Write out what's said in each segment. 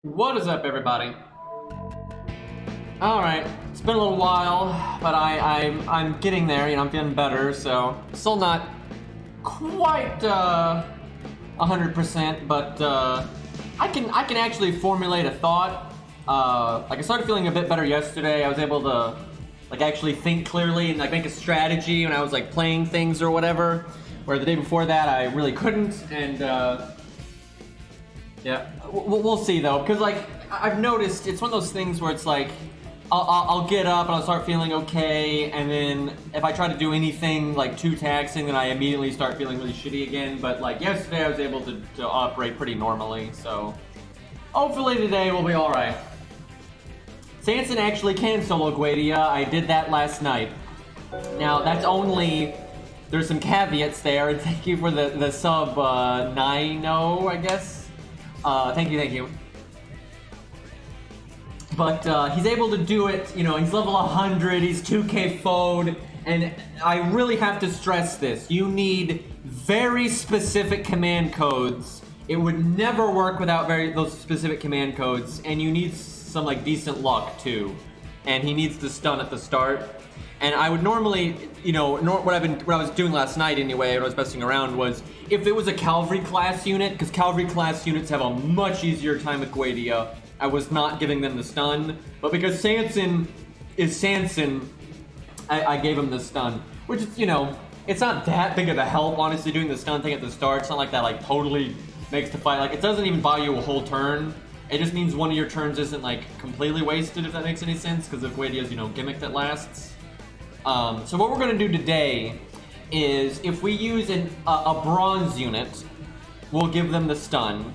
What is up, everybody? Alright, it's been a little while, but I'm getting there, you know, I'm feeling better, so still not quite 100%, but I can actually formulate a thought. Like I started feeling a bit better yesterday. I was able to like actually think clearly and like make a strategy when I was like playing things or whatever, where the day before that I really couldn't, and yeah, we'll see though, because like I've noticed it's one of those things where it's like I'll get up and I'll start feeling okay, and then if I try to do anything like too taxing, then I immediately start feeling really shitty again. But like yesterday I was able to operate pretty normally, so hopefully today will be alright. Sanson actually can solo Goetia. I did that last night. Now that's only, there's some caveats there, and thank you for the sub, Nino, I guess. Thank you. But he's able to do it, you know, he's level 100, he's 2k foed, and I really have to stress this. You need very specific command codes. It would never work without those specific command codes, and you need some like decent luck too. And he needs to stun at the start. And I would normally, you know, what I was doing last night anyway, when I was messing around, was if it was a cavalry class unit, because cavalry class units have a much easier time with Goetia, I was not giving them the stun. But because Sanson is Sanson, I gave him the stun, which is, you know, it's not that big of a help, honestly, doing the stun thing at the start. It's not like that, like, totally makes the fight, like, it doesn't even buy you a whole turn. It just means one of your turns isn't, like, completely wasted, if that makes any sense, because of Goetia's, you know, gimmick that lasts. So what we're going to do today is, if we use a bronze unit, we'll give them the stun.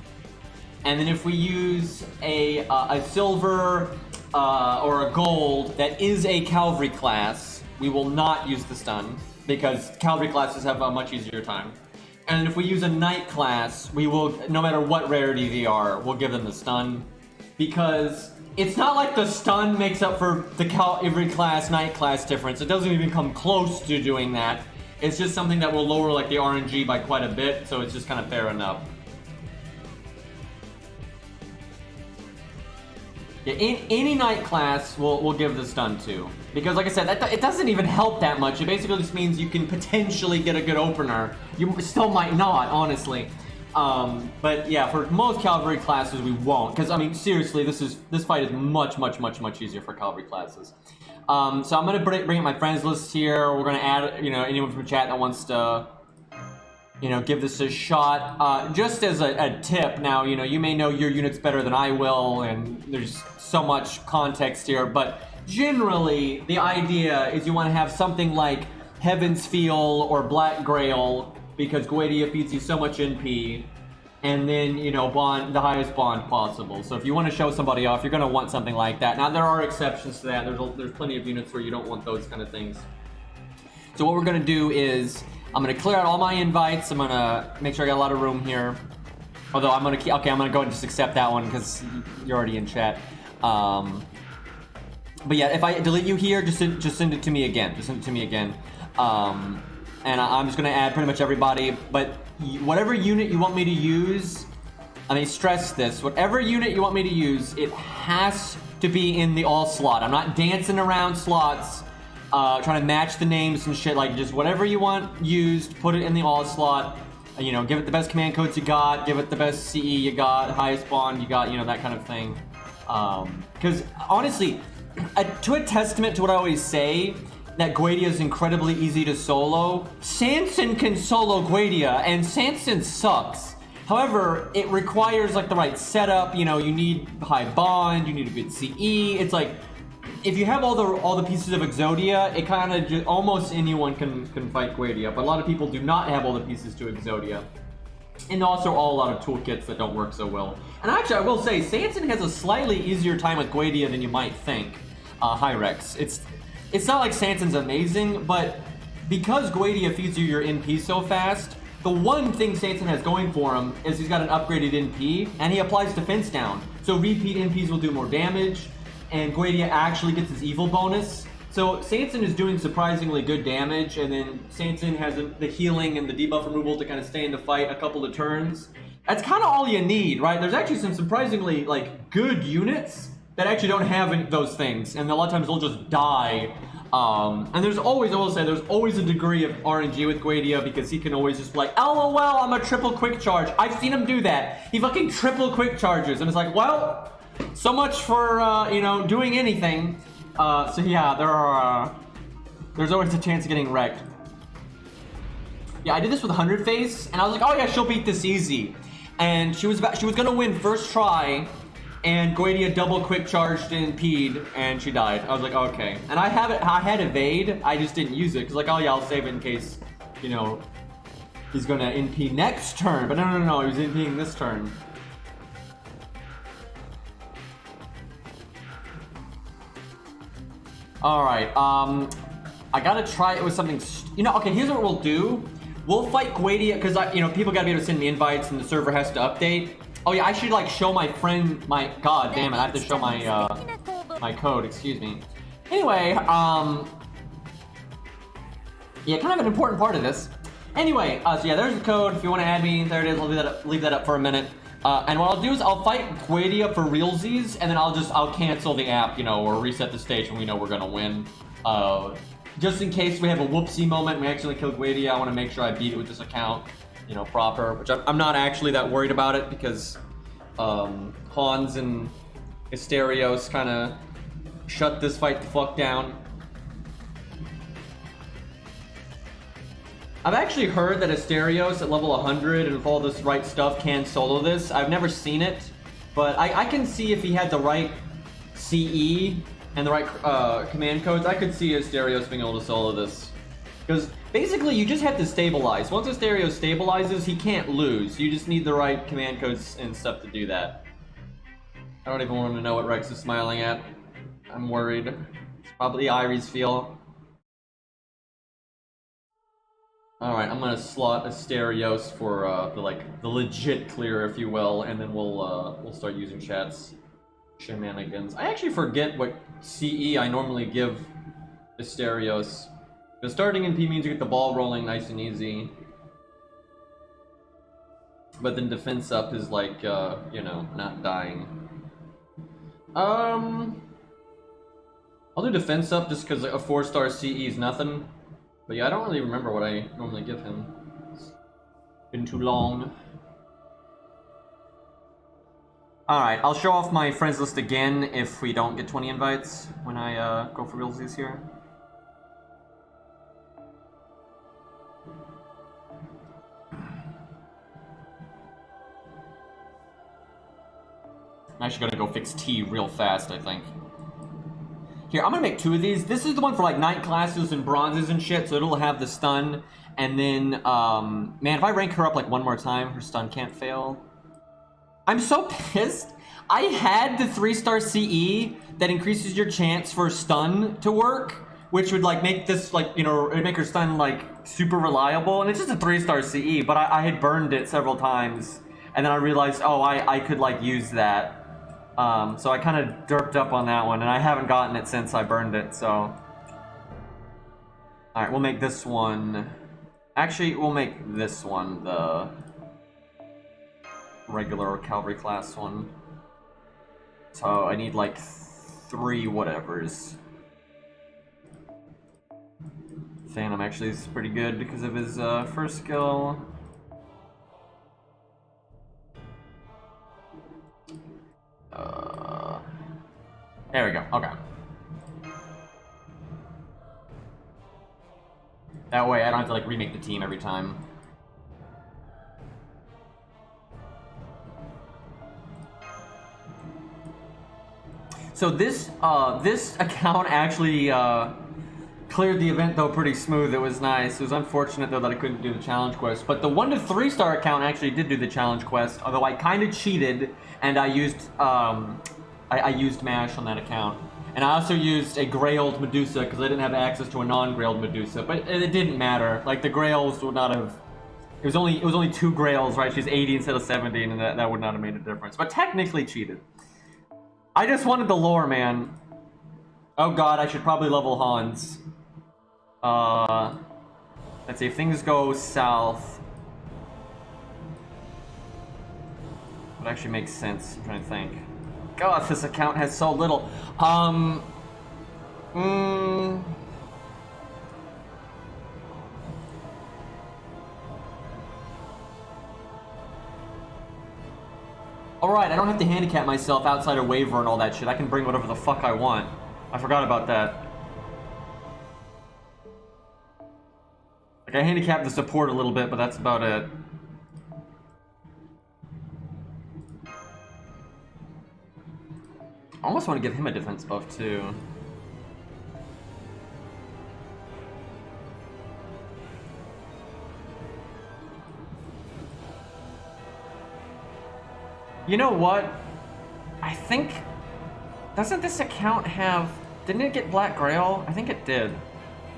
And then if we use a silver or a gold that is a cavalry class, we will not use the stun, because cavalry classes have a much easier time. And if we use a knight class, we will, no matter what rarity they are, we'll give them the stun, because it's not like the stun makes up for the cavalry class, knight class difference. It doesn't even come close to doing that. It's just something that will lower like the RNG by quite a bit, so it's just kind of fair enough. Yeah, any night class will give this done to. Because like I said, it doesn't even help that much. It basically just means you can potentially get a good opener. You still might not, honestly. But yeah, for most cavalry classes we won't. Because I mean, seriously, this fight is much easier for cavalry classes. So I'm gonna bring up my friends list here. We're gonna add, you know, anyone from chat that wants to, you know, give this a shot. Just as a tip, now, you know, you may know your units better than I will, and there's so much context here, but generally, the idea is you want to have something like Heaven's Feel or Black Grail, because Goetia feeds you so much NP, and then, you know, bond, the highest bond possible. So if you want to show somebody off, you're going to want something like that. Now, there are exceptions to that. There's plenty of units where you don't want those kind of things. So what we're going to do is, I'm going to clear out all my invites. I'm going to make sure I got a lot of room here. Although I'm going to keep, okay, I'm going to go and just accept that one because you're already in chat. But yeah, if I delete you here, just send it to me again. Just send it to me again. And I'm just going to add pretty much everybody. But whatever unit you want me to use, I mean, stress this. Whatever unit you want me to use, it has to be in the all slot. I'm not dancing around slots, trying to match the names and shit. Like, just whatever you want used, put it in the all slot. You know, give it the best command codes you got, give it the best CE you got, highest bond you got, you know, that kind of thing. Because honestly, to a testament to what I always say, that Goetia is incredibly easy to solo, Sanson can solo Goetia, and Sanson sucks. However, it requires like the right setup. You know, you need high bond, you need a good CE. It's like, if you have all the pieces of Exodia, it kind of just, almost anyone can fight Goetia, but a lot of people do not have all the pieces to Exodia. And also a lot of toolkits that don't work so well. And actually, I will say, Sanson has a slightly easier time with Goetia than you might think. Hyrex. It's not like Sanson's amazing, but because Goetia feeds you your NP so fast, the one thing Sanson has going for him is he's got an upgraded NP, and he applies defense down. So repeat NPs will do more damage, and Goetia actually gets his evil bonus. So Sanson is doing surprisingly good damage, and then Sanson has the healing and the debuff removal to kind of stay in the fight a couple of turns. That's kind of all you need, right? There's actually some surprisingly like good units that actually don't have those things, and a lot of times they'll just die. And there's always, I will say, there's always a degree of RNG with Goetia, because he can always just be like, LOL, I'm a triple quick charge. I've seen him do that. He fucking triple quick charges, and it's like, well, so much for, you know, doing anything. So yeah, there's always a chance of getting wrecked. Yeah, I did this with 100 face, and I was like, oh yeah, she'll beat this easy. And she was gonna win first try, and Goetia double quick charged and P'd, and she died. I was like, okay. And I had evade, I just didn't use it, because like, oh yeah, I'll save it in case, you know, he's gonna NP next turn. But no, he was NPing this turn. Alright, I gotta try it with something, you know, okay, here's what we'll do. We'll fight Goetia, because, you know, people gotta be able to send me invites, and the server has to update. Oh yeah, I should, like, show my friend god damn it, I have to show my, my code, excuse me. Anyway, yeah, kind of an important part of this. Anyway, so yeah, there's the code. If you want to add me, there it is. I'll leave that up for a minute. And what I'll do is I'll fight Goetia for realsies, and then I'll cancel the app, you know, or reset the stage when we know we're gonna win. Just in case we have a whoopsie moment, we actually kill Goetia, I want to make sure I beat it with this account, you know, proper. Which I'm not actually that worried about it, because Hans and Asterios kind of shut this fight the fuck down. I've actually heard that Asterios at level 100 and with all this right stuff can solo this. I've never seen it, but I can see if he had the right CE and the right command codes, I could see Asterios being able to solo this. Because basically you just have to stabilize. Once Asterios stabilizes, he can't lose. You just need the right command codes and stuff to do that. I don't even want to know what Rex is smiling at. I'm worried. It's probably Irie's feel. Alright, I'm gonna slot Asterios for the legit clear, if you will, and then we'll start using chat's shenanigans. I actually forget what CE I normally give Asterios. Because starting in P means you get the ball rolling nice and easy. But then defense up is like, you know, not dying. I'll do defense up just because a 4-star CE is nothing. But yeah, I don't really remember what I normally give him. It's been too long. Alright, I'll show off my friends list again if we don't get 20 invites when I go for realsies here. I'm actually gonna go fix T real fast, I think. Here, I'm gonna make 2 of these. This is the one for like night classes and bronzes and shit, so it'll have the stun. And then, man, if I rank her up like 1 more time, her stun can't fail. I'm so pissed. I had the 3-star CE that increases your chance for stun to work, which would like make this like, you know, it'd make her stun like super reliable. And it's just a 3-star CE, but I had burned it several times. And then I realized, oh, I could like use that. So I kind of derped up on that one, and I haven't gotten it since I burned it, so. Alright, we'll make this one. Actually, we'll make this one the regular cavalry class one. So I need like 3 whatevers. Phantom actually is pretty good because of his first skill. There we go, okay. That way I don't have to like remake the team every time. So this account actually cleared the event though pretty smooth. It was nice. It was unfortunate though that I couldn't do the challenge quest. But the 1 to 3-star account actually did do the challenge quest, although I kind of cheated and I used I used MASH on that account. And I also used a Grailed Medusa because I didn't have access to a non-Grailed Medusa. But it didn't matter. Like the Grails would not have. It was only 2 Grails, right? She's 80 instead of 70, and that would not have made a difference. But technically cheated. I just wanted the lore, man. Oh god, I should probably level Hans. Let's see, if things go south. What actually makes sense? I'm trying to think. God, this account has so little. Alright, I don't have to handicap myself outside of waiver and all that shit. I can bring whatever the fuck I want. I forgot about that. Like, I handicapped the support a little bit, but that's about it. I almost want to give him a defense buff, too. You know what? I think... Doesn't this account have... Didn't it get Black Grail? I think it did.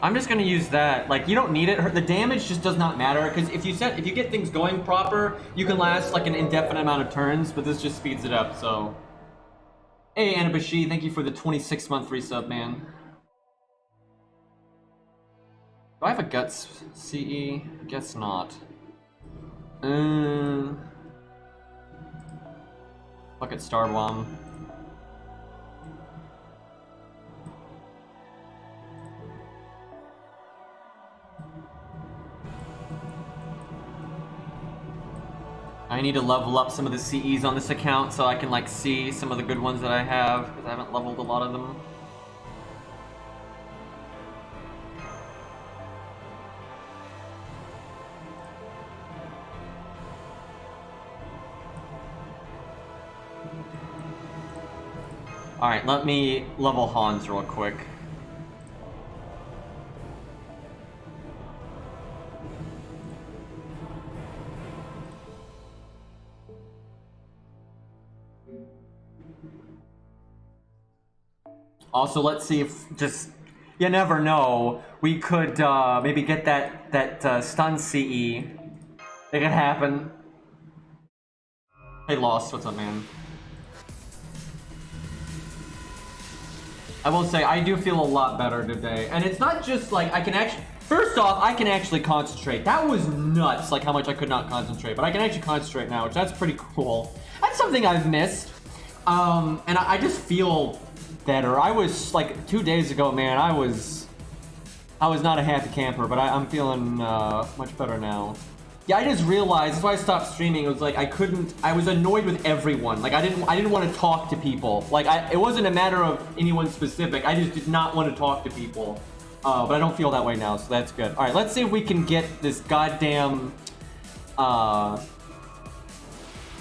I'm just gonna use that. Like, you don't need it. The damage just does not matter, because if you get things going proper, you can last like an indefinite amount of turns, but this just speeds it up, so... Hey, Anabashi, thank you for the 26-month resub, man. Do I have a Guts CE? Guess not. Fuck it, Star Bomb. I need to level up some of the CEs on this account so I can like see some of the good ones that I have, because I haven't leveled a lot of them. Alright, let me level Hans real quick. Also, let's see if just, you never know, we could maybe get that stun CE. It could happen. Hey, Lost, what's up, man? I will say, I do feel a lot better today. And it's not just like, I can actually, first off, I can actually concentrate. That was nuts, like how much I could not concentrate. But I can actually concentrate now, which that's pretty cool. That's something I've missed. And I just feel better. I was like 2 days ago, man. I was not a happy camper, but I'm feeling much better now. Yeah, I just realized that's why I stopped streaming. It was like I was annoyed with everyone. Like I didn't want to talk to people. Like it wasn't a matter of anyone specific. I just did not want to talk to people. But I don't feel that way now, so that's good. All right, let's see if we can get this goddamn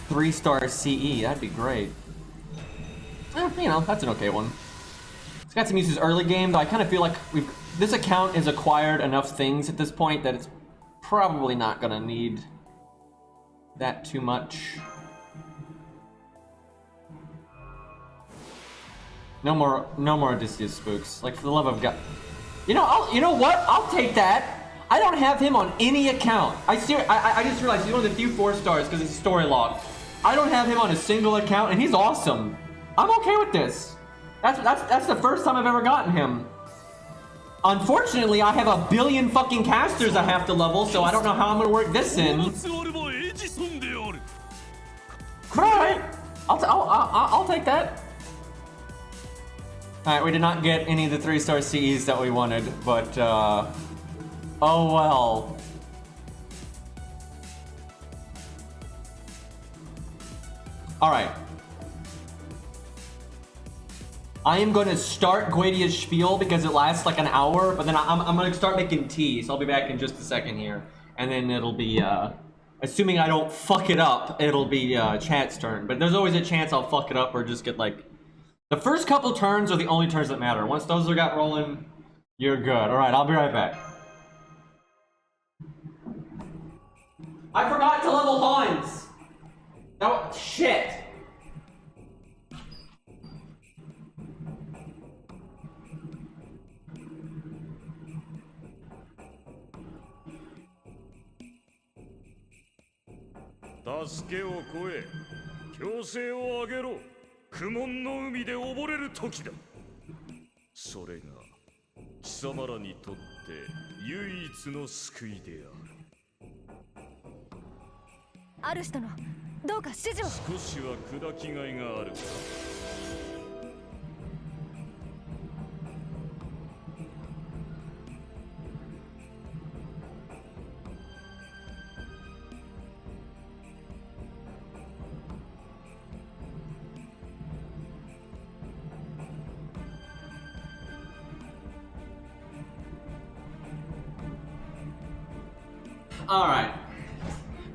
3-star CE. That'd be great. You know, that's an okay one. It's got some uses early game, though I kind of feel like this account has acquired enough things at this point that it's probably not gonna need that too much. No more Odysseus spooks. Like, for the love of God. You know what? I'll take that. I don't have him on any account. I just realized he's one of the few 4-stars because he's story locked. I don't have him on a single account, and he's awesome. I'm okay with this. That's the first time I've ever gotten him. Unfortunately, I have a billion fucking casters I have to level, so I don't know how I'm gonna work this in. Alright, I'll take that. Alright, we did not get any of the 3-star CEs that we wanted, but oh well. Alright. I am going to start Goetia's spiel because it lasts like an hour, but then I'm going to start making tea, so I'll be back in just a second here. And then it'll be, assuming I don't fuck it up, it'll be chat's turn. But there's always a chance I'll fuck it up or just get like... The first couple turns are the only turns that matter. Once those are got rolling, you're good. Alright, I'll be right back. I forgot to level Hans! No, shit! Alright.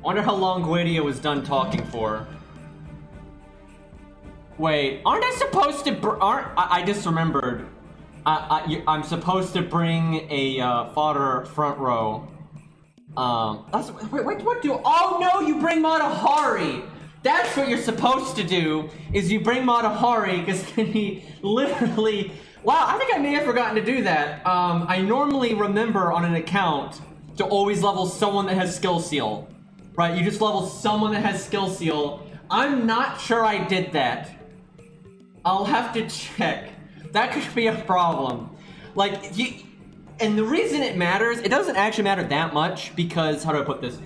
Wonder how long Goetia was done talking for. Wait, aren't I supposed to I just remembered. I'm supposed to bring a fodder front row. Wait, what do? Oh no, you bring Matahari! That's what you're supposed to do, is you bring Matahari, because then he literally... Wow, I think I may have forgotten to do that. I normally remember on an account to always level someone that has skill seal. Right, you just level someone that has skill seal. I'm not sure I did that. I'll have to check. That could be a problem. Like, and the reason it matters, it doesn't actually matter that much because, how do I put this?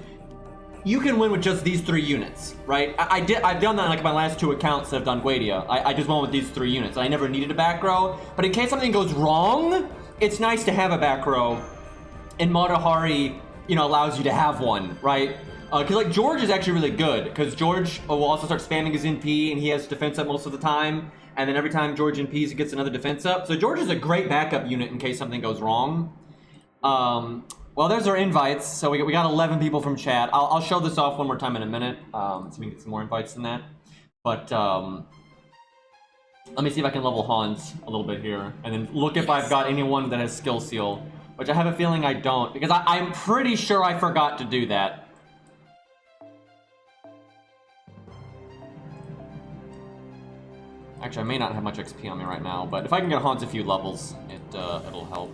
You can win with just these 3 units, right? I've done that on like my last 2 accounts that have done Goetia. I just went with these 3 units. I never needed a back row, but in case something goes wrong, it's nice to have a back row. And Matahari, you know, allows you to have one, right? Because like George is actually really good, because George will also start spamming his NP and he has defense up most of the time, and then every time George NPs he gets another defense up. So George is a great backup unit in case something goes wrong. Well, there's our invites. So we got 11 people from chat. I'll show this off one more time in a minute, so we can get some more invites than that. But let me see if I can level Hans a little bit here, and then look if I've got anyone that has skill seal, which I have a feeling I don't, because I'm pretty sure I forgot to do that. Actually, I may not have much XP on me right now, but if I can get Hans a few levels, it'll help.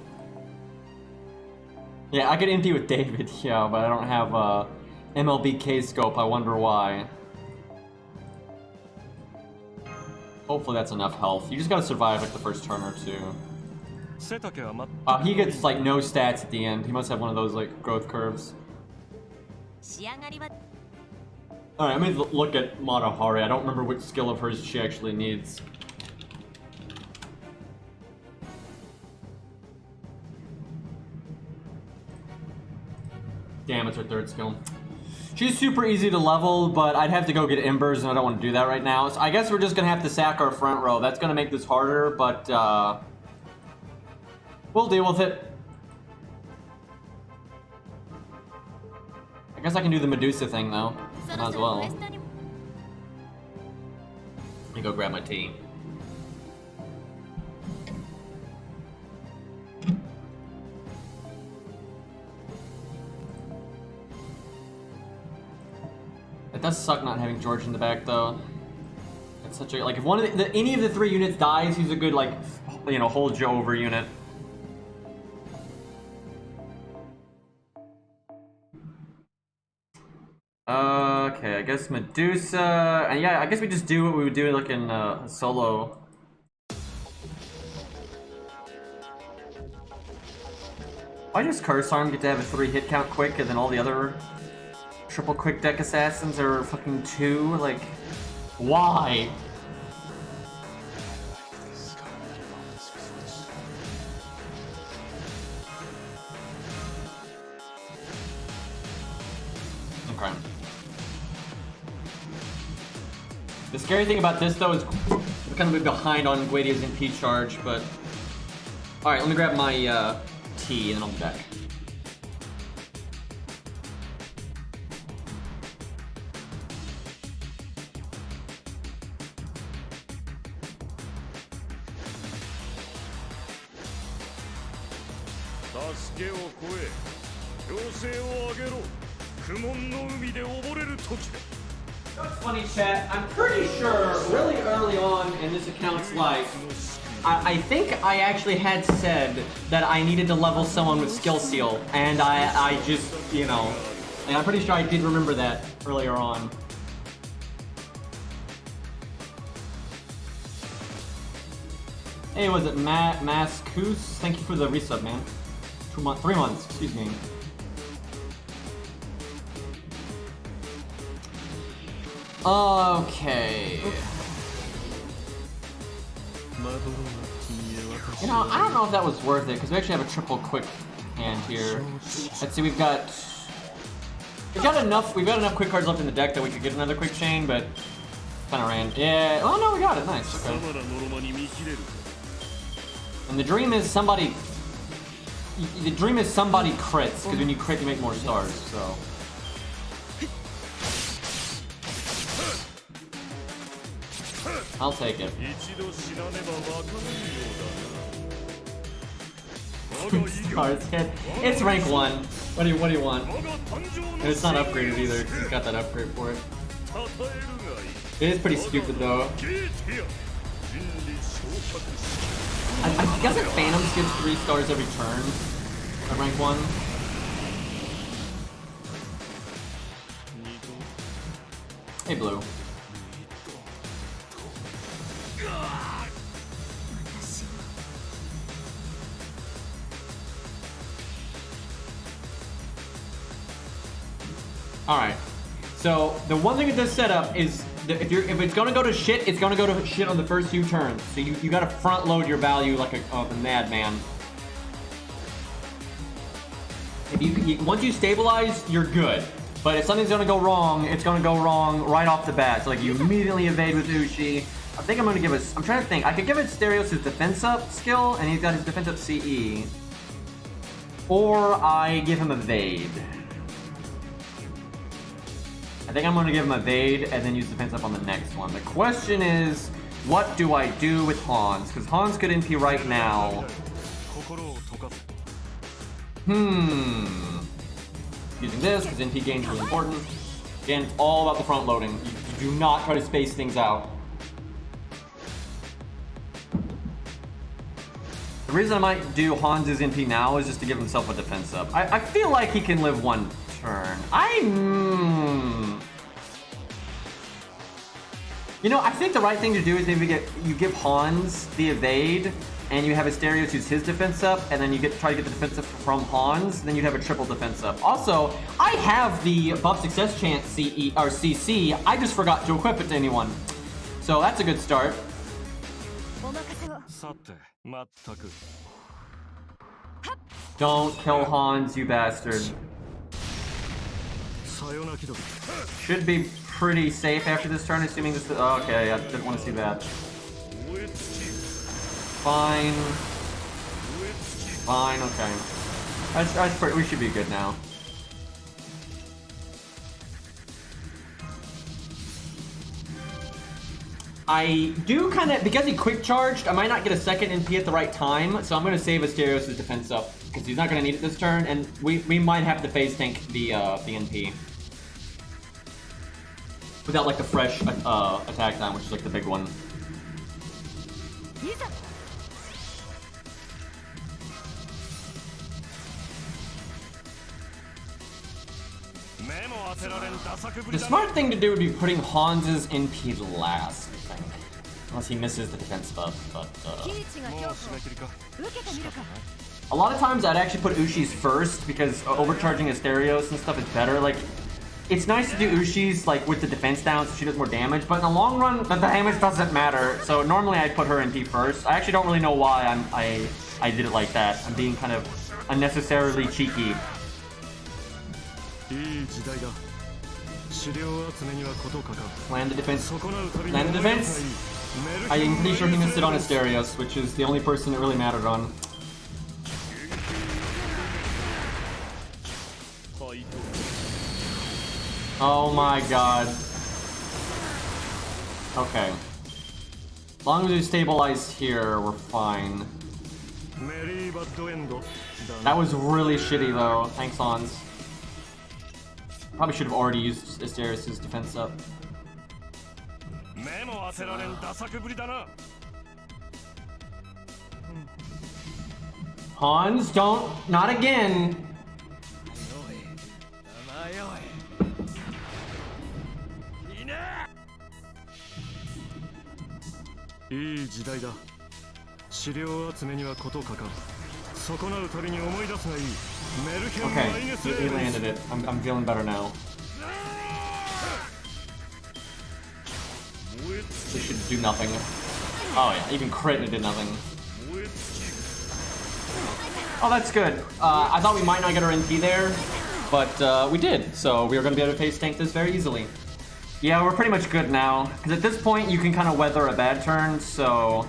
Yeah, I could NP with David, yeah, but I don't have MLB K-Scope, I wonder why. Hopefully that's enough health. You just gotta survive like the first turn or 2. He gets like no stats at the end. He must have one of those like growth curves. Alright, let me look at Matahari. I don't remember which skill of hers she actually needs. Damn, it's her third skill. She's super easy to level, but I'd have to go get Embers, and I don't want to do that right now. So I guess we're just going to have to sack our front row. That's going to make this harder, but we'll deal with it. I guess I can do the Medusa thing, though. Might as well. Let me go grab my tea. It does suck not having George in the back, though. It's such a, like, if one of any of the three units dies, he's a good, like, you know, hold you over unit. Okay, I guess Medusa, and yeah, I guess we just do what we would do like in solo. Why does Curse Arm get to have a 3 hit count quick, and then all the other triple quick deck assassins are fucking 2? Like, why? Okay. The scary thing about this, though, is we're kind of be behind on Goetia's MP charge, but... Alright, let me grab my tea, and then I'll be back. That's funny, chat. I'm pretty sure really early on in this account's life, I think I actually had said that I needed to level someone with Skill Seal, and I just, you know, and I'm pretty sure I did remember that earlier on. Hey, was it Mascus? Thank you for the resub, man. 3 months, excuse me. Okay. You know, I don't know if that was worth it, because we actually have a triple quick hand here. Let's see, we've got enough quick cards left in the deck that we could get another quick chain, but kind of ran. Yeah. Oh no, we got it. Nice. Okay. And the dream is somebody. The dream is somebody crits, because when you crit, you make more stars. So. I'll take it. Stars hit. It's rank 1. What do you want? And it's not upgraded either, because it's got that upgrade for it. It is pretty stupid though. I guess it Phantoms gives 3 stars every turn at rank 1. Hey, Blue. Alright, so the one thing with this setup is that if it's gonna go to shit, it's gonna go to shit on the first few turns. So you gotta front load your value like a madman. If once you stabilize, you're good. But if something's gonna go wrong, it's gonna go wrong right off the bat. So like you immediately evade with Ushi. I think I'm gonna give I'm trying to think. I could give it Stereos his defense up skill, and he's got his defense up CE. Or I give him evade. I think I'm going to give him evade and then use defense up on the next one. The question is, what do I do with Hans? Because Hans could NP right now. Using this, because NP gain is really important. Again, it's all about the front loading. You do not try to space things out. The reason I might do Hans's NP now is just to give himself a defense up. I feel like he can live 1 turn. You know, I think the right thing to do is maybe you give Hans the evade, and you have Asterios use his defense up, and then you try to get the defense up from Hans, then you'd have a triple defense up. Also, I have the buff success chance CC, I just forgot to equip it to anyone. So that's a good start. Don't kill Hans, you bastard. Should be pretty safe after this turn, assuming this. Oh, okay, I didn't want to see that. Fine. Fine, okay. We should be good now. I do kind of, because he quick charged, I might not get a second NP at the right time, so I'm going to save Asterios' defense up, because he's not going to need it this turn, and we might have to phase tank the NP. Without like the fresh attack time, which is like the big one. The smart thing to do would be putting Hans's NP last, I think. Unless he misses the defense buff, but a lot of times I'd actually put Ushi's first, because overcharging Asterios and stuff is better. Like, it's nice to do Ushi's like with the defense down so she does more damage, but in the long run, the damage doesn't matter. So normally I'd put her NP first. I actually don't really know why I did it like that. I'm being kind of unnecessarily cheeky. Land the defense. Land the defense! I'm pretty sure he missed it on Asterios, which is the only person it really mattered on. Oh my god. Okay. As long as we stabilize here, we're fine. That was really shitty though. Thanks, Hans. Probably should have already used Asterios' defense up. Hans, don't. Not again. Okay, he landed it. I'm feeling better now. This should do nothing. Oh yeah, even crit and it did nothing. Oh, that's good. I thought we might not get our NP there, but we did. So we are going to be able to face tank this very easily. Yeah, we're pretty much good now. Because at this point, you can kind of weather a bad turn, so...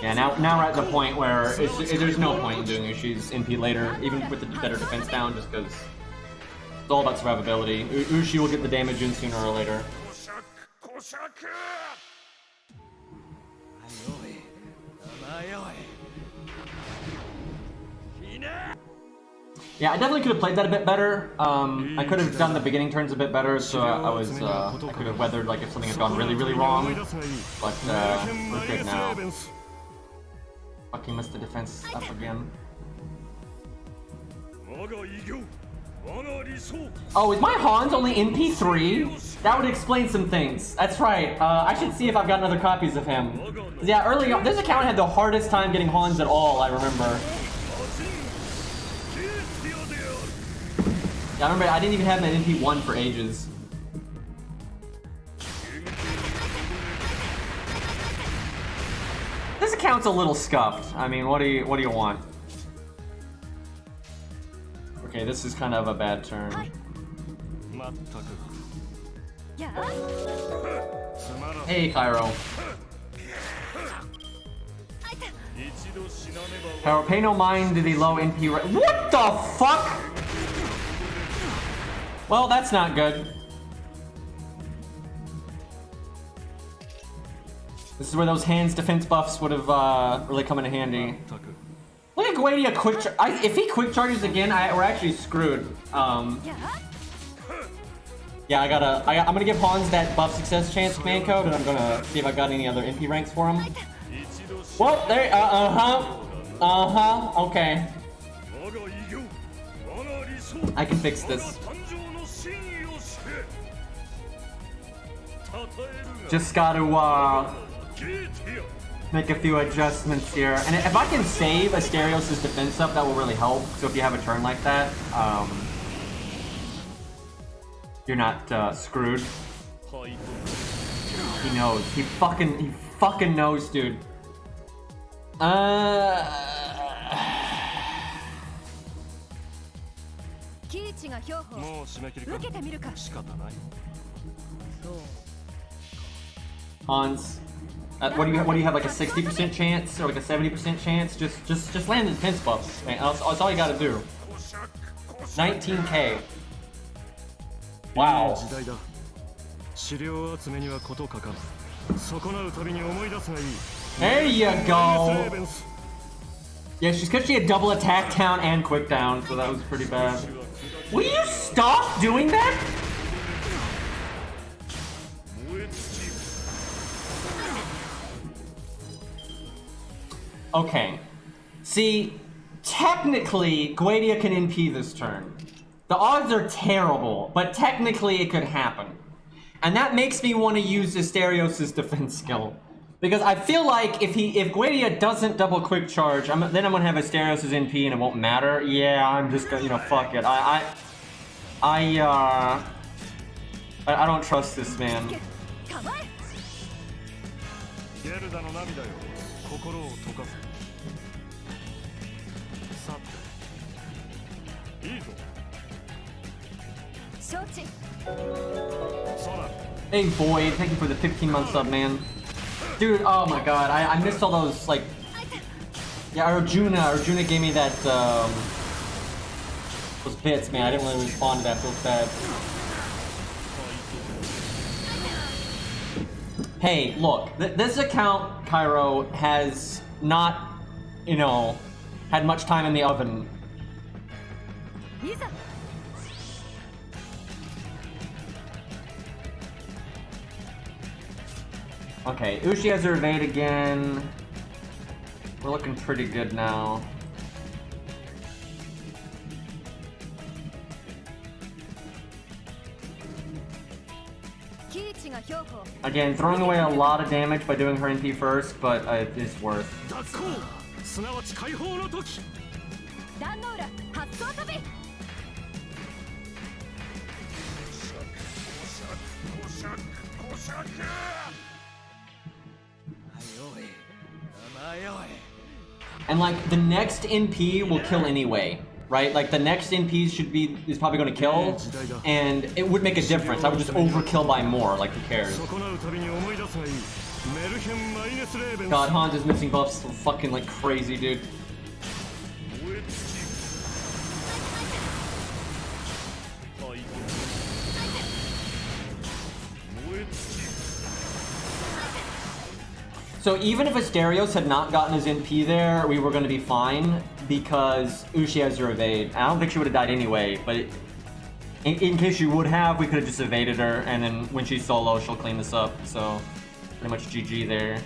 Yeah, now we're at the point where there's no point in doing Ushi's NP later, even with the better defense down, just because it's all about survivability. Ushi will get the damage in sooner or later. Yeah, I definitely could have played that a bit better. I could have done the beginning turns a bit better, so I could have weathered like if something had gone really, really wrong. But we're good now. Fucking missed the defense up again. Oh, is my Hans only NP3? That would explain some things. That's right. I should see if I've got other copies of him. Yeah, early on, this account had the hardest time getting Hans at all, I remember. Yeah, I remember I didn't even have an NP1 for ages. This account's a little scuffed. I mean, what do you want? Okay, this is kind of a bad turn. Hey, Cairo. Cairo, pay no mind to the low NP. What the fuck? Well, that's not good. This is where those hands defense buffs would have really come in handy. Look at Goetia quick if he quick charges again, we're actually screwed. Yeah, I'm gonna give Hans that buff success chance command code, and I'm gonna see if I've got any other NP ranks for him. Well, there, okay. I can fix this. Just gotta make a few adjustments here. And if I can save Asterios' defense up, that will really help. So if you have a turn like that, you're not screwed. He knows. He fucking knows, dude. Hans, what do you have, like a 60% chance or like a 70% chance? Just land the defense buffs, man. That's all you gotta do. 19k. Wow. There you go. Yeah, she's because she had double attack down and quick down, so that was pretty bad. Will you stop doing that? Okay. See, technically, Goetia can NP this turn. The odds are terrible, but technically it could happen. And that makes me want to use Asterios' defense skill. Because I feel like if Goetia doesn't double quick charge, then I'm gonna have Asterios' NP and it won't matter. Yeah, I'm just gonna, fuck it. I don't trust this man. Hey Void, thank you for the 15-month sub, man. Dude, oh my god, I missed all those, like... Yeah, Arjuna gave me that, those bits, man. I didn't really respond to that, feels bad. Hey, look, this account, Cairo, has not, had much time in the oven. Okay, Uchi has her evade again. We're looking pretty good now. Again, throwing away a lot of damage by doing her NP first, but it's worth. And like the next NP will kill anyway, right? Like the next NP is probably going to kill, and it would make a difference. I would just overkill by more. Like who cares? God, Hans is missing buffs fucking like crazy, dude. So even if Asterios had not gotten his NP there, we were going to be fine because Uchi has her evade. I don't think she would have died anyway, but in case she would have, we could have just evaded her, and then when she's solo, she'll clean this up. So pretty much GG there.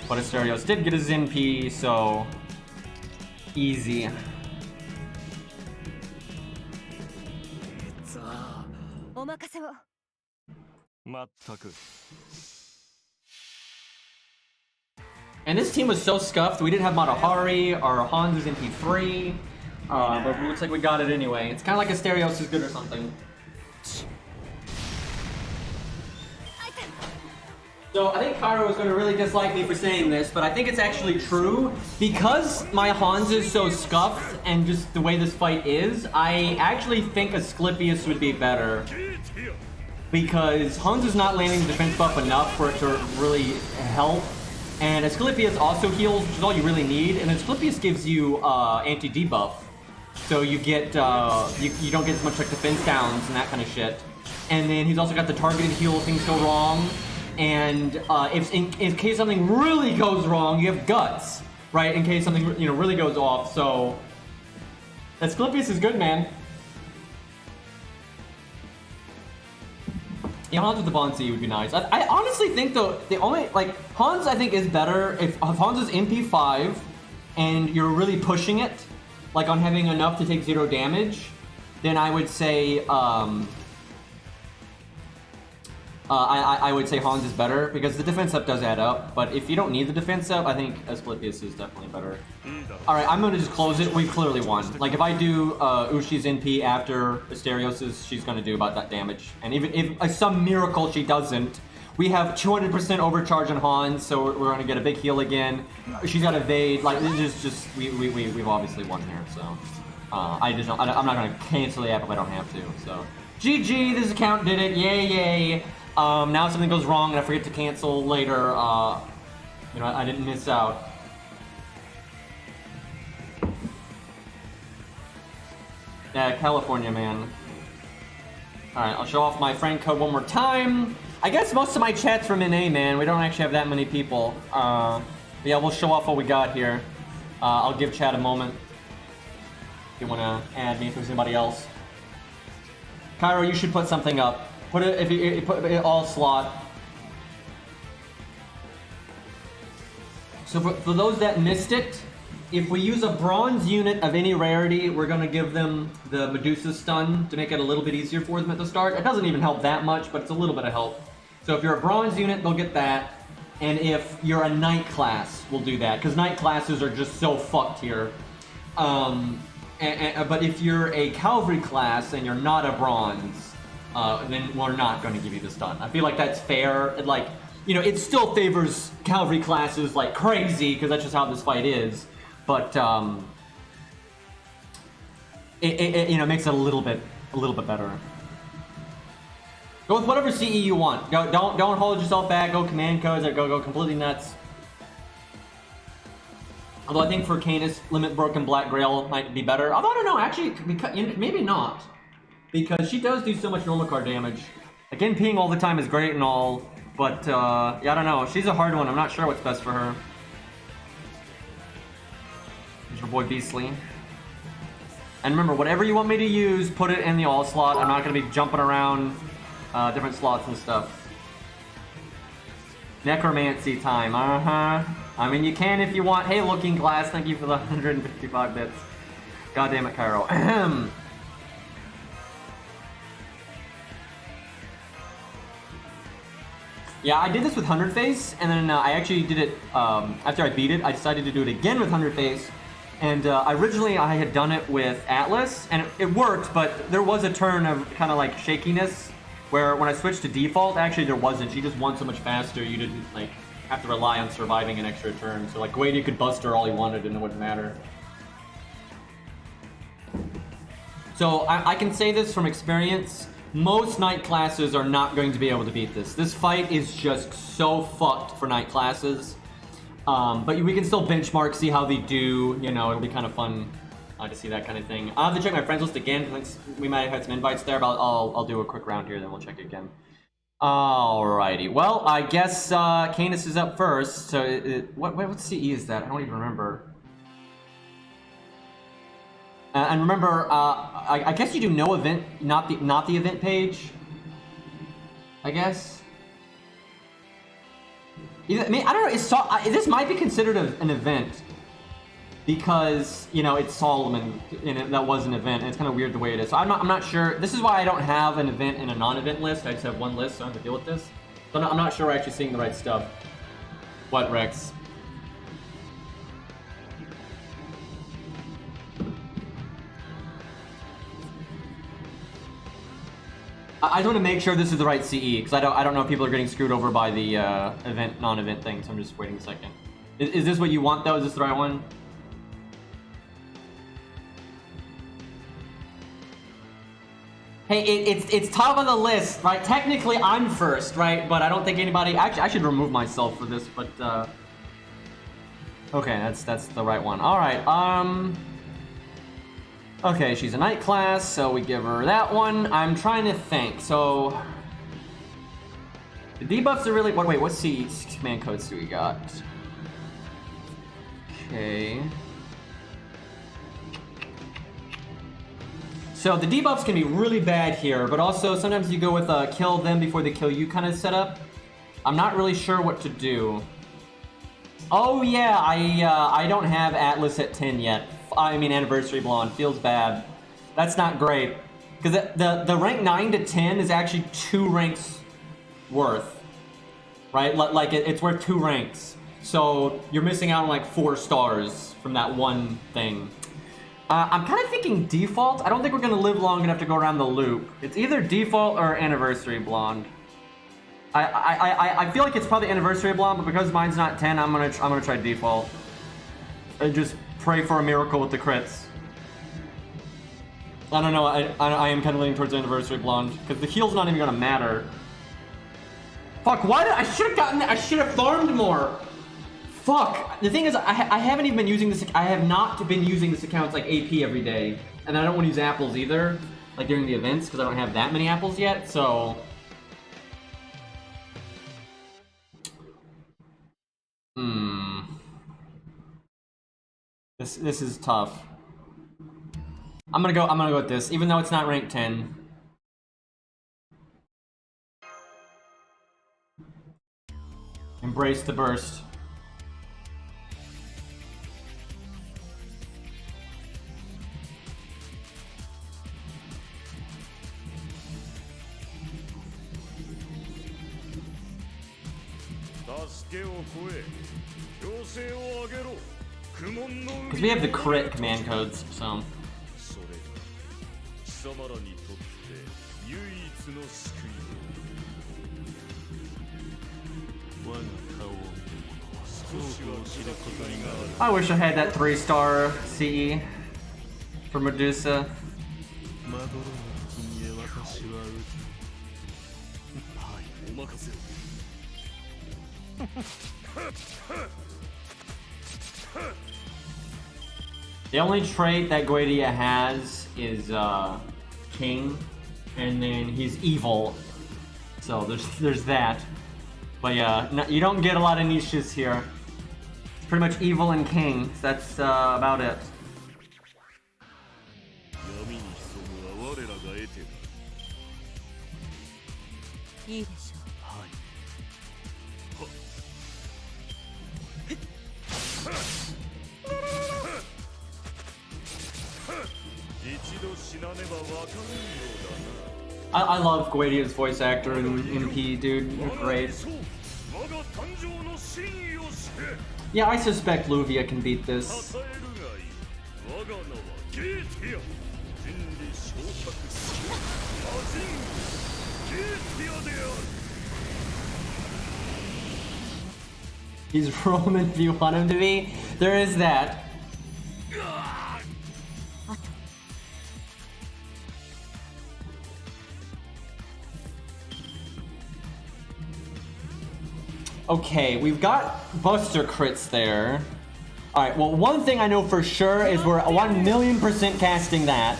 But Asterios did get his NP, so easy. And this team was so scuffed, we didn't have Matahari, our Hans is MP3, but it looks like we got it anyway. It's kind of like Asterios is good or something. So I think Cairo is going to really dislike me for saying this, but I think it's actually true. Because my Hans is so scuffed and just the way this fight is, I actually think Asclepius would be better. Because Hans is not landing the defense buff enough for it to really help. And Asclepius also heals, which is all you really need. And Asclepius gives you anti-debuff. So you get, you don't get as much like defense downs and that kind of shit. And then he's also got the targeted heal if things go wrong. And if in case something really goes wrong, you have guts, right? In case something really goes off. So Asclepius is good, man. Yeah, Hans with the Bonsi would be nice. I honestly think though, the only, like, Hans I think is better if Hans is MP5 and you're really pushing it, like on having enough to take 0 damage, then I would say I would say Hans is better because the defense up does add up. But if you don't need the defense up, I think Asclepius is definitely better. All right, I'm gonna just close it. We clearly won. Like if I do Ushi's NP after Asterios', she's gonna do about that damage. And even if some miracle she doesn't, we have 200% overcharge on Hans, so we're gonna get a big heal again. She's got evade. Like this is just we've obviously won here. So I'm not gonna cancel the app if I don't have to. So GG, this account did it. Yay yay. Now if something goes wrong and I forget to cancel later, you know, I didn't miss out. Yeah, California, man. Alright, I'll show off my friend code one more time. I guess most of my chat's from NA, man. We don't actually have that many people. Yeah, we'll show off what we got here. I'll give chat a moment. If you want to add me, if there's anybody else. Cairo, you should put something up. Put it, if you put it all slot. So for those that missed it, if we use a bronze unit of any rarity, we're going to give them the Medusa stun to make it a little bit easier for them at the start. It doesn't even help that much, but it's a little bit of help. So if you're a bronze unit, they'll get that. And if you're a knight class, we'll do that. Because knight classes are just so fucked here. But if you're a cavalry class and you're not a bronze, then we're not going to give you the stun. I feel like that's fair. Like, you know, it still favors cavalry classes like crazy because that's just how this fight is. But it you know, makes it a little bit better. Go with whatever CE you want. Don't hold yourself back. Go command codes or go completely nuts. Although I think for Canis, Limit Broken Black Grail might be better. Although I don't know, actually, maybe not. Because she does do so much normal card damage. Again, peeing all the time is great and all, but yeah, I don't know. She's a hard one. I'm not sure what's best for her. Here's your boy Beastly. And remember, whatever you want me to use, put it in the all slot. I'm not going to be jumping around different slots and stuff. Necromancy time, I mean, you can if you want. Hey, Looking Glass, thank you for the 155 bits. God damn it, Cairo. Ahem. Yeah, I did this with 100 Face, and then I actually did it, after I beat it, I decided to do it again with 100 Face. And originally I had done it with Atlas, and it worked, but there was a turn of kind of like shakiness, where when I switched to default, actually there wasn't. She just won so much faster, you didn't like have to rely on surviving an extra turn. So like Goetia could bust her all he wanted and it wouldn't matter. So I can say this from experience. Most knight classes are not going to be able to beat this. This fight is just so fucked for knight classes. But we can still benchmark, see how they do. You know, it'll be kind of fun to see that kind of thing. I'll have to check my friends list again. We might have had some invites there, but I'll do a quick round here, then we'll check again. Alrighty. Well, I guess Canis is up first. So what CE is that? I don't even remember. And remember, I guess you do no event, not the event page. I guess. I mean, I don't know. This might be considered an event because you know it's Solomon, and that was an event. And it's kind of weird the way it is. So I'm not sure. This is why I don't have an event and a non-event list. I just have one list, so I have to deal with this. So I'm not sure we're actually seeing the right stuff. What, Rex? I just want to make sure this is the right CE because I don't know if people are getting screwed over by the event non-event thing. So I'm just waiting a second. Is this what you want though? Is this the right one? Hey, it's top of the list, right? Technically, I'm first, right? But I don't think anybody. Actually, I should remove myself for this. But okay, that's the right one. All right. Okay, she's a knight class, so we give her that one. I'm trying to think. So the debuffs are really. Wait, what command codes do we got? Okay. So the debuffs can be really bad here, but also sometimes you go with kill them before they kill you kind of setup. I'm not really sure what to do. Oh yeah, I don't have Atlas at 10 yet. I mean Anniversary Blonde, feels bad. That's not great. Because the rank 9 to 10 is actually 2 ranks worth, right? Like it's worth 2 ranks. So you're missing out on like 4 stars from that one thing. I'm kind of thinking default. I don't think we're gonna live long enough to go around the loop. It's either default or anniversary blonde. I feel like it's probably anniversary blonde, but because mine's not 10, I'm gonna try default and just pray for a miracle with the crits. I don't know. I am kind of leaning towards anniversary blonde because the heal's not even gonna matter. Fuck! Why did I should have gotten that? I should have farmed more. Fuck! The thing is, I haven't even been using this. I have not been using this account's like AP every day, and I don't want to use apples either, like during the events, because I don't have that many apples yet. So, this is tough. I'm gonna go with this, even though it's not rank 10. Embrace the burst. Because we have the crit command codes, so. I wish I had that 3-star CE for Medusa. The only trait that Goetia has is King, and then he's evil. So there's that. But yeah, no, you don't get a lot of niches here. It's pretty much evil and King. So that's about it. I love Goetia's voice actor in P, dude. You're great. Yeah, I suspect Luvia can beat this. He's Roman if you want him to be. There is that. Okay, we've got Buster crits there. Alright, well, one thing I know for sure is we're 1,000,000% casting that.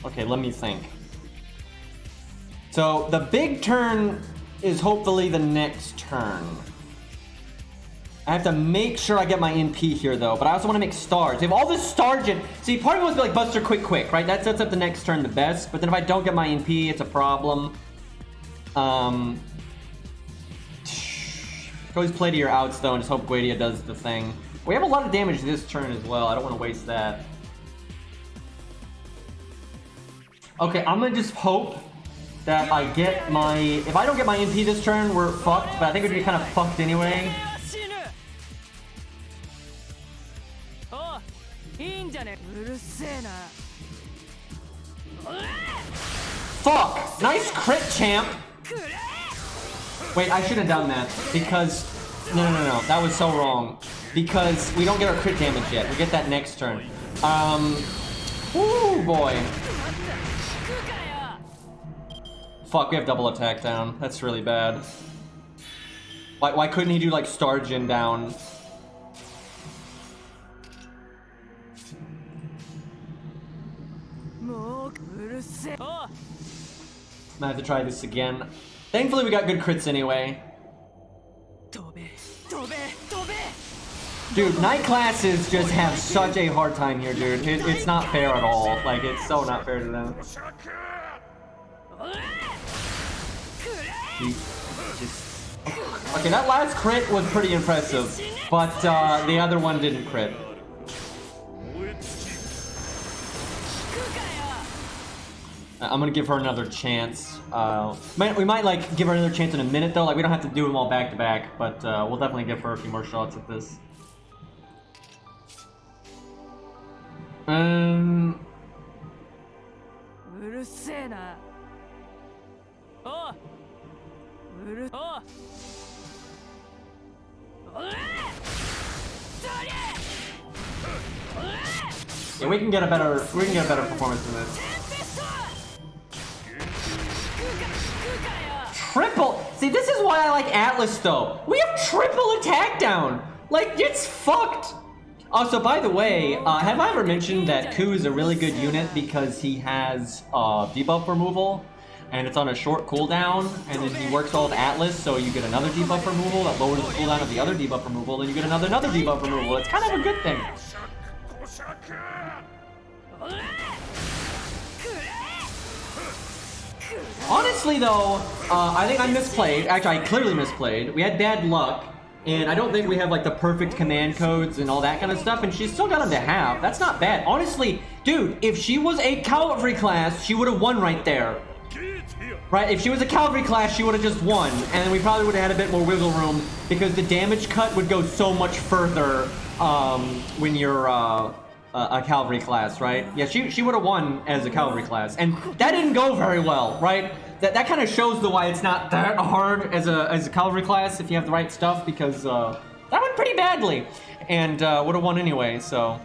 Okay, let me think. So, the big turn is hopefully the next turn. I have to make sure I get my NP here, though, but I also want to make stars. They have all this star gen. See, part of it was like Buster quick, right? That sets up the next turn the best, but then if I don't get my NP, it's a problem. Always play to your outs though and just hope Goetia does the thing. We have a lot of damage this turn as well. I don't want to waste that. Okay, I'm gonna just hope that I get my... If I don't get my NP this turn, we're fucked, but I think we'd be kind of fucked anyway. Fuck! Nice crit, champ! Wait, I should have done that, because... No, that was so wrong. Because we don't get our crit damage yet. We get that next turn. Ooh, boy. Fuck, we have double attack down. That's really bad. Why couldn't he do, like, Star Gen down? I have to try this again. Thankfully, we got good crits anyway. Dude, night classes just have such a hard time here, dude. It's not fair at all. Like, it's so not fair to them. Okay, that last crit was pretty impressive, but the other one didn't crit. I'm gonna give her another chance. We might like give her another chance in a minute though. Like we don't have to do them all back to back, but we'll definitely give her a few more shots at this. Yeah, we can get a better performance than this. Triple. See, this is why I like Atlas though. We have triple attack down. Like it's fucked. Also, by the way, have I ever mentioned that Ku is a really good unit because he has debuff removal, and it's on a short cooldown, and then he works well with Atlas, so you get another debuff removal that lowers the cooldown of the other debuff removal, and you get another debuff removal. It's kind of a good thing. Honestly, though, I think I misplayed. Actually, I clearly misplayed. We had bad luck. And I don't think we have like the perfect command codes and all that kind of stuff, and she's still got them to have. That's not bad. Honestly, dude, if she was a cavalry class, she would have won right there. Right? If she was a cavalry class, she would have just won. And then we probably would have had a bit more wiggle room because the damage cut would go so much further when you're a cavalry class, right? Yeah, she would have won as a cavalry class. And that didn't go very well, right? That kind of shows why it's not that hard as a cavalry class if you have the right stuff, because that went pretty badly, and would have won anyway. So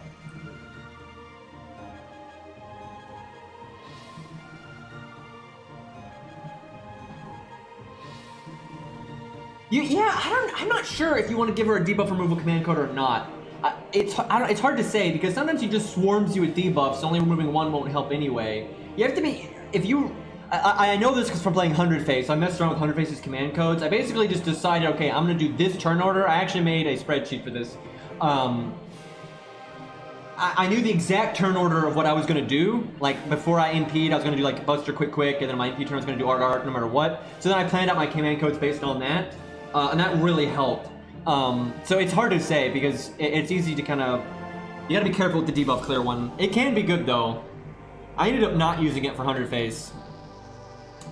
I'm not sure if you want to give her a debuff removal command code or not. It's hard to say because sometimes he just swarms you with debuffs. Only removing one won't help anyway. You have to be I know this because from playing 100 Face, so I messed around with 100 Face's command codes. I basically just decided, okay, I'm going to do this turn order. I actually made a spreadsheet for this. I knew the exact turn order of what I was going to do. Like, before I NP'd, I was going to do, like, Buster Quick, and then my NP turn was going to do Art no matter what. So then I planned out my command codes based on that, and that really helped. So it's hard to say, because it's easy to kind of... You got to be careful with the debuff clear one. It can be good, though. I ended up not using it for 100 Face.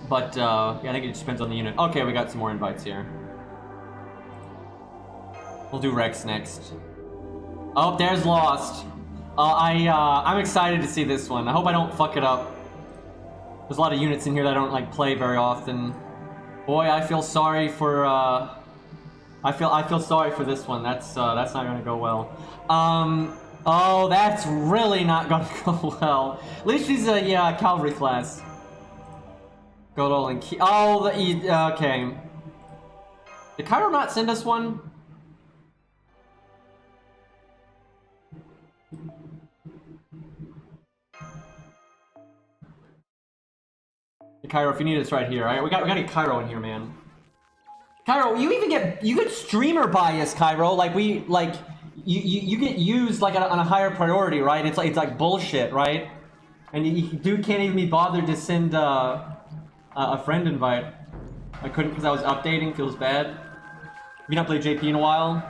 But, yeah, I think it just depends on the unit. Okay, we got some more invites here. We'll do Rex next. Oh, there's Lost. I'm excited to see this one. I hope I don't fuck it up. There's a lot of units in here that I don't, like, play very often. Boy, I feel sorry for, I feel sorry for this one. That's not gonna go well. Oh, that's really not gonna go well. At least she's a, yeah, cavalry class. Godol and Key. Oh, okay. Did Cairo not send us one? Cairo, if you need it, it's right here. All right, we got to get Cairo in here, man. Cairo, you get streamer bias, Cairo. Like you get used like on a higher priority, right? It's like bullshit, right? And dude can't even be bothered to send a friend invite. I couldn't because I was updating. Feels bad. Have you not played JP in a while?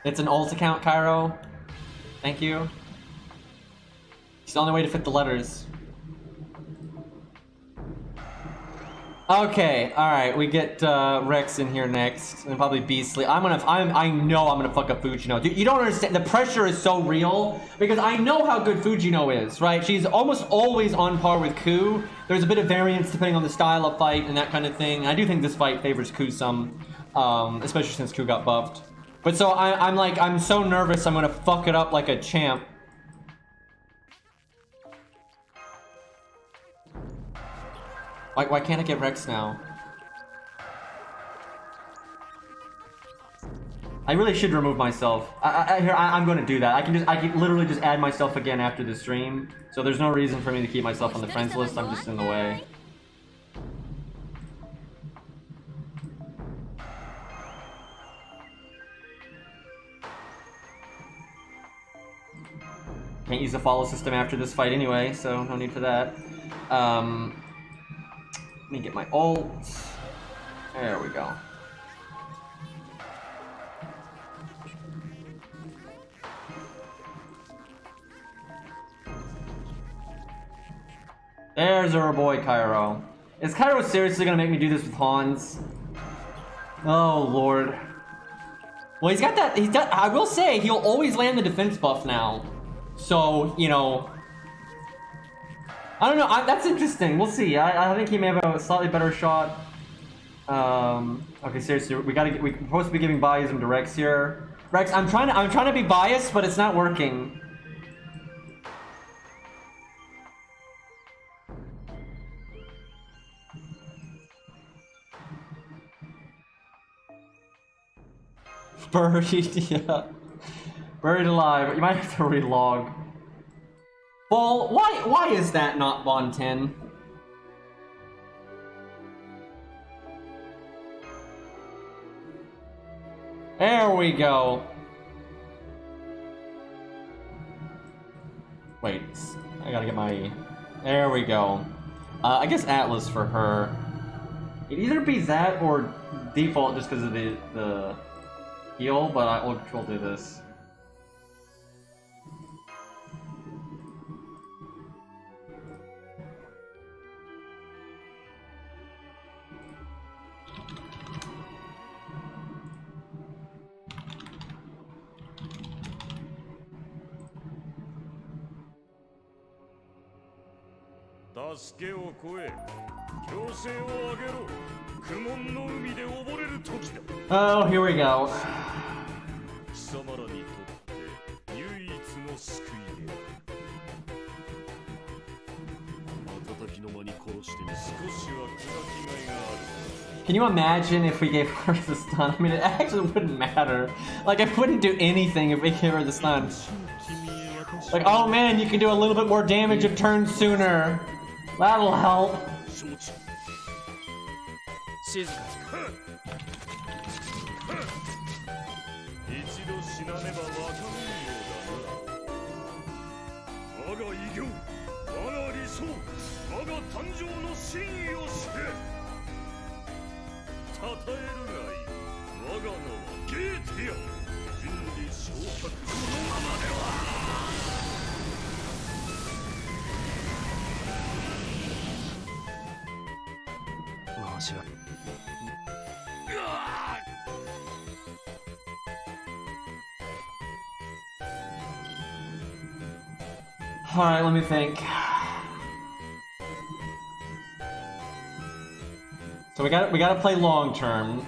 It's an alt account, Cairo. Thank you. It's the only way to fit the letters. Okay, alright, we get Rex in here next, and probably Beastly. I know I'm gonna fuck up Fujino. Dude, you don't understand, the pressure is so real, because I know how good Fujino is, right? She's almost always on par with Ku. There's a bit of variance depending on the style of fight and that kind of thing. I do think this fight favors Ku some, especially since Ku got buffed. But so I'm so nervous I'm gonna fuck it up like a champ. Why can't I get Rex now? I really should remove myself. I'm going to do that. I can literally just add myself again after the stream. So there's no reason for me to keep myself on the friends list. I'm just in the way. Can't use the follow system after this fight anyway, so no need for that. Let me get my ult. There we go. There's our boy Cairo. Is Cairo seriously gonna make me do this with Hans? Oh lord. Well, he's got that. I will say he'll always land the defense buff now. So you know. I don't know. That's interesting. We'll see. I think he may have a slightly better shot. Okay, seriously, we're supposed to be giving biasm to Rex here. Rex, I'm trying to be biased, but it's not working. Buried, yeah. Buried alive. You might have to relog. Well, why is that not Bond 10? There we go. Wait, I gotta get my... There we go. I guess Atlas for her. It'd either be that or default just because of the heal, but we'll do this. Oh, here we go. Can you imagine if we gave her the stun? I mean, it actually wouldn't matter. Like, it wouldn't do anything if we gave her the stun. Like, oh man, you can do a little bit more damage a turn sooner. That'll help. Alright, let me think. So we gotta play long term.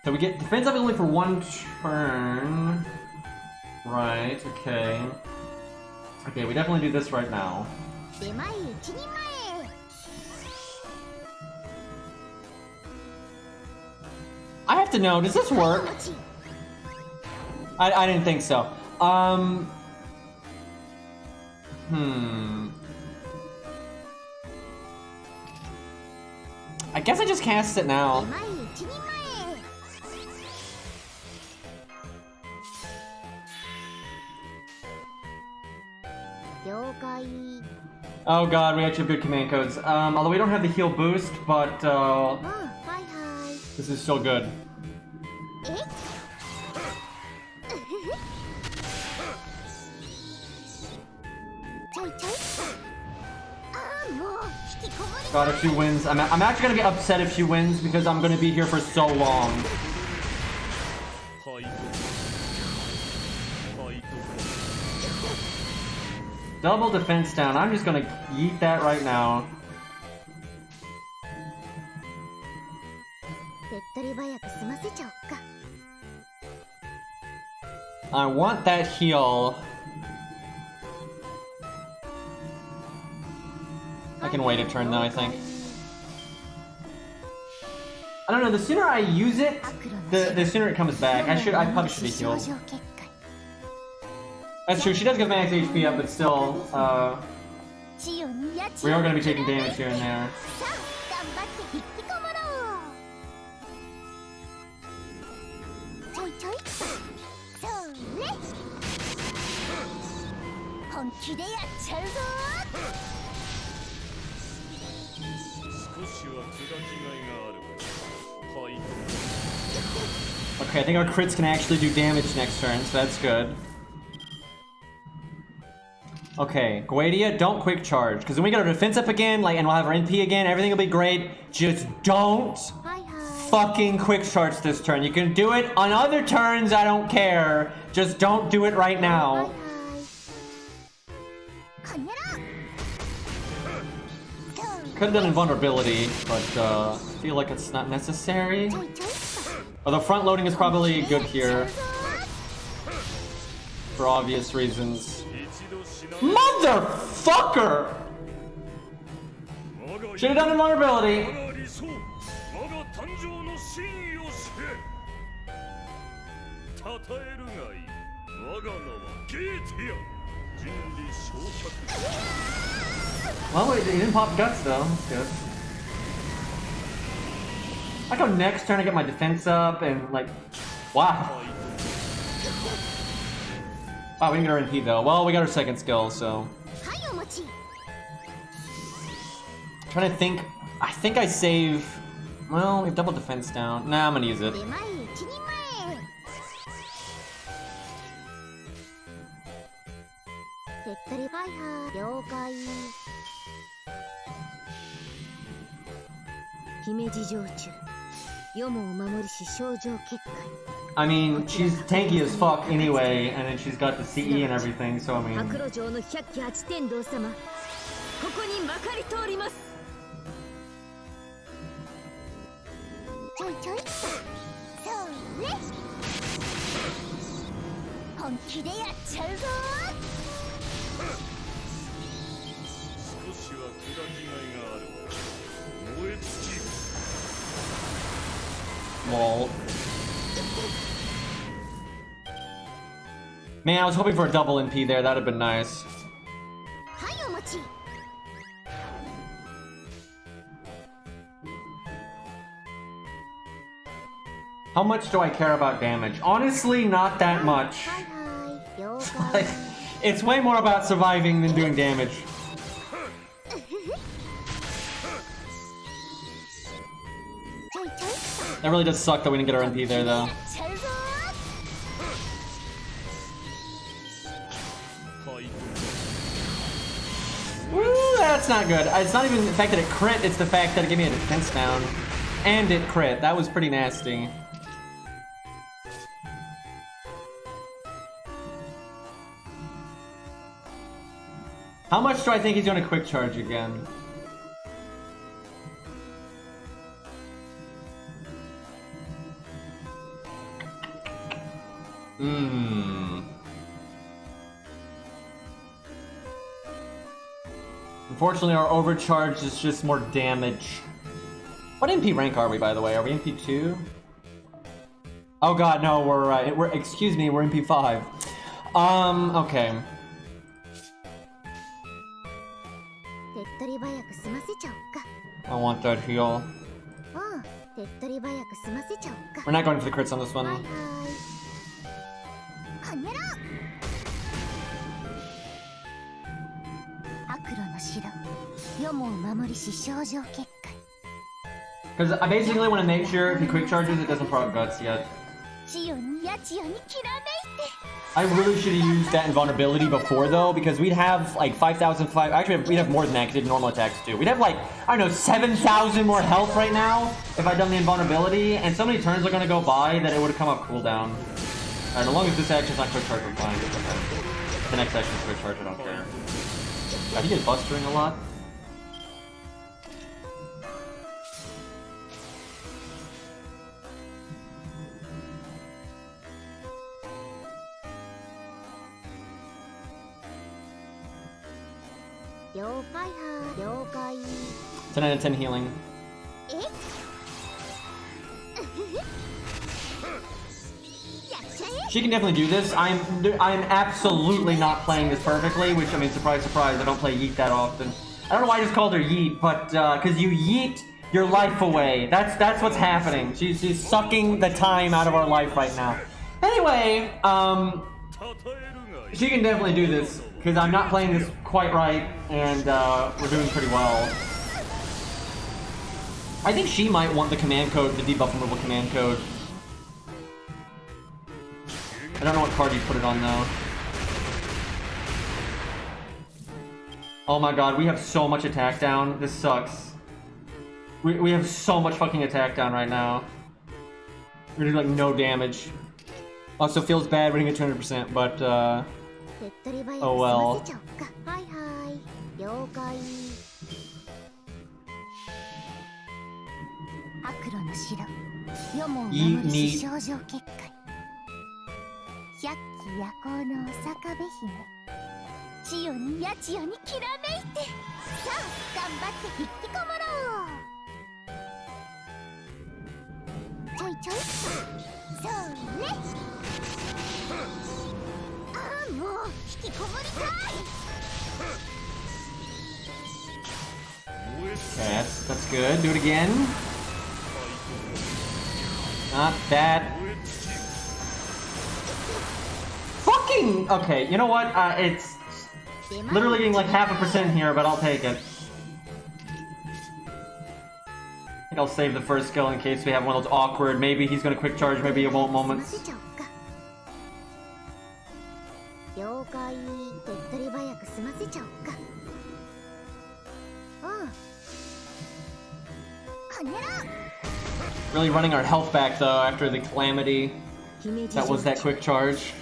So we get defensive only for one turn. Right, okay. Okay, we definitely do this right now. I have to know, does this work? I didn't think so. I guess I just cast it now. Oh god, we actually have good command codes. Although we don't have the heal boost, but this is still good. God, if she wins, I'm actually gonna get upset if she wins because I'm gonna be here for so long. Double defense down. I'm just gonna yeet that right now. I want that heal. I can wait a turn though, I think. I don't know, the sooner I use it, the sooner it comes back. I probably should be healed. That's true, she does give max HP up, but still, we are going to be taking damage here and there. Okay, I think our crits can actually do damage next turn, so that's good. Okay, Goetia, don't quick charge. Because when we get our defense up again, like, and we'll have our NP again, everything will be great. Just don't fucking quick charge this turn. You can do it on other turns, I don't care. Just don't do it right now. Could have done invulnerability, but I feel like it's not necessary. Although front loading is probably good here. For obvious reasons. Motherfucker! Should have done invulnerability. Well, he didn't pop guts though. That's good. I go next turn to get my defense up and like, wow. Wow, we didn't get our NP though. Well, we got our second skill, so. Trying to think. I think I save. Well, we have double defense down. Nah, I'm gonna use it. I mean, she's tanky as fuck anyway, and then she's got the CE and everything, so I mean... Lol. Man, I was hoping for a double NP there, that'd have been nice. How much do I care about damage? Honestly, not that much. Like, it's way more about surviving than doing damage. That really does suck that we didn't get our NP there, though. Woo, that's not good. It's not even the fact that it crit, it's the fact that it gave me a defense down. And it crit. That was pretty nasty. How much do I think he's going to quick charge again? Unfortunately, our overcharge is just more damage. What MP rank are we, by the way? Are we MP 2? Oh god, no, we're excuse me, we're MP 5. Okay. I want that heal. We're not going for the crits on this one. Because I basically want to make sure if he quick charges, it doesn't proc guts yet. I really should have used that invulnerability before though, because we'd have like 5,005. Actually, we'd have more than that because did normal attacks too. We'd have like, I don't know, 7,000 more health right now if I'd done the invulnerability, and so many turns are going to go by that it would have come up cooldown. Alright, as long as this action's not quick charge, we're fine. Okay. The next action's quick charge, I don't care. I think he's bustering a lot. Ten out of 10 healing. She can definitely do this. I'm absolutely not playing this perfectly, which, I mean, surprise, surprise, I don't play Yeet that often. I don't know why I just called her Yeet, but, because you yeet your life away. That's what's happening. She's sucking the time out of our life right now. Anyway, she can definitely do this, because I'm not playing this quite right, and, we're doing pretty well. I think she might want the command code, the debuff removal command code. I don't know what card you put it on though. Oh my god, we have so much attack down. This sucks. We have so much fucking attack down right now. We're doing like no damage. Also feels bad when you get 200%, but oh well. Eat meat. Okay, that's good. Do it again. Not bad. Fucking okay. You know what? It's literally getting like 0.5% here, but I'll take it. I think I'll save the first skill in case we have one of those awkward. Maybe he's gonna quick charge. Maybe it won't moments. Really running our health back though after the calamity. That was that quick charge.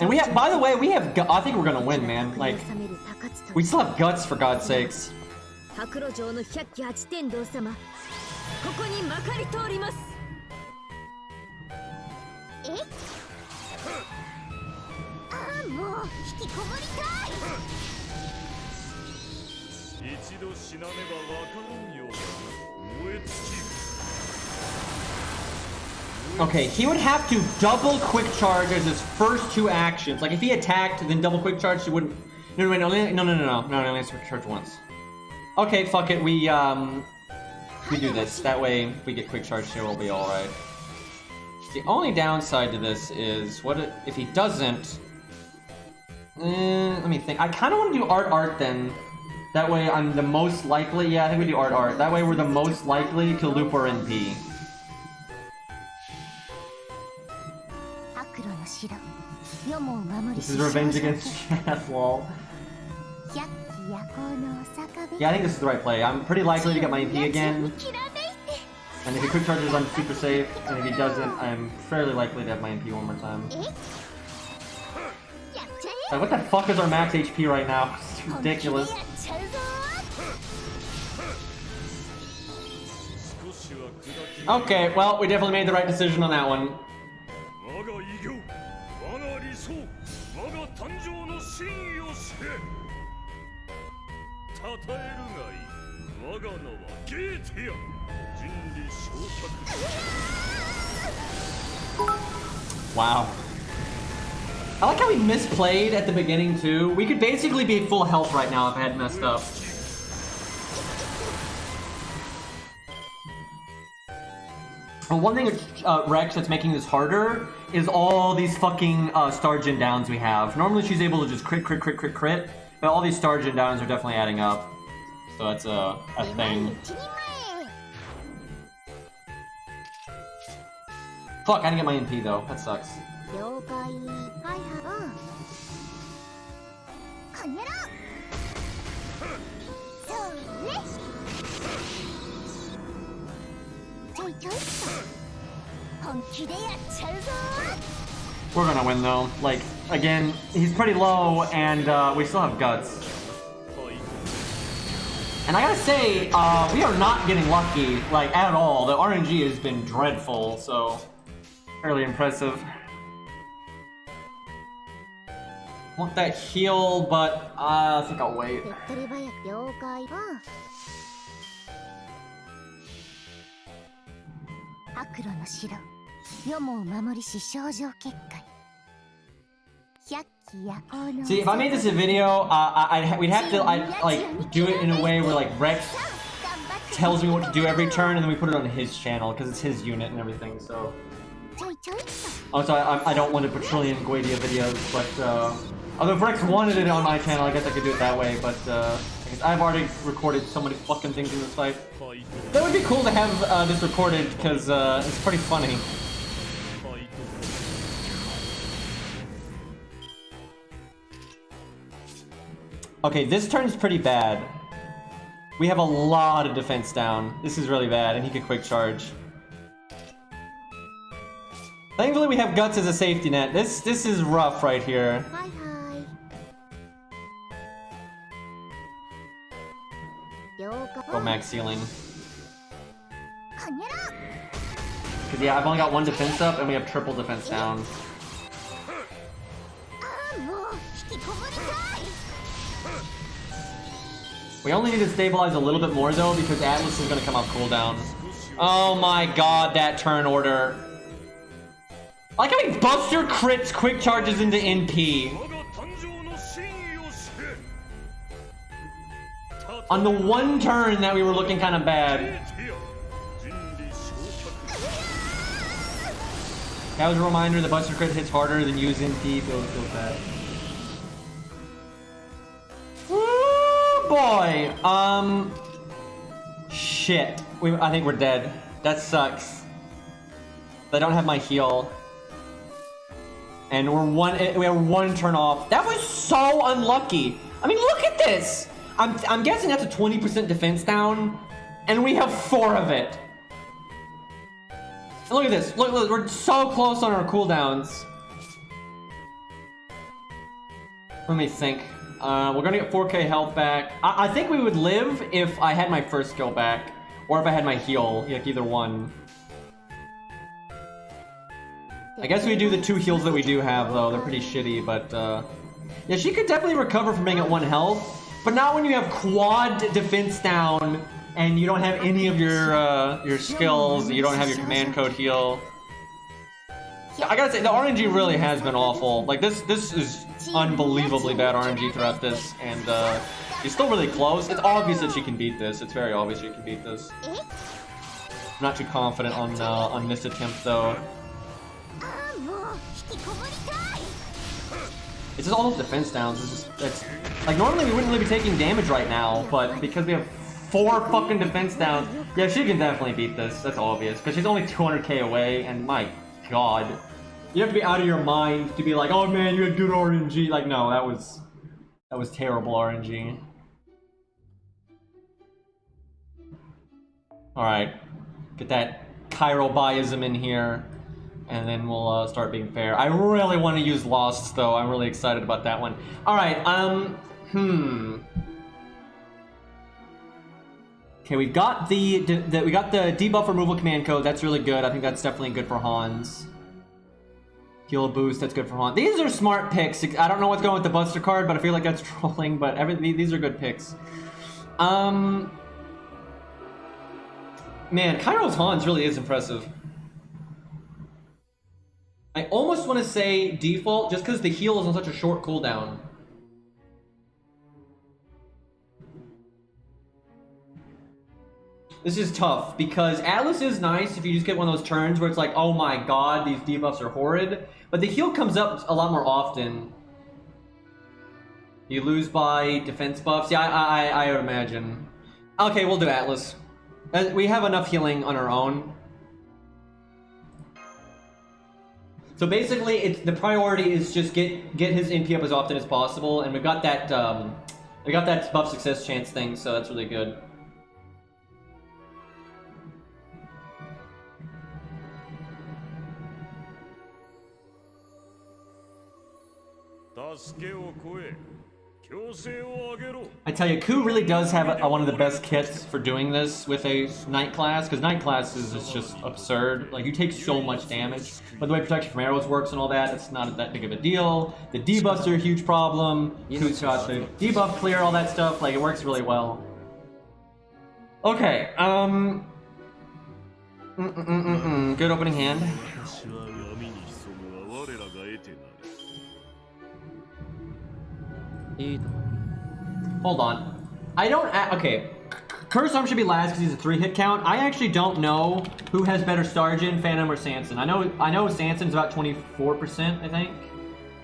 And we have, by the way, we have, I think we're gonna win, man. Like, we still have guts for God's sakes. Okay, he would have to double quick charge as his first two actions. Like if he attacked then double quick charge, he wouldn't. No, wait, no, only has to quick charge once. Okay, fuck it. We do this. That way, if we get quick charge here, we'll be all right. The only downside to this is what if he doesn't. Let me think. I kind of want to do art then. That way, I'm the most likely. Yeah, I think we do art. That way, we're the most likely to loop our NP. This is revenge against Chath, lol. Yeah, I think this is the right play. I'm pretty likely to get my MP again. And if he quick charges, I'm super safe. And if he doesn't, I'm fairly likely to have my MP one more time. Like, what the fuck is our max HP right now? It's ridiculous. Okay, well, we definitely made the right decision on that one. Wow. I like how we misplayed at the beginning too. We could basically be full health right now if I hadn't messed up. And one thing with Rex that's making this harder is all these fucking Stargen downs we have. Normally she's able to just crit, but all these Stargen downs are definitely adding up. So that's a thing. Fuck, I didn't get my MP though. That sucks. We're gonna win though. Like, again, he's pretty low and we still have guts. And I gotta say, we are not getting lucky, like, at all. The RNG has been dreadful, so fairly impressive. Want that heal, but I think I'll wait. See, if I made this a video, we'd have to like do it in a way where like Rex tells me what to do every turn, and then we put it on his channel because it's his unit and everything. So, also I don't want a Patrillion Goetia videos, but although if Rex wanted it on my channel, I guess I could do it that way. But I guess I've already recorded so many fucking things in this fight. That would be cool to have this recorded because it's pretty funny. Okay, this turn's pretty bad. We have a lot of defense down. This is really bad, and he could quick charge. Thankfully, we have Guts as a safety net. This is rough right here. Hi, hi. Go max ceiling. Because yeah, I've only got one defense up, and we have triple defense down. We only need to stabilize a little bit more though, because Atlas is going to come off cooldown. Oh my god, that turn order. I like how he Buster crits quick charges into NP. On the one turn that we were looking kind of bad. That was a reminder that Buster crit hits harder than use NP. Feels bad. Woo, boy. Shit. I think we're dead. That sucks. I don't have my heal. And we have one turn off. That was so unlucky. I mean, look at this. I'm guessing that's a 20% defense down, and we have 4 of it. And look at this. Look, we're so close on our cooldowns. Let me think. We're gonna get 4k health back. I think we would live if I had my first skill back, or if I had my heal, like either one. I guess we do the 2 heals that we do have, though. They're pretty shitty, but, yeah, she could definitely recover from being at 1 health, but not when you have quad defense down, and you don't have any of your skills, you don't have your command code heal. I gotta say, the RNG really has been awful. Like, this is unbelievably bad RNG throughout this, and, she's still really close. It's obvious that she can beat this. It's very obvious she can beat this. I'm not too confident on this attempt, though. It's just all those defense downs. It's like, normally we wouldn't really be taking damage right now, but because we have 4 fucking defense downs, yeah, she can definitely beat this. That's obvious, because she's only 200k away, and my god. You have to be out of your mind to be like, oh man, you had good RNG. Like, no, that was terrible RNG. Alright. Get that Chirobiism in here. And then we'll start being fair. I really want to use Lost, though. I'm really excited about that one. Alright, Okay, we got the debuff removal command code. That's really good. I think that's definitely good for Hans. Heal boost, that's good for Hans. These are smart picks. I don't know what's going with the Buster card, but I feel like that's trolling, but these are good picks. Man, Kairo's Hans really is impressive. I almost want to say default, just because the heal is on such a short cooldown. This is tough, because Atlas is nice if you just get one of those turns where it's like, oh my god, these debuffs are horrid. But the heal comes up a lot more often. You lose by defense buffs? Yeah, I would imagine. Okay, we'll do Atlas. We have enough healing on our own. So basically, the priority is just get his NP up as often as possible, and we got that buff success chance thing, so that's really good. I tell you, Ku really does have one of the best kits for doing this with a Night Class, because Night Class is just absurd. Like, you take so much damage, but the way protection from arrows works and all that, it's not that big of a deal. The debuffs are a huge problem. Ku's got the debuff clear, all that stuff. Like, it works really well. Okay, good opening hand. Hold on. I don't... Okay. Curse Arm should be last because he's a 3-hit count. I actually don't know who has better Stargin, Phantom, or Sanson. I know Sanson's about 24%, I think.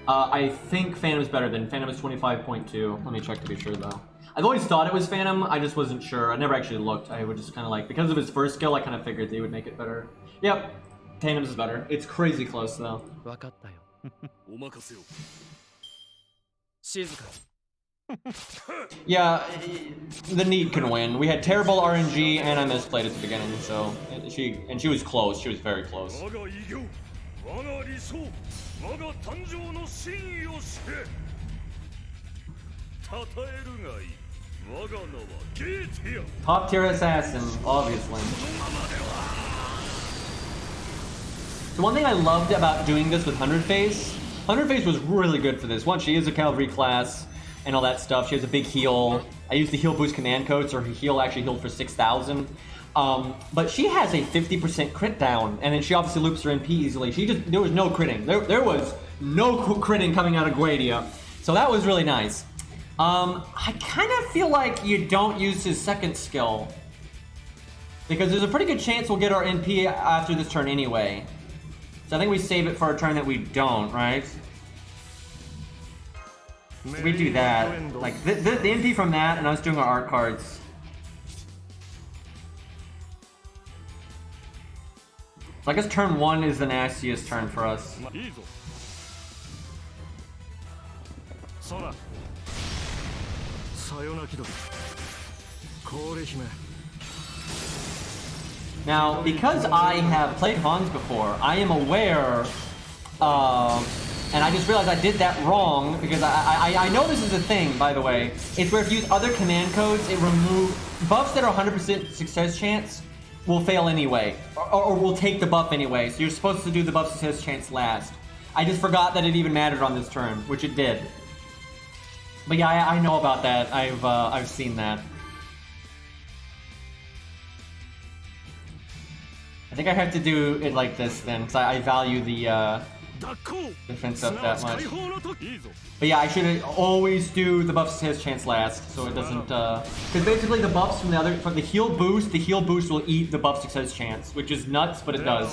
I think Phantom's better than... Phantom is 25.2. Let me check to be sure, though. I've always thought it was Phantom. I just wasn't sure. I never actually looked. I would just kind of like... Because of his first skill, I kind of figured they would make it better. Yep. Phantom's is better. It's crazy close, though. Yeah, the need can win. We had terrible RNG and I misplayed at the beginning, so she was close. She was very close. Top tier assassin, obviously. The one thing I loved about doing this with 100 Phase was really good for this. One, she is a cavalry class and all that stuff. She has a big heal. I used the heal boost command code, so her heal actually healed for 6,000. But she has a 50% crit down, and then she obviously loops her NP easily. There was no critting. There was no critting coming out of Goetia. So that was really nice. I kind of feel like you don't use his second skill, because there's a pretty good chance we'll get our NP after this turn anyway. So I think we save it for a turn that we don't, right? So we do that. Like, the NP from that, and us doing our art cards. So I guess turn 1 is the nastiest turn for us. Now, because I have played Hans before, I am aware, and I just realized I did that wrong, because I know this is a thing, by the way. It's where if you use other command codes, it removes buffs that are 100% success chance will fail anyway, or will take the buff anyway, so you're supposed to do the buff success chance last. I just forgot that it even mattered on this turn, which it did. But yeah, I know about that. I've seen that. I think I have to do it like this then, because I value the defense up that much. But yeah, I should always do the buff success chance last, so it doesn't. Because basically the buffs from the heal boost will eat the buff success chance, which is nuts, but it does.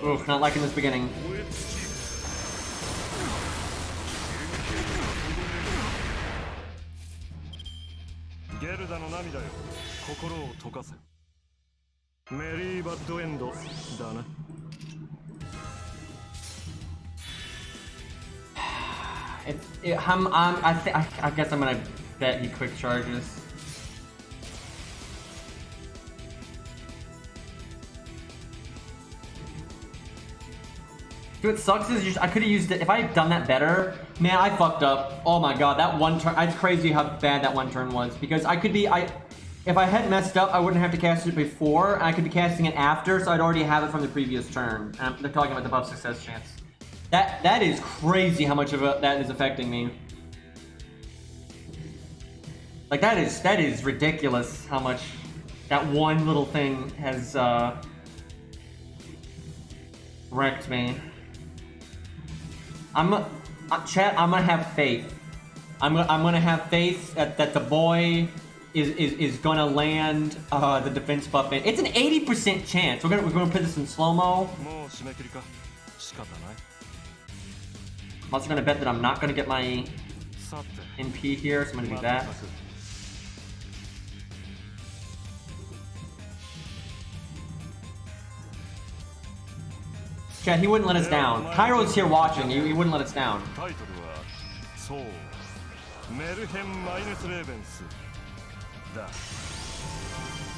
Oof, not liking this beginning. I guess I'm gonna bet he quick charges. What sucks is I could have used it if I had done that better. Man, I fucked up. Oh my god, that one turn. It's crazy how bad that one turn was, because I could be if I hadn't messed up, I wouldn't have to cast it before. I could be casting it after, so I'd already have it from the previous turn. They're talking about the buff success chance. That is crazy how much of that is affecting me. Like that is ridiculous how much that one little thing has wrecked me. Chat, I'm gonna have faith. I'm gonna have faith that the boy is gonna land the defense buff in. It's an 80% chance. We're gonna put this in slow-mo. I'm also gonna bet that I'm not gonna get my NP here, so I'm gonna do that. Chat, he wouldn't let us down. Cairo's here watching. He wouldn't let us down.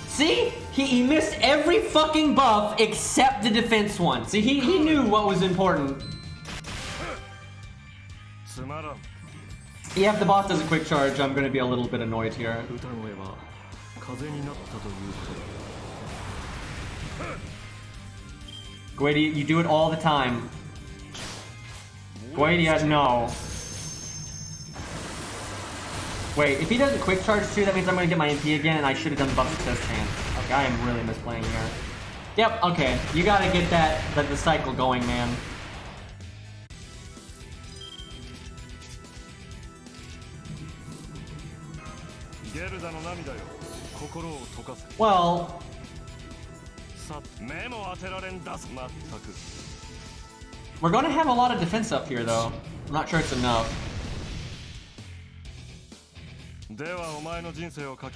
See? He missed every fucking buff except the defense one. See, he knew what was important. Yeah, if the boss does a quick charge, I'm gonna be a little bit annoyed here. Goetia, you do it all the time. Goetia, no. Wait, if he does a quick charge too, that means I'm gonna get my MP again, and I should have done the buff success chance. Okay, I am really misplaying here. Yep, okay. You gotta get the cycle going, man. Well, we're gonna have a lot of defense up here, though. I'm not sure it's enough.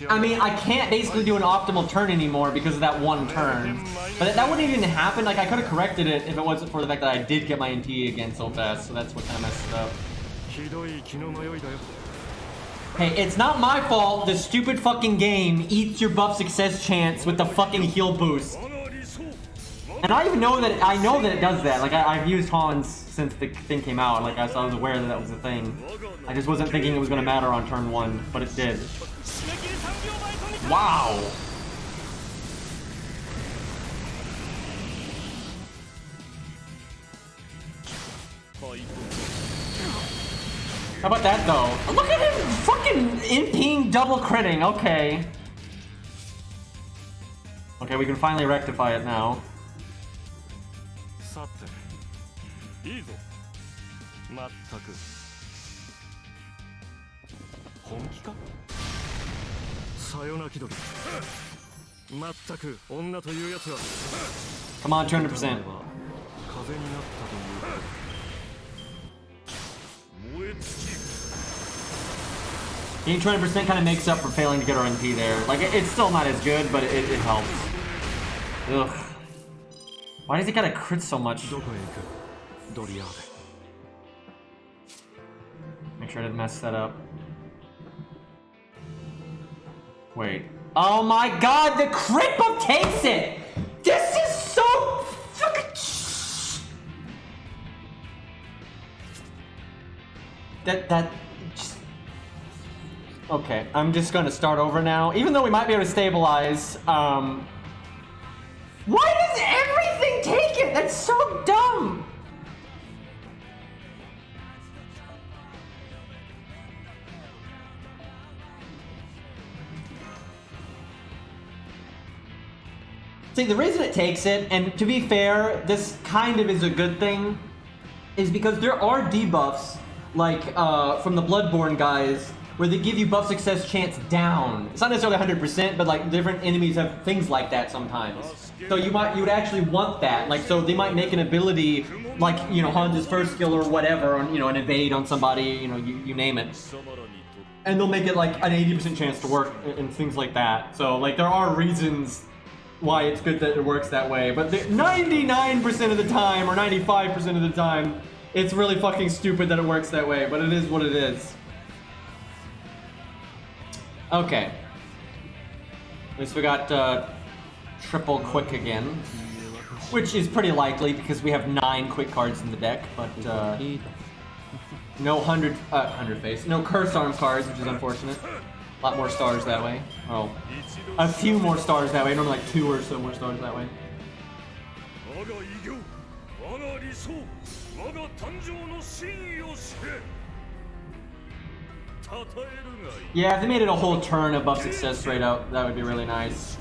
I mean, I can't basically do an optimal turn anymore because of that one turn. But that wouldn't even happen. Like, I could have corrected it if it wasn't for the fact that I did get my NT again so fast. So that's what kind of messed it up. Hey, it's not my fault the stupid fucking game eats your buff success chance with the fucking heal boost. And I even know that it does that. Like, I've used Hans since the thing came out. Like, I was aware that was a thing. I just wasn't thinking it was going to matter on turn 1, but it did. Wow! How about that, though? Look at him fucking imping double critting. Okay. Okay, we can finally rectify it now. Come on, 200%. Getting 200% kind of makes up for failing to get our NP there. Like, it's still not as good, but it helps. Ugh. Why does he gotta crit so much? Make sure I didn't mess that up. Wait. Oh my god, the crit buff takes it! This is so fucking... That just... Okay, I'm just gonna start over now. Even though we might be able to stabilize, why does everything take it? That's so dumb! See, the reason it takes it, and to be fair, this kind of is a good thing, is because there are debuffs, like from the Bloodborne guys, where they give you buff success chance down. It's not necessarily 100%, but like different enemies have things like that sometimes. So you would actually want that. Like, so they might make an ability, like, you know, Hans' first skill or whatever, on, you know, an evade on somebody, you know, you name it. And they'll make it like an 80% chance to work and things like that. So like there are reasons why it's good that it works that way, but 99% of the time, or 95% of the time, it's really fucking stupid that it works that way, but it is what it is. Okay. At least we got triple quick again, which is pretty likely because we have 9 quick cards in the deck, but no 100 face, no curse arm cards, which is unfortunate. A lot more stars that way. Oh, a few more stars that way. Normally like 2 or so more stars that way. Yeah, if they made it a whole turn of buff success straight up, that would be really nice.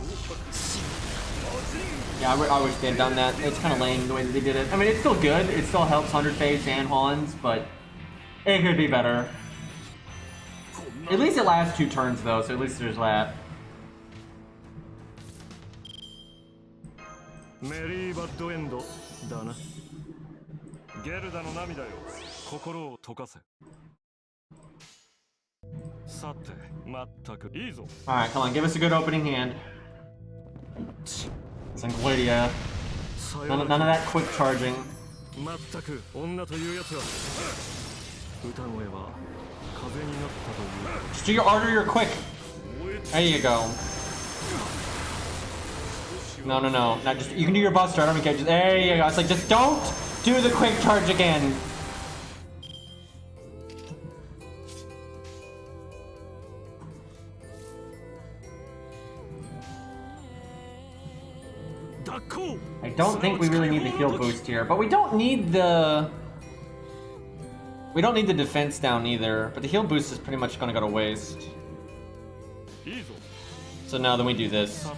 Yeah, I wish they'd done that. It's kind of lame the way that they did it. I mean, it's still good. It still helps 100 face and Hans, but it could be better. At least it lasts 2 turns though, so at least there's that. Alright, come on, give us a good opening hand. Some Goetia. None of that quick charging. Just do your artery or quick. There you go. No. Not just, you can do your buster. I don't care. Just, there you go. It's like, just don't do the quick charge again. I don't think we really need the heal boost here, but we don't need the defense down either, but the heal boost is pretty much gonna go to waste. So now then we do this.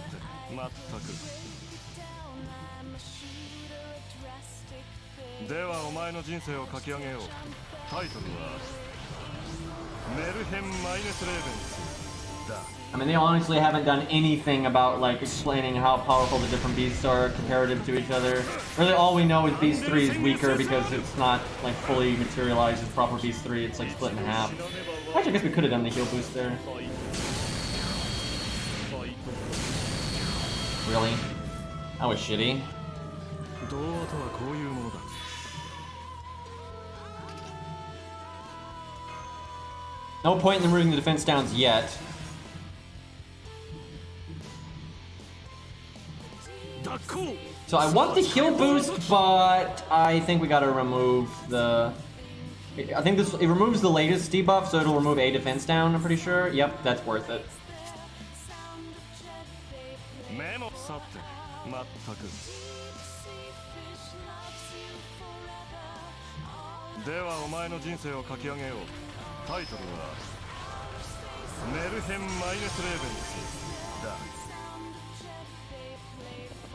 I mean, they honestly haven't done anything about, like, explaining how powerful the different beasts are comparative to each other. Really, all we know is Beast 3 is weaker because it's not, like, fully materialized as proper Beast 3. It's, like, split in half. Actually, I guess we could have done the heal boost there. Really? That was shitty. No point in removing the defense downs yet. So I want the heal boost, but I think we gotta remove the... I think it removes the latest debuff, so it'll remove a defense down, I'm pretty sure. Yep, that's worth it.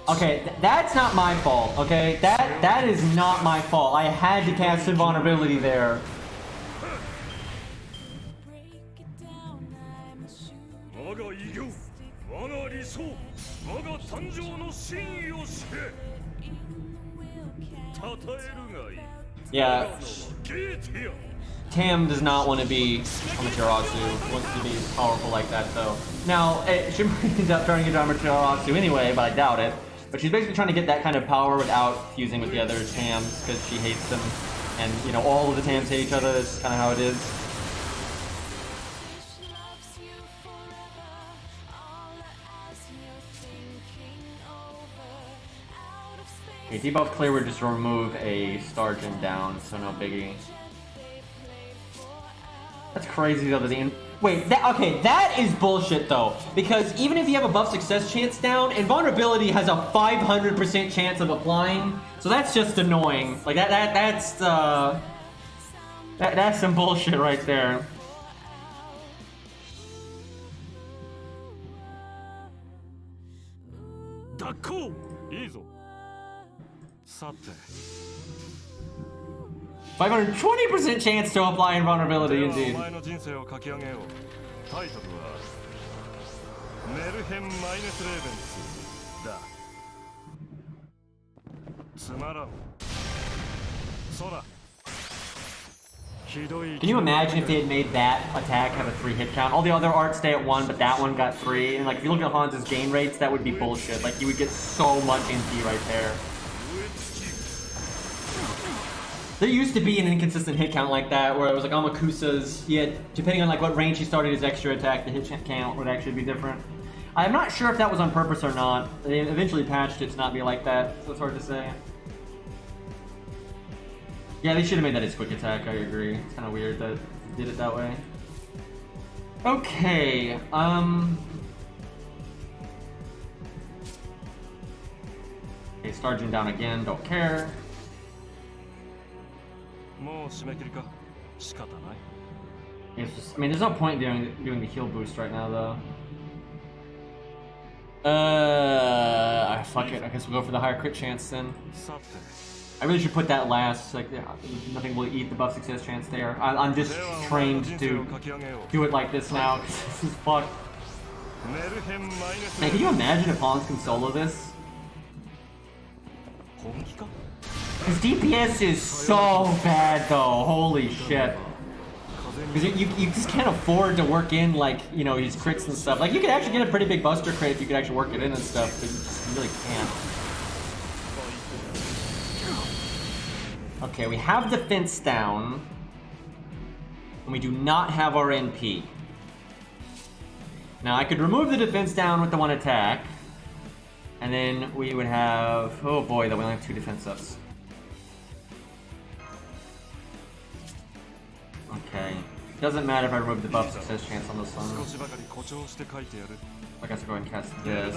Okay, that's not my fault, okay? That is not my fault. I had to cast invulnerability there. Yeah. Tam does not want to be Amaterasu. Wants to be powerful like that, though. Now, she might end up turning into Amaterasu anyway, but I doubt it. But she's basically trying to get that kind of power without fusing with the other Tams, because she hates them. And, you know, all of the Tams hate each other. That's kind of how it is. Okay, debuff clear would just remove a Stargent down, so no biggie. That's crazy though, wait, that is bullshit though. Because even if you have a buff success chance down, invulnerability has a 500% chance of applying. So that's just annoying. Like that's some bullshit right there. Easy. 520% chance to apply invulnerability, indeed. Can you imagine if they had made that attack have a 3 hit count? All the other arts stay at 1, but that one got 3. And like, if you look at Hans's gain rates, that would be bullshit. Like, you would get so much NP right there. There used to be an inconsistent hit count like that, where it was like Amakusa's, he had, depending on like what range he started his extra attack, the hit count would actually be different. I'm not sure if that was on purpose or not. They eventually patched it to not be like that, so it's hard to say. Yeah, they should have made that his quick attack, I agree. It's kind of weird that they did it that way. Okay, okay, Stargent down again, don't care. It's just, I mean, there's no point doing the heal boost right now, though. Fuck it. I guess we'll go for the higher crit chance then. I really should put that last. Like, nothing will eat the buff success chance there. I'm just trained to do it like this now. This is fucked. Man, can you imagine if Hans can solo this? His DPS is so bad though, holy shit. Because you just can't afford to work in, like, you know, his crits and stuff. Like, you could actually get a pretty big buster crit if you could actually work it in and stuff, but you really can't. Okay, we have defense down. And we do not have our NP. Now, I could remove the defense down with the 1 attack. And then we would have... Oh boy, that we only have 2 defense ups. Okay. Doesn't matter if I remove the buff success chance on this one. I guess I'll go ahead and cast this.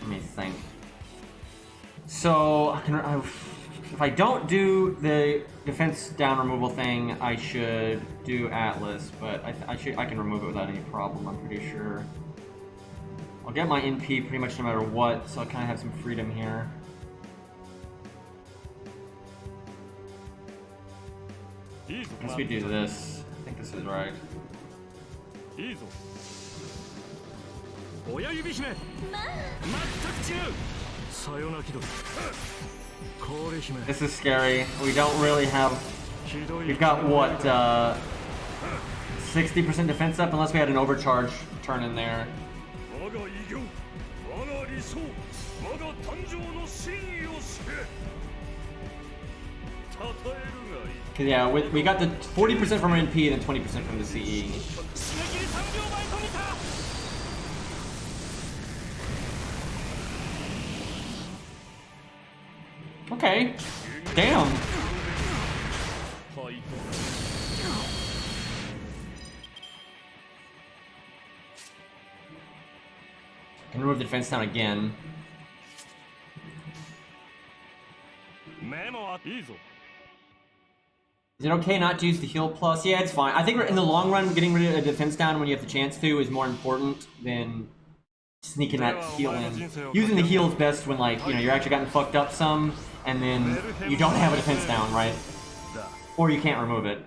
Let me think. So, if I don't do the defense down removal thing, I should do Atlas, but I can remove it without any problem, I'm pretty sure. I'll get my NP pretty much no matter what, so I'll kind of have some freedom here. I guess we do this. I think this is right. This is scary. We don't really have... We've got, what, 60% defense up unless we had an overcharge turn in there. Cause yeah, we got the 40% from NP and then 20% from the CE. Okay. Damn. Can remove the defense down again. Is it okay not to use the heal plus? Yeah, it's fine. I think in the long run, getting rid of a defense down when you have the chance to is more important than sneaking that heal in. Using the heal is best when, like, you know, you're actually gotten fucked up some, and then you don't have a defense down, right? Or you can't remove it.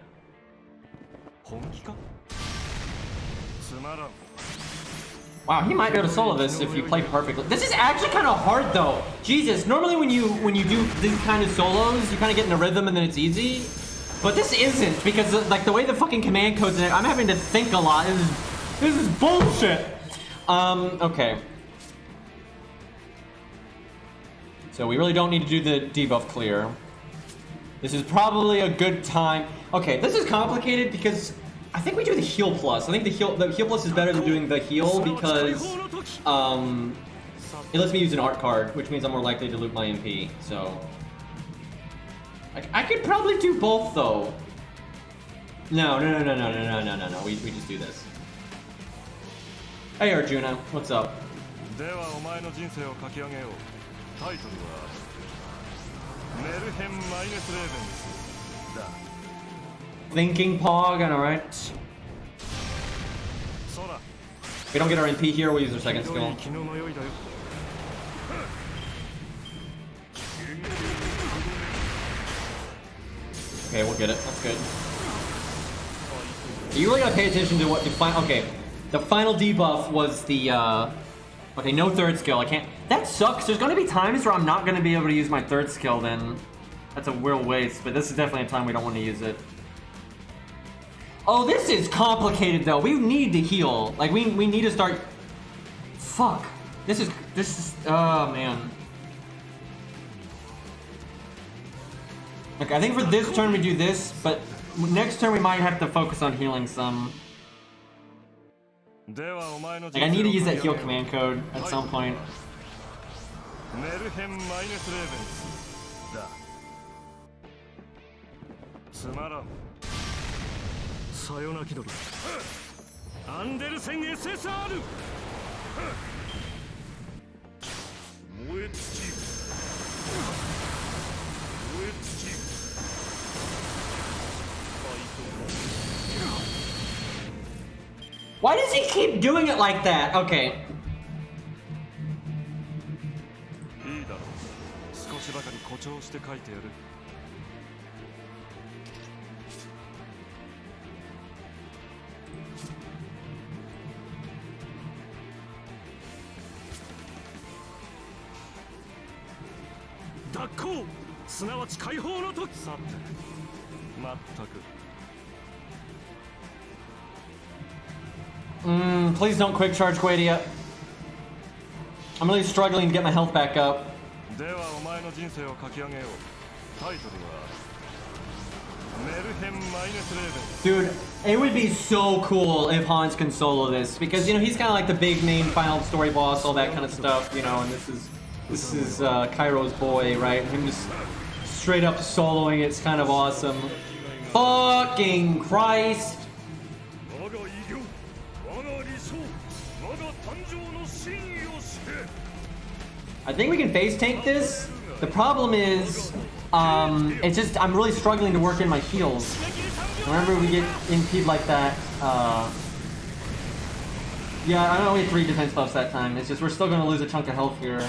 Wow, he might be able to solo this if you play perfectly. This is actually kind of hard though. Jesus, normally when you do these kind of solos, you kind of get in a rhythm and then it's easy. But this isn't, because like the way the fucking command codes, I'm having to think a lot. This is bullshit. Okay. So we really don't need to do the debuff clear. This is probably a good time. Okay, this is complicated because I think we do the heal plus. I think the heal plus is better than doing the heal because it lets me use an art card, which means I'm more likely to loot my MP. So I could probably do both though. No. We just do this. Hey Arjuna, what's up? Thinking Pog, alright. If we don't get our NP here, we'll use our second skill. Okay, we'll get it. That's good. You really gotta pay attention to what the final. Okay, the final debuff was the. Okay, no third skill. I can't. That sucks. There's gonna be times where I'm not gonna be able to use my third skill. Then that's a real waste. But this is definitely a time we don't want to use it. Oh, this is complicated though. We need to heal. Like we need to start. Fuck. This is. Oh man. Okay, I think for this turn we do this, but next turn we might have to focus on healing some. Like I need to use that heal command code at some point. Why does he keep doing it like that? Okay. Please don't quick charge Goetia. I'm really struggling to get my health back up. Dude, it would be so cool if Hans can solo this, because you know he's kind of like the big main final story boss, all that kind of stuff, you know, and this is Kairo's boy, right? Him just straight up soloing it's kind of awesome. Fucking Christ! I think we can face tank this. The problem is, it's just I'm really struggling to work in my heals. Whenever we get impeded like that, yeah, I only had 3 defense buffs that time. It's just we're still gonna lose a chunk of health here.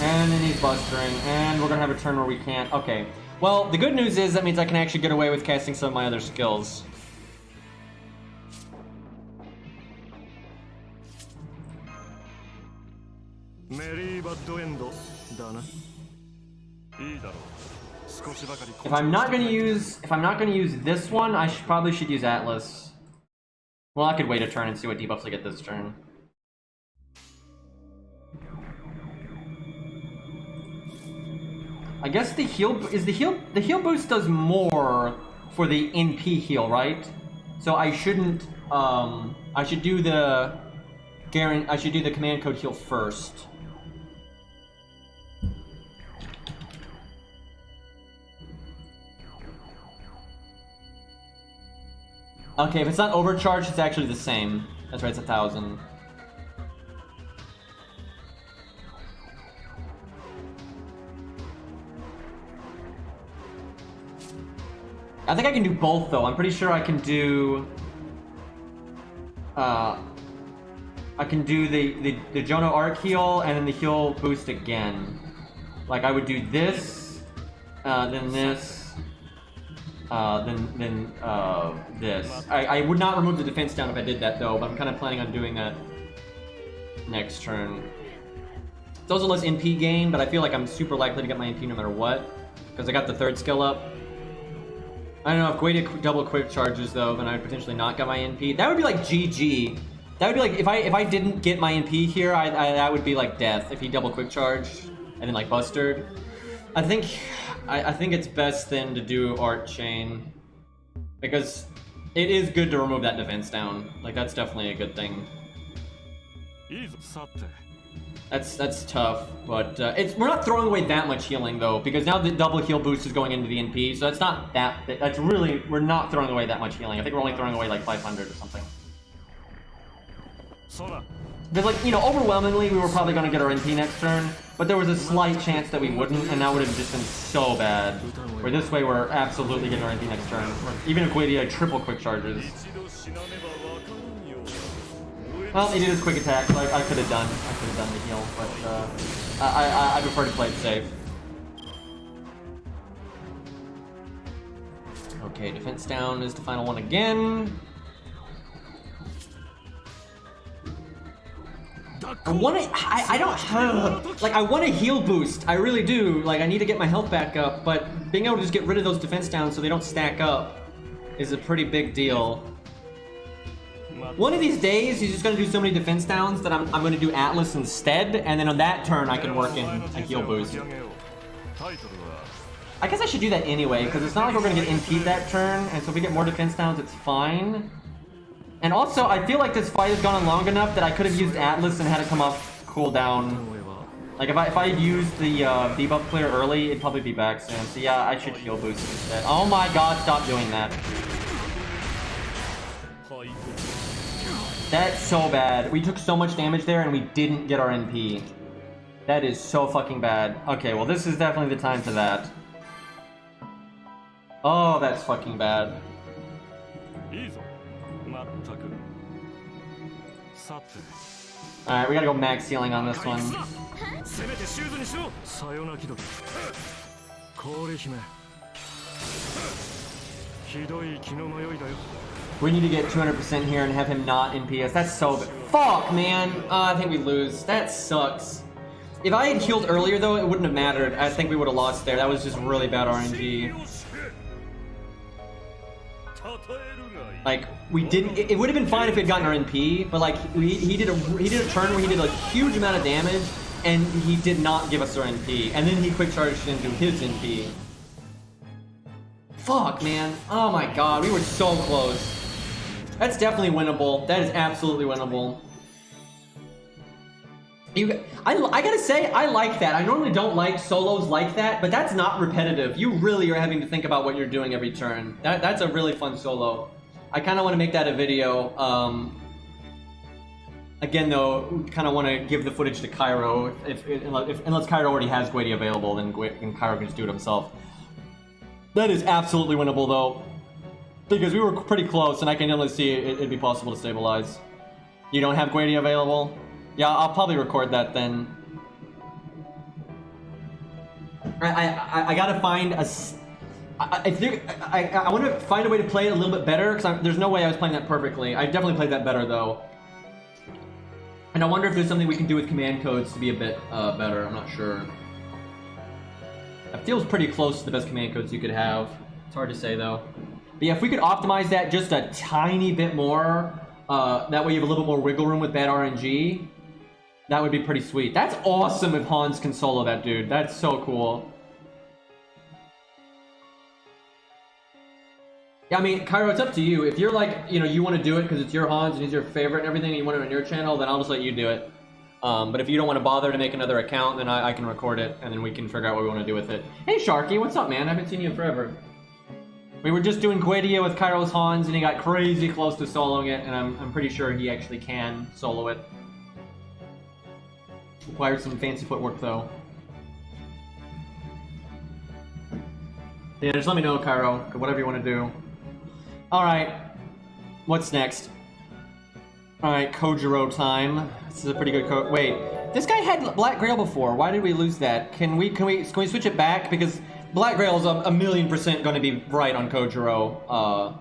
And then he's bustering, and we're gonna have a turn where we can't. Okay. Well, the good news is that means I can actually get away with casting some of my other skills. If I'm not gonna use this one, I probably should use Atlas. Well, I could wait a turn and see what debuffs I get this turn. I guess the heal boost does more for the NP heal, right? So I shouldn't I should do the command code heal first. Okay, if it's not overcharged, it's actually the same. That's right, it's 1,000. I think I can do both though. I'm pretty sure I can do I can do the Jono arc heal and then the heal boost again. Like I would do this, then this, then this. I would not remove the defense down if I did that though, but I'm kind of planning on doing that next turn. It's also less NP gain, but I feel like I'm super likely to get my NP no matter what, because I got the third skill up. I don't know, if Goetia double quick charges though, then I'd potentially not get my NP. That would be like GG. That would be like, if I didn't get my NP here, that would be like death, if he double quick charged and then like busted. I think it's best then to do Art Chain, because it is good to remove that defense down. Like that's definitely a good thing. That's tough, but we're not throwing away that much healing though, because now the double heal boost is going into the NP, so that's not that. That's really, we're not throwing away that much healing. I think we're only throwing away like 500 or something. Because like, you know, overwhelmingly we were probably going to get our NP next turn, but there was a slight chance that we wouldn't, and that would have just been so bad. Where this way we're absolutely getting our NP next turn, even if Goetia triple quick charges. Well, he did his quick attack, so I could have done the heal, but I prefer to play it safe. Okay, defense down is the final one again. I want a heal boost. I really do. Like, I need to get my health back up, but being able to just get rid of those defense downs so they don't stack up is a pretty big deal. One of these days, he's just going to do so many defense downs that I'm going to do Atlas instead, and then on that turn, I can work in a heal boost. I guess I should do that anyway, because it's not like we're going to get NP'd that turn, and so if we get more defense downs, it's fine. And also, I feel like this fight has gone on long enough that I could have used Atlas and had it come off cooldown. Like, if I had used the debuff clear early, it'd probably be back soon. So yeah, I should heal boost instead. Oh my god, stop doing that. That's so bad. We took so much damage there and we didn't get our NP. That is so fucking bad. Okay, well this is definitely the time for that. Oh, that's fucking bad. Alright, we gotta go max healing on this one. We need to get 200% here and have him not in PS. That's so bad. Fuck, man. I think we lose. That sucks. If I had healed earlier, though, it wouldn't have mattered. I think we would have lost there. That was just really bad RNG. Like, we didn't... It would have been fine if we had gotten our NP, but, like, he did a turn where he did a huge amount of damage, and he did not give us our NP. And then he quick charged into his NP. Fuck, man. Oh my god, we were so close. That's definitely winnable. That is absolutely winnable. I gotta say, I like that. I normally don't like solos like that, but that's not repetitive. You really are having to think about what you're doing every turn. That's a really fun solo. I kind of want to make that a video. Again, though, kind of want to give the footage to Cairo. Unless Cairo already has Goetia available, then Cairo can just do it himself. That is absolutely winnable, though. Because we were pretty close, and I can only see it'd be possible to stabilize. You don't have Goetia available? Yeah, I'll probably record that then. I gotta find a... I want to find a way to play it a little bit better, because there's no way I was playing that perfectly. I definitely played that better, though. And I wonder if there's something we can do with command codes to be a bit better. I'm not sure. It feels pretty close to the best command codes you could have. It's hard to say, though. But yeah, if we could optimize that just a tiny bit more, That way you have a little bit more wiggle room with bad RNG. That would be pretty sweet. That's awesome if Hans can solo that dude. That's so cool. Yeah, I mean, Cairo, it's up to you. If you're like, you know, you want to do it because it's your Hans and he's your favorite and everything, and you want it on your channel, then I'll just let you do it. But if you don't want to bother to make another account, then I can record it, and then we can figure out what we want to do with it. Hey, Sharky, what's up, man? I haven't seen you in forever. We were just doing Goetia with Cairo's Hans, and he got crazy close to soloing it, and I'm pretty sure he actually can solo it. Requires some fancy footwork, though. Yeah, just let me know, Cairo, whatever you want to do. Alright, what's next? Alright, Kojiro time. This is a pretty good wait, this guy had Black Grail before. Why did we lose that? Can we switch it back? Because Black Grail is a million% going to be right on Kojiro.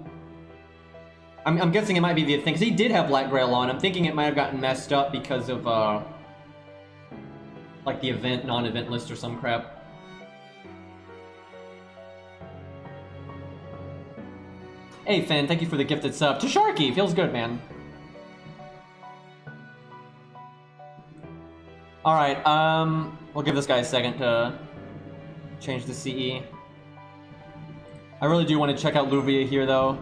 I'm guessing it might be the thing, because he did have Black Grail on. I'm thinking it might have gotten messed up because of, like the event, non-event list or some crap. Hey, Finn, thank you for the gifted sub. To Sharky, feels good, man. Alright, we'll give this guy a second to change the CE. I really do want to check out Luvia here, though.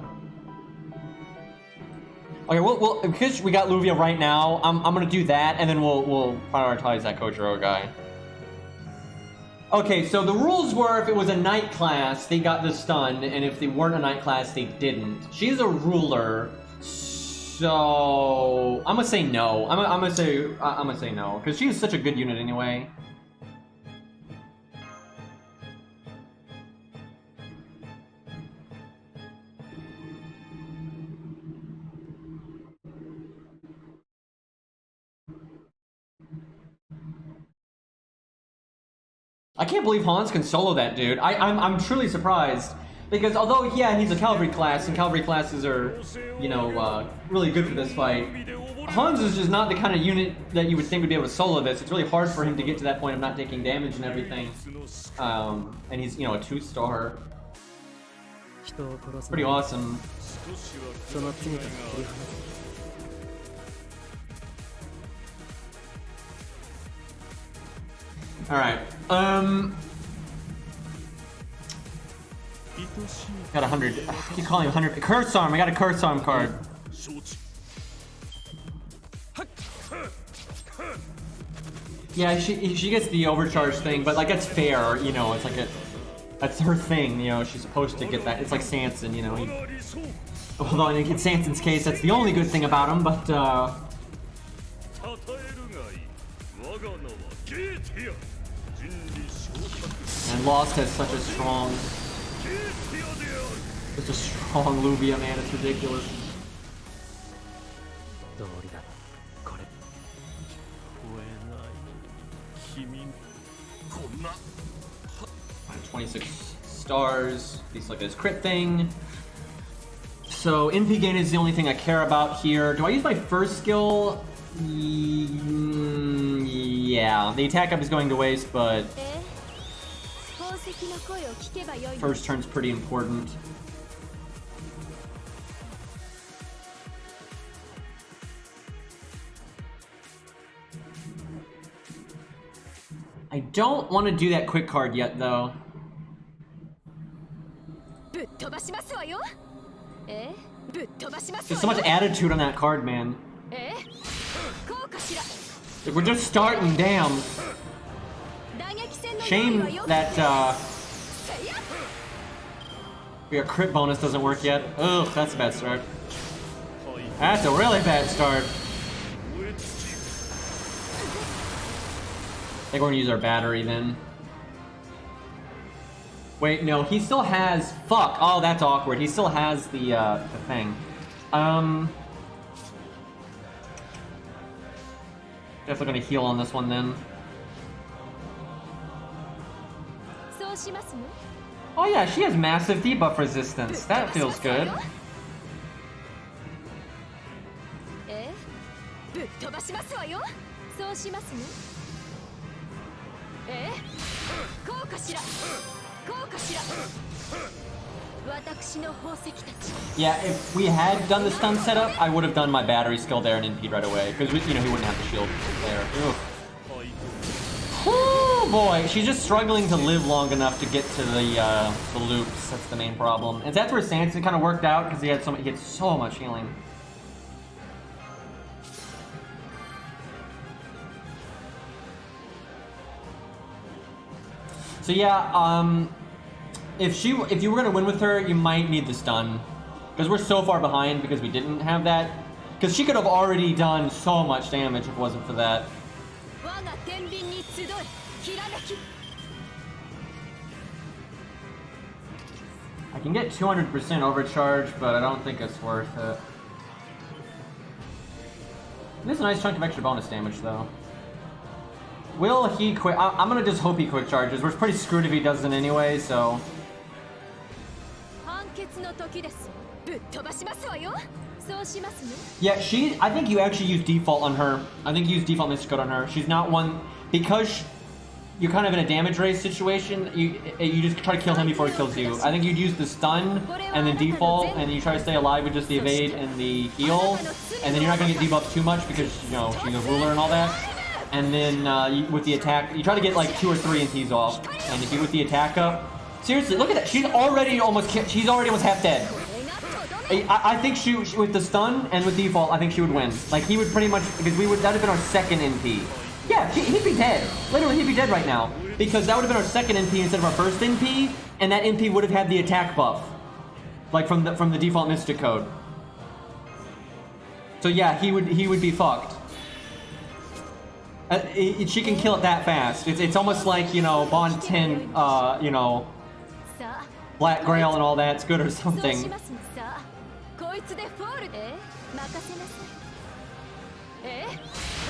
Okay, we'll because we got Luvia right now, I'm gonna do that, and then we'll prioritize that Kojiro guy. Okay, so the rules were if it was a night class, they got the stun, and if they weren't a night class, they didn't. She's a ruler, so I'm gonna say no. I'm gonna say no, because she is such a good unit anyway. I can't believe Hans can solo that dude. I'm truly surprised. Because although, yeah, he's a cavalry class, and cavalry classes are, you know, really good for this fight, Hans is just not the kind of unit that you would think would be able to solo this. It's really hard for him to get to that point of not taking damage and everything. And he's, you know, a 2-star. Pretty awesome. Alright, got 100. I keep calling him 100. Curse Arm, I got a Curse Arm card. Yeah, she gets the overcharge thing, but like that's fair, you know, it's like that's her thing, you know, she's supposed to get that. It's like Sanson, you know. Although in Sanson's case, that's the only good thing about him, but and Lost has such a strong Luvia, man, it's ridiculous. 26 stars, at least like this crit thing. So NP gain is the only thing I care about here. Do I use my first skill? Yeah, the attack up is going to waste, but first turn's pretty important. I don't want to do that quick card yet, though. There's so much attitude on that card, man. Like, we're just starting, damn. Shame that, your crit bonus doesn't work yet. Ugh, that's a bad start. That's a really bad start. I think we're gonna use our battery then. Wait, no, he still has... Fuck! Oh, that's awkward. He still has the thing. Definitely gonna heal on this one then. Oh yeah, she has massive debuff resistance. That feels good. Yeah, if we had done the stun setup, I would have done my battery skill there and NP'd right away, because he wouldn't have the shield there. Oh boy, she's just struggling to live long enough to get to the loops. That's the main problem, and that's where Sanson kind of worked out because he had so much healing. So yeah, if you were gonna win with her, you might need the stun, because we're so far behind because we didn't have that. Because she could have already done so much damage if it wasn't for that. I can get 200% overcharge, but I don't think it's worth it. There's a nice chunk of extra bonus damage, though. Will he quick? I'm gonna just hope he quick charges. We're pretty screwed if he doesn't anyway, so. Yeah, I think you actually use default on her. I think you use default Mystic Code on her. She's not one, because you're kind of in a damage race situation, you just try to kill him before he kills you. I think you'd use the stun and then default, and you try to stay alive with just the evade and the heal, and then you're not gonna get debuffed too much because, you know, she's a ruler and all that. And then with the attack, you try to get like 2 or 3 NTs off, and if you with the attack up, seriously, look at that. She's already almost half dead. I think she with the stun and with default, I think she would win. Like, he would pretty much, because that'd have been our second NP. Yeah, he'd be dead. Literally, he'd be dead right now. Because that would have been our second NP instead of our first NP, and that NP would have had the attack buff. Like, from the default Mystic Code. So yeah, he would be fucked. She can kill it that fast. It's almost like, you know, Bond 10, you know, Black Grail and all that's good or something.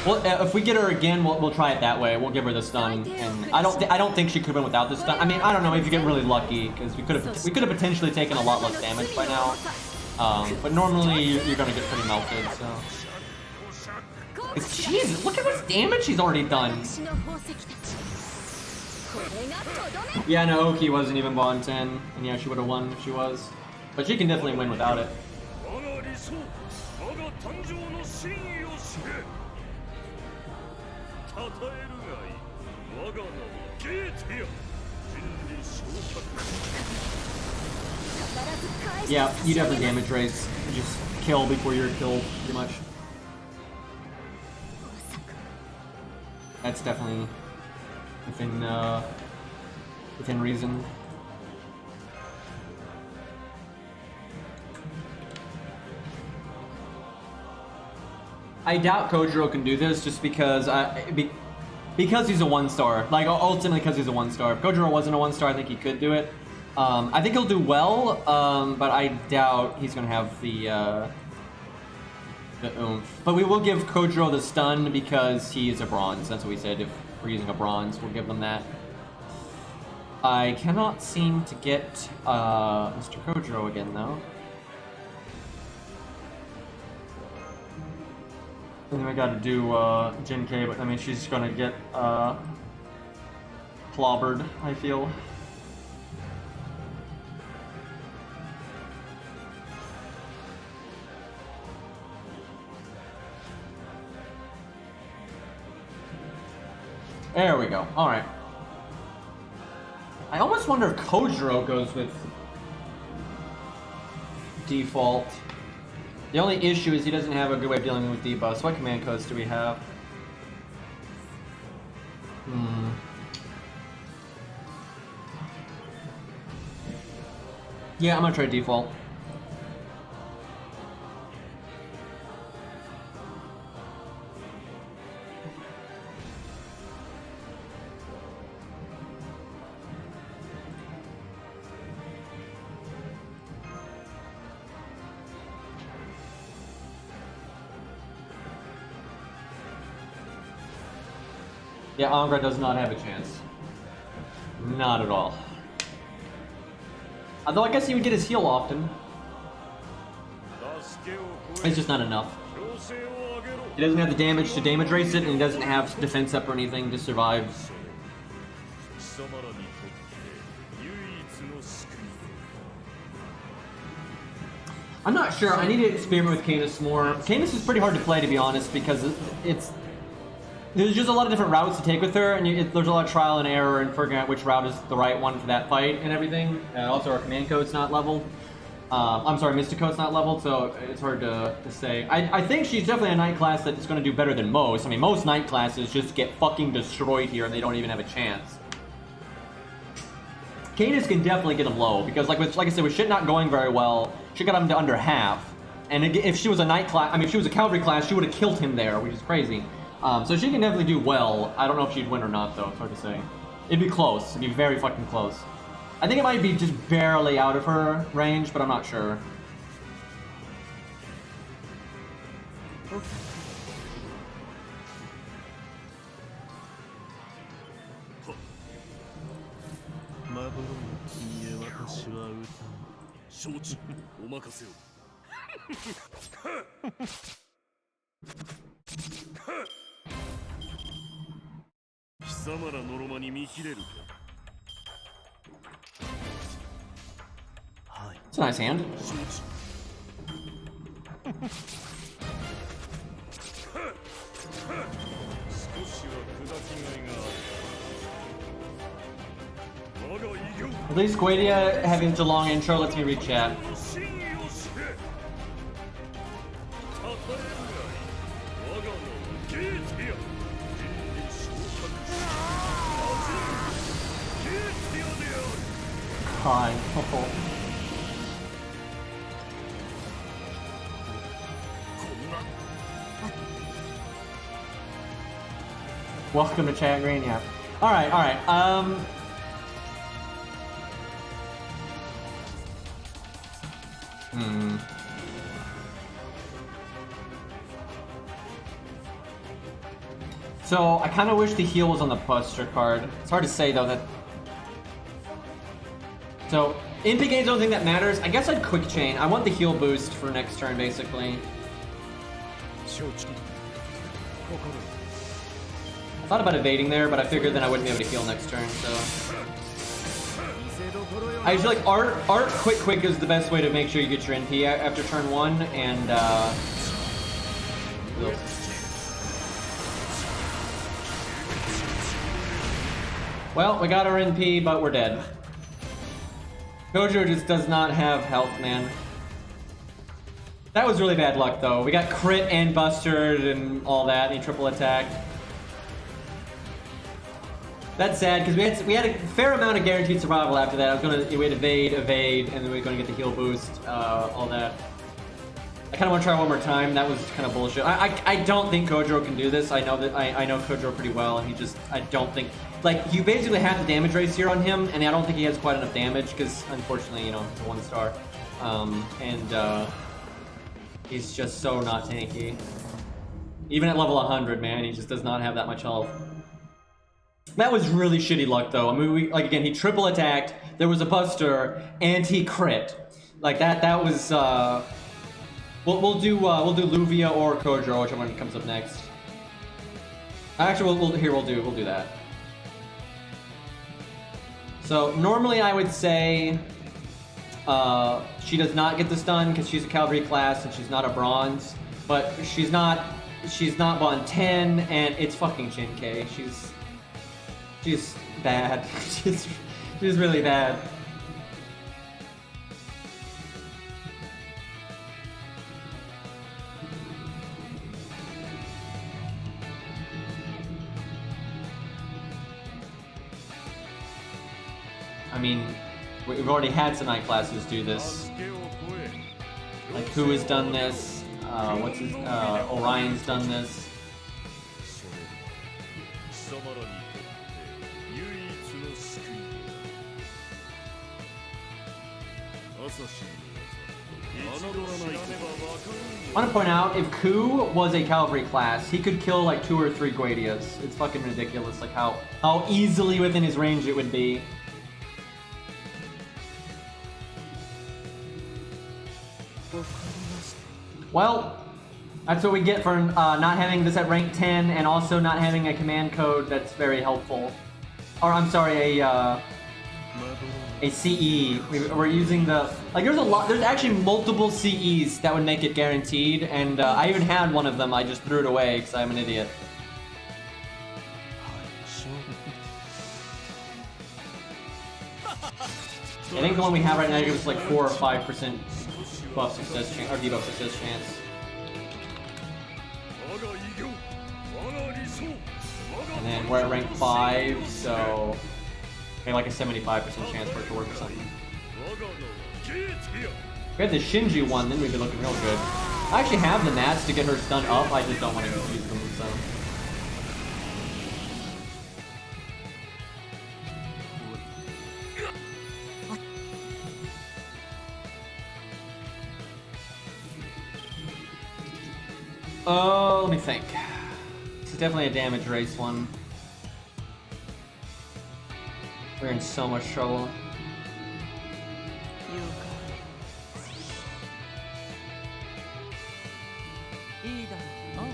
Well, if we get her again, we'll try it that way. We'll give her the stun, and I don't think she could win without the stun. I mean, I don't know if you get really lucky, because we could have potentially taken a lot less damage by now. But normally you're gonna get pretty melted. So, Jesus, look at how much damage she's already done. Yeah, no, Oki wasn't even Bond 10, and yeah, she would have won if she was. But she can definitely win without it. Yeah, you definitely damage race. You just kill before you're killed, pretty much. That's definitely within reason. I doubt Kojiro can do this just because because he's a 1-star. Like, ultimately because he's a 1-star. If Kojiro wasn't a 1-star, I think he could do it. I think he'll do well, but I doubt he's gonna have the oomph. But we will give Kojiro the stun because he is a bronze. That's what we said. If we're using a bronze, we'll give them that. I cannot seem to get Mr. Kojiro again, though. And then we gotta do Jin K, but I mean, she's gonna get clobbered, I feel. There we go. Alright. I almost wonder if Kojiro goes with default. The only issue is he doesn't have a good way of dealing with debuffs. What command codes do we have? Yeah, I'm gonna try default. Yeah, Angra does not have a chance. Not at all. Although I guess he would get his heal often. It's just not enough. He doesn't have the damage to damage race it, and he doesn't have defense up or anything to survive. I'm not sure. I need to experiment with Canis more. Canis is pretty hard to play, to be honest, because there's just a lot of different routes to take with her, and there's a lot of trial and error in figuring out which route is the right one for that fight and everything. Also, our command code's not leveled. I'm sorry, Mystico's not leveled, so it's hard to say. I think she's definitely a knight class that's going to do better than most. I mean, most knight classes just get fucking destroyed here, and they don't even have a chance. Canis can definitely get them low, because like I said, with shit not going very well, she got him to under half. And if she was a knight class, I mean, if she was a cavalry class, she would have killed him there, which is crazy. So she can definitely do well. I don't know if she'd win or not, though. It's hard to say. It'd be close. It'd be very fucking close. I think it might be just barely out of her range, but I'm not sure. It's a nice hand. At least Goetia having such a long intro lets me read chat. Fine. Oh. Welcome to chat, Green. Yeah. All right. So I kind of wish the heal was on the Buster card. It's hard to say though that. So in big games, I don't think that matters. I guess I'd quick chain. I want the heal boost for next turn, basically. I thought about evading there, but I figured then I wouldn't be able to heal next turn, so... I feel like art quick is the best way to make sure you get your NP after turn 1, and well, we got our NP, but we're dead. Gojo just does not have health, man. That was really bad luck, though. We got crit and bustered and all that, and he triple attacked. That's sad, because we had a fair amount of guaranteed survival after that. We had evade, and then we were going to get the heal boost, all that. I kind of want to try one more time. That was kind of bullshit. I don't think Gojo can do this. I know Gojo pretty well, and I don't think... Like, you basically have the damage race here on him, and I don't think he has quite enough damage, because, unfortunately, you know, it's a 1-star. He's just so not tanky. Even at level 100, man, he just does not have that much health. That was really shitty luck, though. I mean, again, he triple attacked, there was a buster, and he crit. Like, that was, we'll do Luvia or Kojo, whichever one comes up next. Actually, we'll do that. So, normally I would say, she does not get the stun because she's a cavalry class and she's not a bronze, but she's not bond 10, and it's fucking Shin-Kei. She's bad. she's really bad. I mean, we've already had some night classes do this. Like, who has done this? Orion's done this. I want to point out, if Ku was a cavalry class, he could kill like 2 or 3 Goetias. It's fucking ridiculous, like how easily within his range it would be. Well, that's what we get for not having this at rank 10 and also not having a command code that's very helpful. Or, I'm sorry, a CE. We're using the there's actually multiple CEs that would make it guaranteed, and I even had one of them. I just threw it away because I'm an idiot. I think the one we have right now gives us like 4 or 5% buff success chance or debuff success chance. And then we're at rank 5, so maybe like a 75% chance for it to work or something. If we had the Shinji one, then we'd be looking real good. I actually have the mats to get her stun up, I just don't want to use them, so. Oh, let me think. This is definitely a damage race one. We're in so much trouble.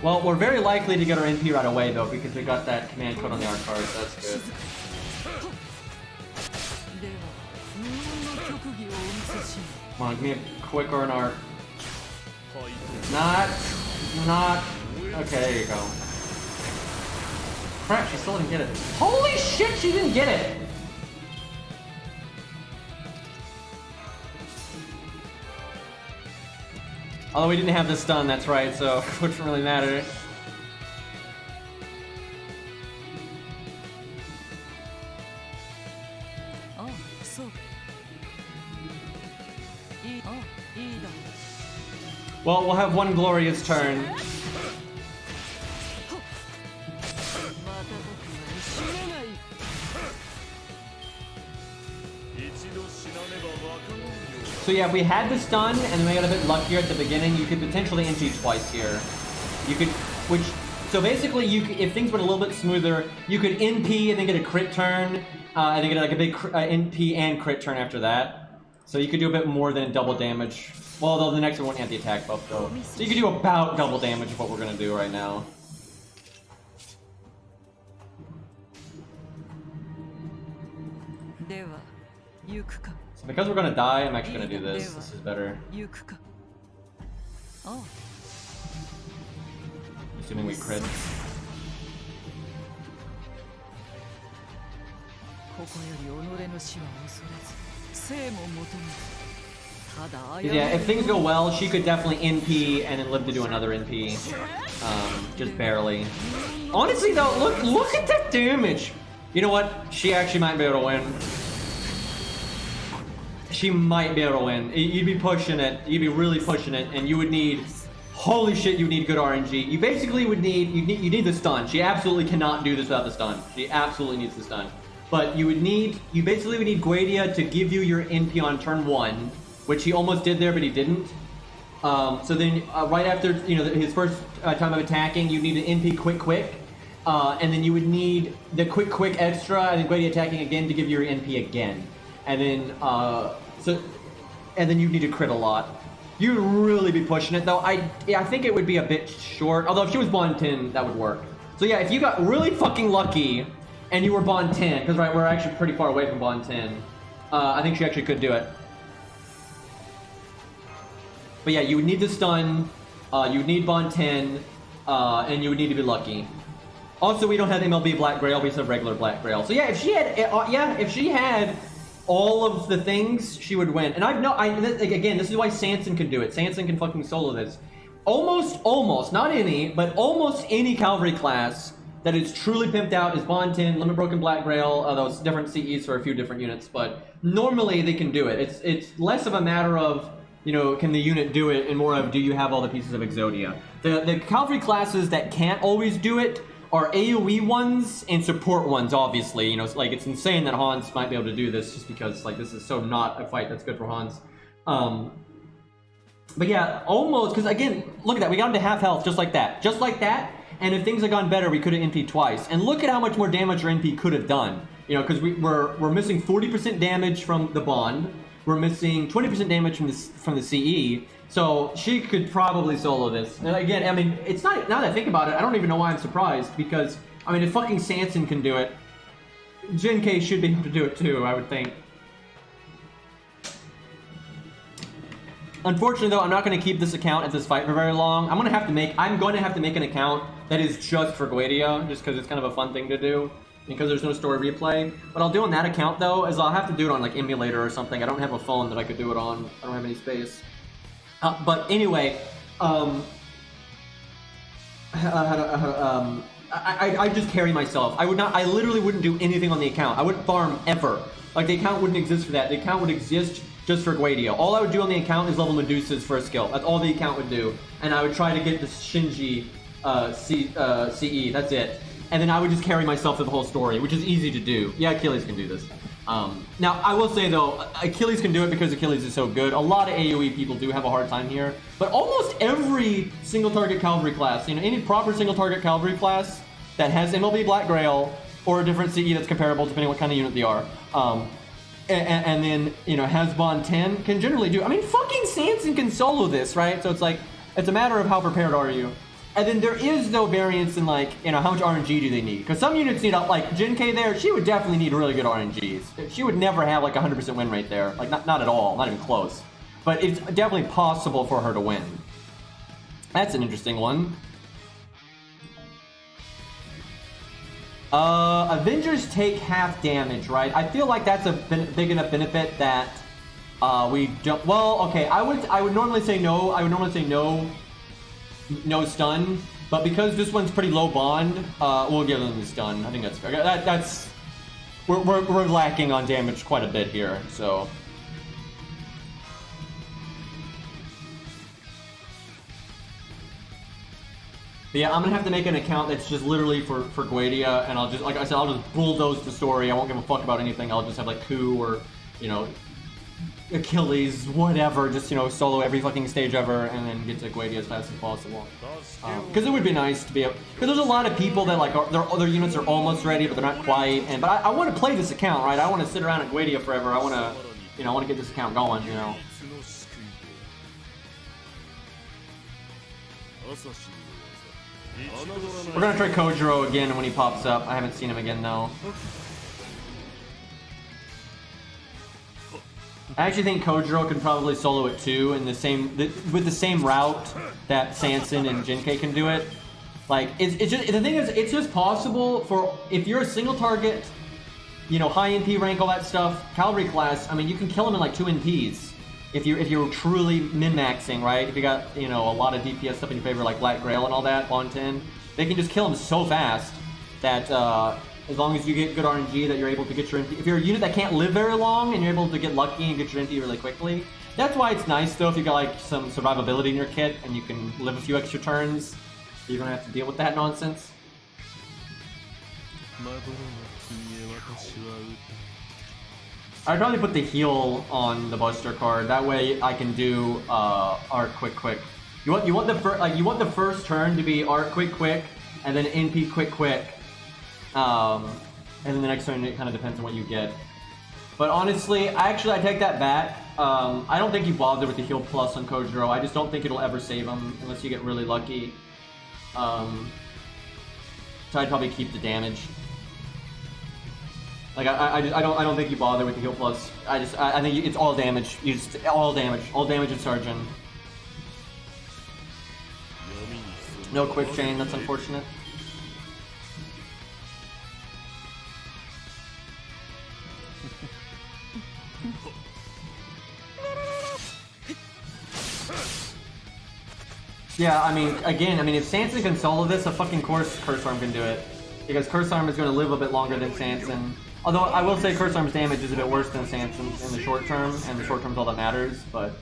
Well, we're very likely to get our NP right away though, because we got that command code on the art card, so that's good. Come on, give me a quick or an art. Not. Okay, there you go. Crap, she still didn't get it. Holy shit, she didn't get it! Although we didn't have the stun, that's right, so it wouldn't really matter. Well, we'll have one glorious turn. So yeah, if we had the stun and then we got a bit luckier at the beginning, you could potentially NP twice here. You could, so basically you could, if things went a little bit smoother, you could NP and then get a crit turn, and then get like a big NP and crit turn after that. So you could do a bit more than double damage. Well, though the next one won't have the attack buff though. So you could do about double damage of what we're gonna do right now. So because we're gonna die, I'm actually gonna do this. This is better. Assuming we crit. Yeah, if things go well, she could definitely NP and then live to do another NP. Just barely. Honestly though, look at that damage! You know what? She actually might be able to win. She might be able to win. You'd be pushing it. You'd be really pushing it, and you would need... Holy shit, you would need good RNG. You basically would need... You need the stun. She absolutely cannot do this without the stun. She absolutely needs the stun. But you would need... You basically would need Goetia to give you your NP on turn 1, which he almost did there, but he didn't. So then, right after, you know, his first time of attacking, you need an NP quick. And then you would need the quick extra, and then Goetia attacking again to give you your NP again. And then, and then you need to crit a lot. You'd really be pushing it, though. I think it would be a bit short. Although if she was Bond 10, that would work. So yeah, if you got really fucking lucky, and you were Bond 10, because right, we're actually pretty far away from Bond 10. I think she actually could do it. But yeah, you would need the stun, you would need Bond 10, and you would need to be lucky. Also, we don't have MLB Black Grail, we just have regular Black Grail. So yeah, if she had, all of the things, she would win. And again, this is why Sanson can do it. Sanson can fucking solo this. Almost, not any, but almost any cavalry class that is truly pimped out is Bond 10, Limit Broken Black Grail, those different CEs for a few different units, but normally they can do it. It's less of a matter of, you know, can the unit do it, and more of, do you have all the pieces of Exodia? The cavalry classes that can't always do it are AoE ones and support ones, obviously. You know, it's insane that Hans might be able to do this just because, like, this is so not a fight that's good for Hans. But yeah, almost, because again, look at that. We got him to half health just like that. Just like that, and if things had gone better, we could have NP'd twice. And look at how much more damage our NP could have done. You know, because we're missing 40% damage from the Bond. We're missing 20% damage from the CE. So she could probably solo this. And again, I mean, it's not, now that I think about it, I don't even know why I'm surprised, because, I mean, if fucking Sanson can do it, Jin K should be able to do it too, I would think. Unfortunately, though, I'm not going to keep this account at this fight for very long. I'm going to have to make an account that is just for Goetia, just because it's kind of a fun thing to do, because there's no story replay. What I'll do on that account, though, is I'll have to do it on like emulator or something. I don't have a phone that I could do it on. I don't have any space. But anyway, I just carry myself. I literally wouldn't do anything on the account. I wouldn't farm ever. Like, the account wouldn't exist for that. The account would exist just for Goetia. All I would do on the account is level Medusas for a skill. That's all the account would do. And I would try to get the Shinji CE. That's it. And then I would just carry myself through the whole story, which is easy to do. Yeah, Achilles can do this. Now, I will say, though, Achilles can do it because Achilles is so good. A lot of AoE people do have a hard time here. But almost every single-target cavalry class, any proper single-target cavalry class that has MLB Black Grail or a different CE that's comparable, depending on what kind of unit they are, and then, has bond 10, can generally do... I mean, fucking Sanson can solo this, right? So it's like, it's a matter of how prepared are you. And then there is no variance in, like, how much RNG do they need? Because some units need, like, Jin K there, she would definitely need really good RNGs. She would never have, like, 100% win rate there. Like, not at all. Not even close. But it's definitely possible for her to win. That's an interesting one. Avengers take half damage, right? I feel like that's a big enough benefit that we don't... Well, okay, I would normally say no. I would normally say no stun, but because this one's pretty low bond, we'll give them the stun. I think that's fair. We're lacking on damage quite a bit here, so... But yeah, I'm gonna have to make an account that's just literally for Goetia, and I'll just, like I said, I'll just bulldoze the story. I won't give a fuck about anything. I'll just have like Ku or, Achilles, whatever, just, solo every fucking stage ever, and then get to Goetia as fast as possible. Because it would be nice to be able... Because there's a lot of people that, like, their units are almost ready, but they're not quite, but I want to play this account, right? I want to sit around at Goetia forever. I want to, I want to get this account going, We're gonna try Kojiro again when he pops up. I haven't seen him again, though. I actually think Kojiro could probably solo it too, in with the same route that Sanson and Jinkei can do it. Like, it's just, the thing is, it's just possible for, if you're a single target, high NP rank, all that stuff, cavalry class. I mean, you can kill him in like 2 NPs if you're truly min-maxing, right? If you got a lot of DPS stuff in your favor, like Black Grail and all that, bond 10, they can just kill him so fast that as long as you get good RNG, that you're able to get your NP. If you're a unit that can't live very long and you're able to get lucky and get your NP really quickly, that's why it's nice, though, if you got like some survivability in your kit and you can live a few extra turns, so you don't have to deal with that nonsense. I'd probably put the heal on the Buster card. That way I can do art quick. You want the first turn to be art quick, and then NP quick. And then the next turn, it kind of depends on what you get. But honestly, I take that back. I don't think you bother with the heal plus on Kojiro. I just don't think it'll ever save him unless you get really lucky. So I'd probably keep the damage. Like, I don't think you bother with the heal plus. I think it's all damage. All damage and Sergeant. No quick chain. That's unfortunate. Yeah, I mean, again, if Sanson can solo this, of fucking course Curse Arm can do it. Because Curse Arm is going to live a bit longer than Sanson. Although, I will say Curse Arm's damage is a bit worse than Sanson's in the short term, and the short term's all that matters, but...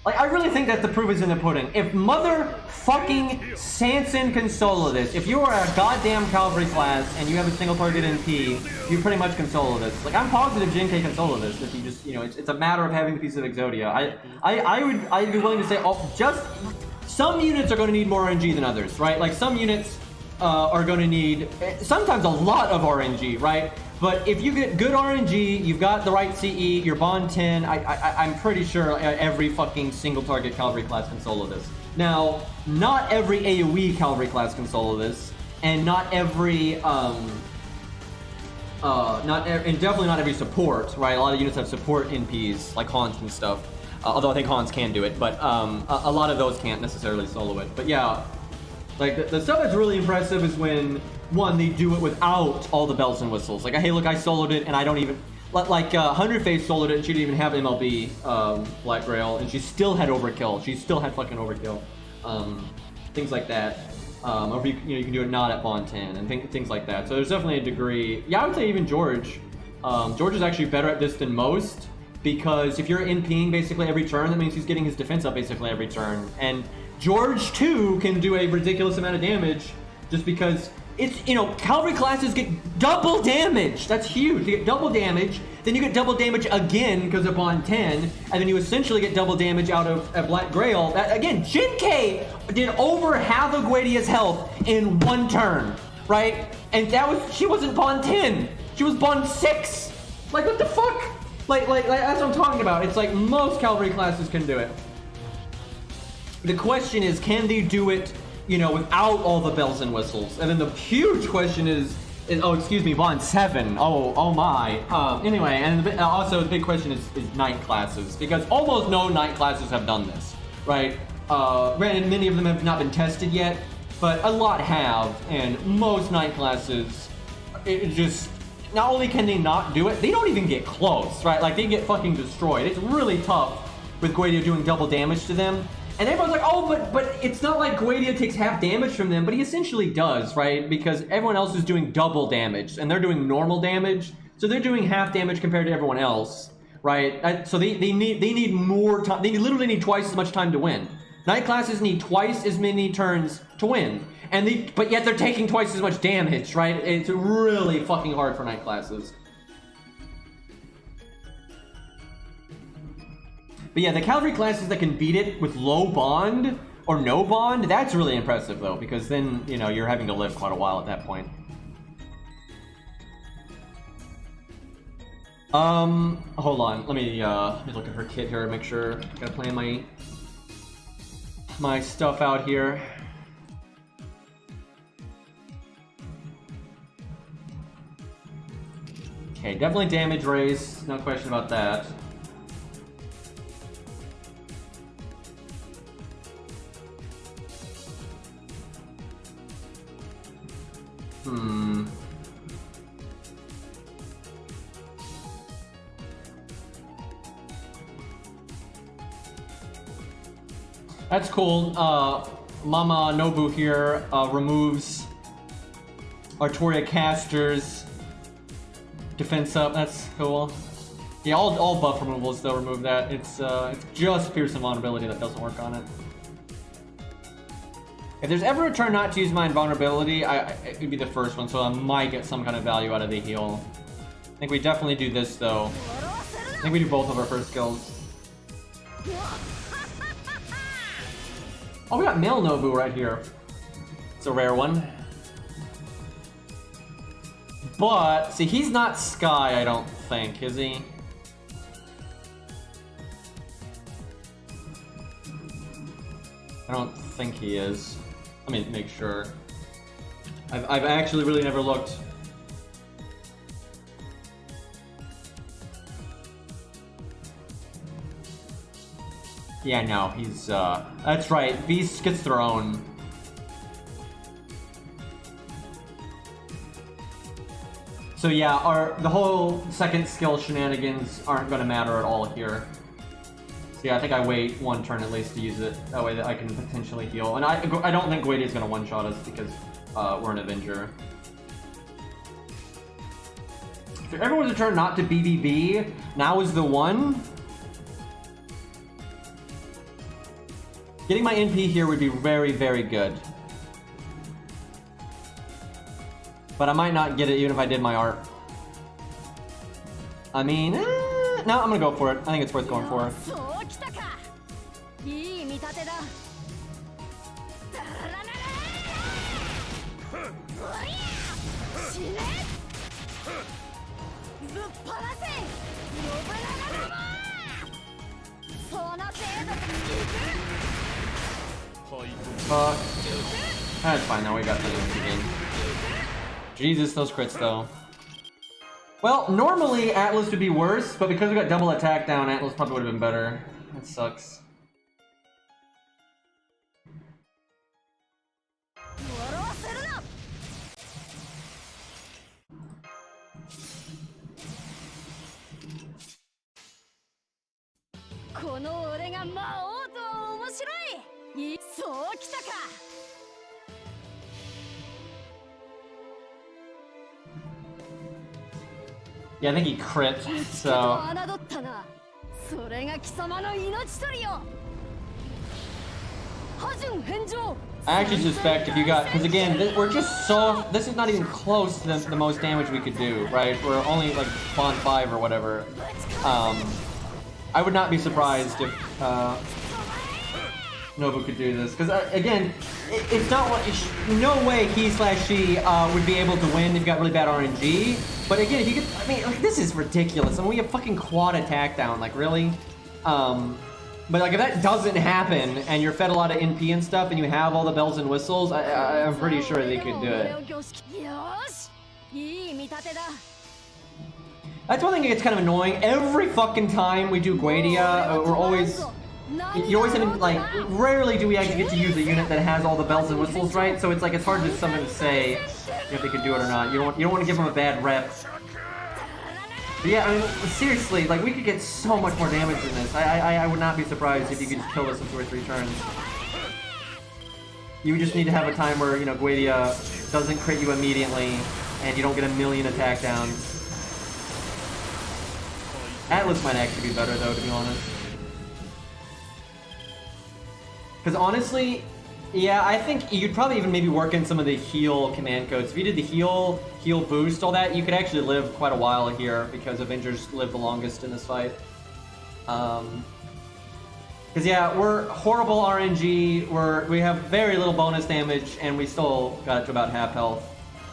Like, I really think that the proof is in the pudding. If motherfucking Sanson can solo this, if you are a goddamn cavalry class and you have a single target NP, you pretty much can solo this. Like, I'm positive Jinkei can solo this if you just, it's a matter of having the piece of Exodia. I'd be willing to say, some units are going to need more RNG than others, right? Like, some units are going to need, sometimes a lot of RNG, right? But if you get good RNG, you've got the right CE, you're bond 10, I'm pretty sure every fucking single target cavalry class can solo this. Now, not every AoE cavalry class can solo this, and not every, and definitely not every support, right? A lot of units have support NPs, like Haunt and stuff. Although I think Hans can do it, but a lot of those can't necessarily solo it. But yeah, like the stuff that's really impressive is when, one, they do it without all the bells and whistles. Like, hey, look, I soloed it and I don't even... Like, 100 Face soloed it and she didn't even have MLB, Black Grail, and she still had overkill. She still had fucking overkill. Things like that. Or you can do it not at Bond 10 and things like that. So there's definitely a degree. Yeah, I would say even George. George is actually better at this than most, because if you're NPing basically every turn, that means he's getting his defense up basically every turn. And George, too, can do a ridiculous amount of damage just because it's, you know, cavalry classes get double damage. That's huge. You get double damage, then you get double damage again because of Bond 10, and then you essentially get double damage out of a Black Grail. That, again, Jinke did over half of Goetia's health in one turn, right? And that was, she wasn't Bond 10. She was Bond 6. Like, what the fuck? Like, that's what I'm talking about. It's like most cavalry classes can do it. The question is, can they do it, you know, without all the bells and whistles? And then the huge question is oh, excuse me, Bond 7. Oh my. Anyway, and also the big question is knight classes, because almost no knight classes have done this, right? Granted, many of them have not been tested yet, but a lot have, and most knight classes, it just, not only can they not do it, they don't even get close, right? Like, they get fucking destroyed. It's really tough with Goetia doing double damage to them. And everyone's like, oh, but it's not like Goetia takes half damage from them, but he essentially does, right? Because everyone else is doing double damage, and they're doing normal damage, so they're doing half damage compared to everyone else, right? So they need more time. They literally need twice as much time to win. Knight classes need twice as many turns to win, but yet they're taking twice as much damage, right? It's really fucking hard for knight classes. But yeah, the cavalry classes that can beat it with low bond or no bond, that's really impressive though, because then, you know, you're having to live quite a while at that point. Hold on, let me look at her kit here and make sure. Gotta plan my stuff out here. Okay, definitely damage race, no question about that. That's cool. Mama Nobu here removes Artoria Caster's defense up. That's cool. Yeah, all buff removals they'll remove that. It's just Pierce and Vulnerability that doesn't work on it. If there's ever a turn not to use my invulnerability, it would be the first one, so I might get some kind of value out of the heal. I think we definitely do this, though. I think we do both of our first skills. Oh, we got male Nobu right here. It's a rare one. But, see, he's not Sky, I don't think, is he? I don't think he is. Let me make sure. I've actually really never looked. Yeah, no, he's that's right, Beast gets thrown. So yeah, the whole second skill shenanigans aren't gonna matter at all here. So yeah, I think I wait one turn at least to use it. That way that I can potentially heal. And I don't think Goetia is going to one-shot us because we're an Avenger. If there ever was a turn not to BBB, now is the one. Getting my NP here would be very, very good. But I might not get it even if I did my art. I mean, no, I'm going to go for it. I think it's worth going for. Fuck. That's fine, now we got the game. Jesus, those crits though. Well, normally Atlas would be worse, but because we got double attack down, Atlas probably would have been better. That sucks. Yeah, I think he crit, so... I actually suspect if you got... Because again, we're just so... This is not even close to the most damage we could do, right? We're only like spawn 5 or whatever. I would not be surprised if Nobu could do this. Because again, it's not what... No way he/she would be able to win if you got really bad RNG. But again, if you could... I mean, like, this is ridiculous. I mean, we have fucking quad attack down. Like, really? But like if that doesn't happen and you're fed a lot of NP and stuff and you have all the bells and whistles, I'm pretty sure they could do it. That's one thing that gets kind of annoying. Every fucking time we do Goetia, we're always... You always have, like, rarely do we actually get to use a unit that has all the bells and whistles, right? So it's like, it's hard to sometimes say if they could do it or not. You don't want to give them a bad rep. But yeah, I mean, seriously, like, we could get so much more damage than this. I would not be surprised if you could just kill this in 2 or 3 turns. You would just need to have a time where, you know, Goetia doesn't crit you immediately, and you don't get a million attack downs. Atlas might actually be better, though, to be honest. Because honestly, yeah, I think you'd probably even maybe work in some of the heal command codes. If you did the heal boost, all that, you could actually live quite a while here because Avengers live the longest in this fight. Because yeah, we're horrible RNG, we have very little bonus damage, and we still got it to about half health.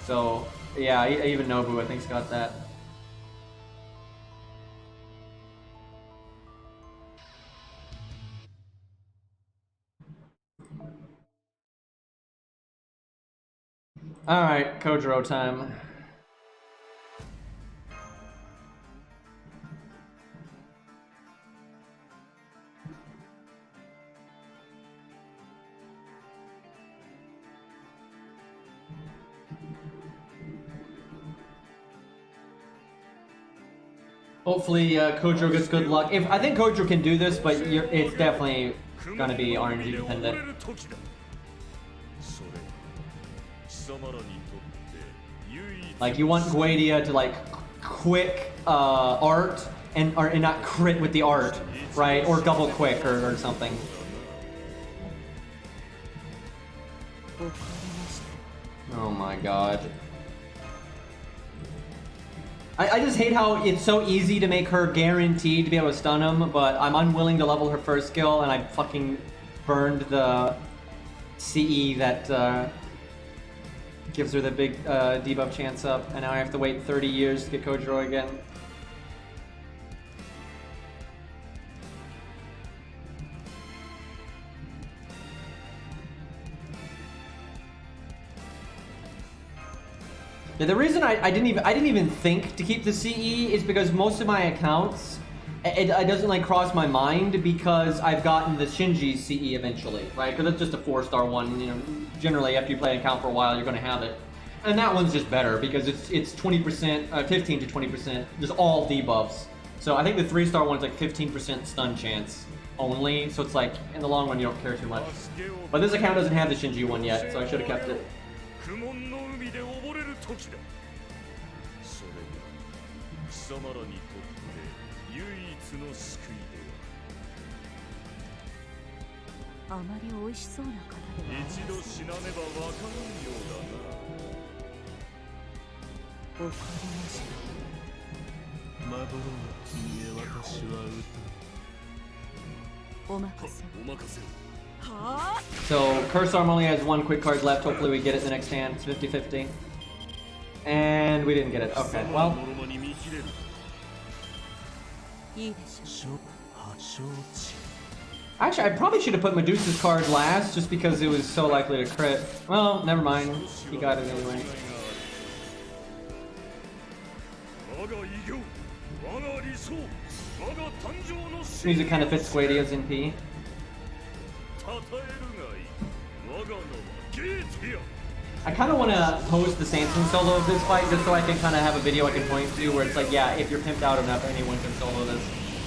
So yeah, even Nobu I think's got that. Alright, Kojiro time. Hopefully Kojiro gets good luck. I think Kojiro can do this, but it's definitely gonna be RNG dependent. Like, you want Goetia to, like, quick art and not crit with the art, right? Or double quick or something. Oh my god. I just hate how it's so easy to make her guaranteed to be able to stun him, but I'm unwilling to level her first skill, and I fucking burned the CE that gives her the big debuff chance up, and now I have to wait 30 years to get Kojiro again. Yeah, the reason I didn't even think to keep the CE is because most of my accounts, it doesn't like cross my mind because I've gotten the Shinji CE eventually, right? Because it's just a 4-star one. You know, generally after you play an account for a while, you're going to have it, and that one's just better because it's 20%, 15 to 20%, just all debuffs. So I think the 3-star one's like 15% stun chance only. So it's like in the long run you don't care too much. But this account doesn't have the Shinji one yet, so I should have kept it. So Curse Arm only has 1 quick card left. Hopefully we get it in the next hand. It's 50-50. And we didn't get it. Okay, well. Actually, I probably should have put Medusa's card last just because it was so likely to crit. Well, never mind. He got it anyway. Music kind of fits Goetia's in P. I kind of want to post the Sanson solo of this fight just so I can kind of have a video I can point to where it's like, yeah, if you're pimped out enough, anyone can solo this.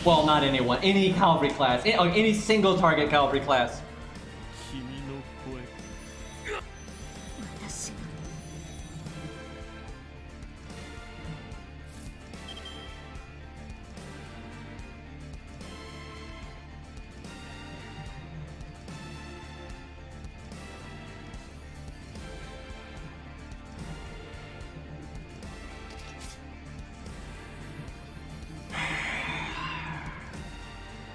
Well, not anyone, any cavalry class, any single target cavalry class.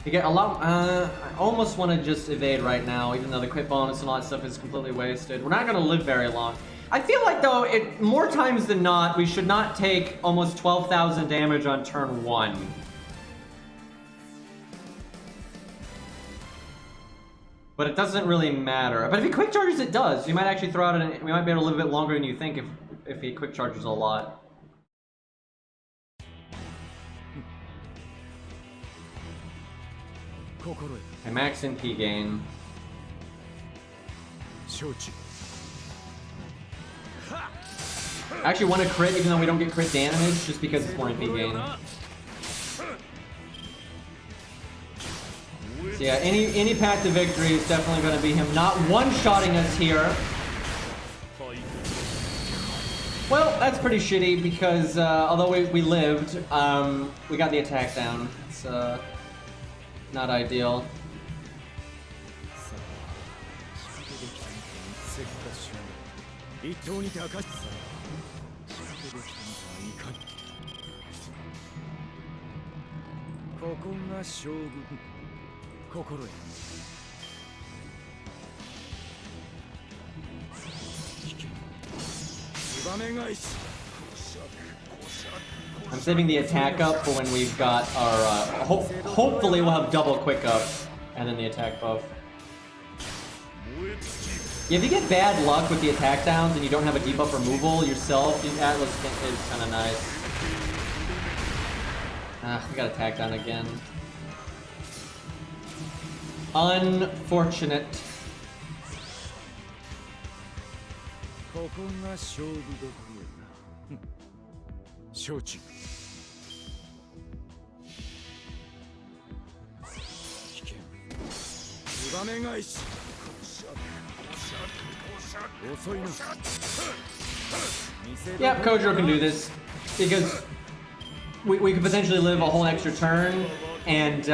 You get a lot, I almost want to just evade right now, even though the crit bonus and all that stuff is completely wasted. We're not going to live very long. I feel like, though, more times than not, we should not take almost 12,000 damage on turn 1. But it doesn't really matter. But if he quick charges, it does. You might actually throw out we might be able to live a bit longer than you think if he quick charges a lot. Okay, max NP gain. I actually want to crit even though we don't get crit damage just because it's more NP gain. So yeah, any path to victory is definitely going to be him not one-shotting us here. Well, that's pretty shitty because although we lived, we got the attack down. It's not ideal. I'm saving the attack up for when we've got our, hopefully we'll have double quick up, and then the attack buff. Yeah, if you get bad luck with the attack downs and you don't have a debuff removal yourself, Atlas is kind of nice. We got attack down again. Unfortunate. Yep, Kojiro can do this because we could potentially live a whole extra turn, and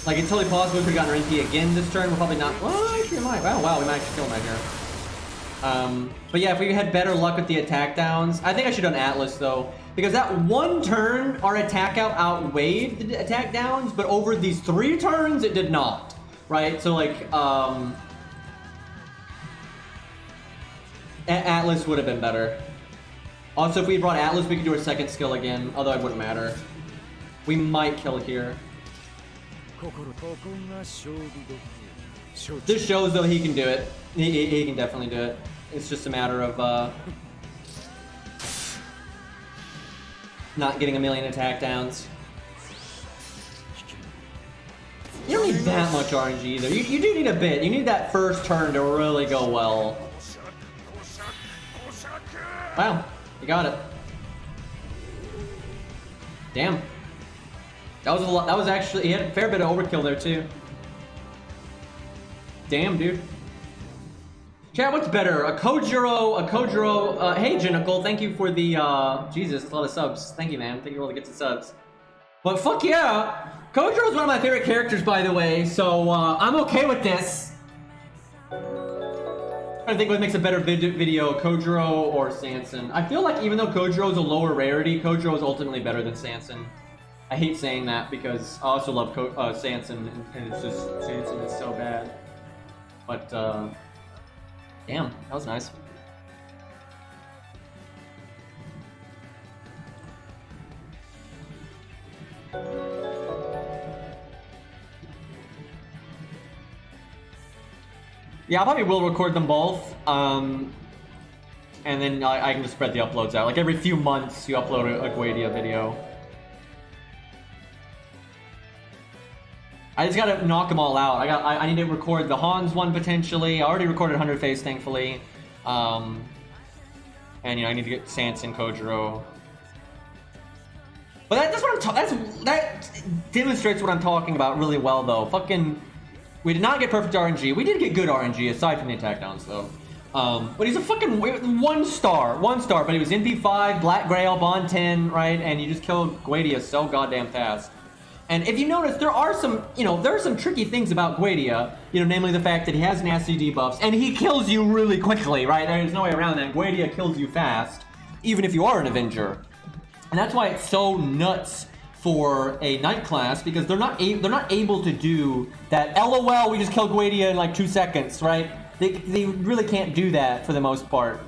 like it's totally possible we could have gotten NP again this turn. We're probably not. Well, actually, we might. Wow, we might actually kill him right here. But yeah, if we had better luck with the attack downs, I think I should have done Atlas though, because that one turn our attack out outweighed the attack downs, but over these 3 turns it did not. Right? So like, Atlas would have been better. Also, if we brought Atlas, we could do our second skill again, although it wouldn't matter. We might kill here. This shows though he can do it. He can definitely do it. It's just a matter of not getting a million attack downs. You don't need that much RNG either. You do need a bit. You need that first turn to really go well. Wow, you got it. Damn. That was a lot. That was actually, he had a fair bit of overkill there too. Damn, dude. Chat, what's better? A Kojiro, hey Jinical, thank you for the, Jesus, a lot of subs. Thank you, man. Thank you for all the gifts and subs. But fuck yeah! Kojiro is one of my favorite characters, by the way, so, I'm okay with this. I think what makes a better video, Kojiro or Sanson. I feel like even though Kojiro is a lower rarity, Kojiro is ultimately better than Sanson. I hate saying that because I also love Sanson, and it's just, Sanson is so bad. But, damn, that was nice. Yeah, I probably will record them both. and then I can just spread the uploads out. Like every few months, you upload a Goetia video. I just gotta knock them all out. I need to record the Hans one potentially. I already recorded 100 Face, thankfully. And you know, I need to get Sans and Kojiro. But that's what I'm that demonstrates what I'm talking about really well, though. Fucking, we did not get perfect RNG. We did get good RNG aside from the attack downs, though. But he's a fucking one star. But he was NP5, Black Grail, Bond 10, right? And you just killed Goetia so goddamn fast. And if you notice, there are some tricky things about Goetia, you know, namely the fact that he has nasty debuffs, and he kills you really quickly, right? There's no way around that. Goetia kills you fast, even if you are an Avenger. And that's why it's so nuts for a Knight class, because they're not able to do that. LOL, we just killed Goetia in like 2 seconds, right? They really can't do that for the most part.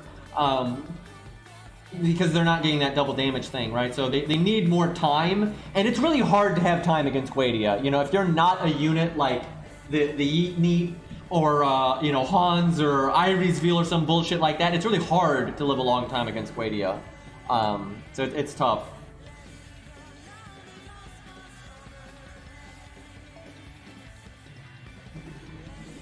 Because they're not getting that double damage thing, right? So they need more time, and it's really hard to have time against Goetia. You know, if you're not a unit like the Yeet or you know, Hans or Irisville or some bullshit like that, it's really hard to live a long time against Goetia. So it's tough.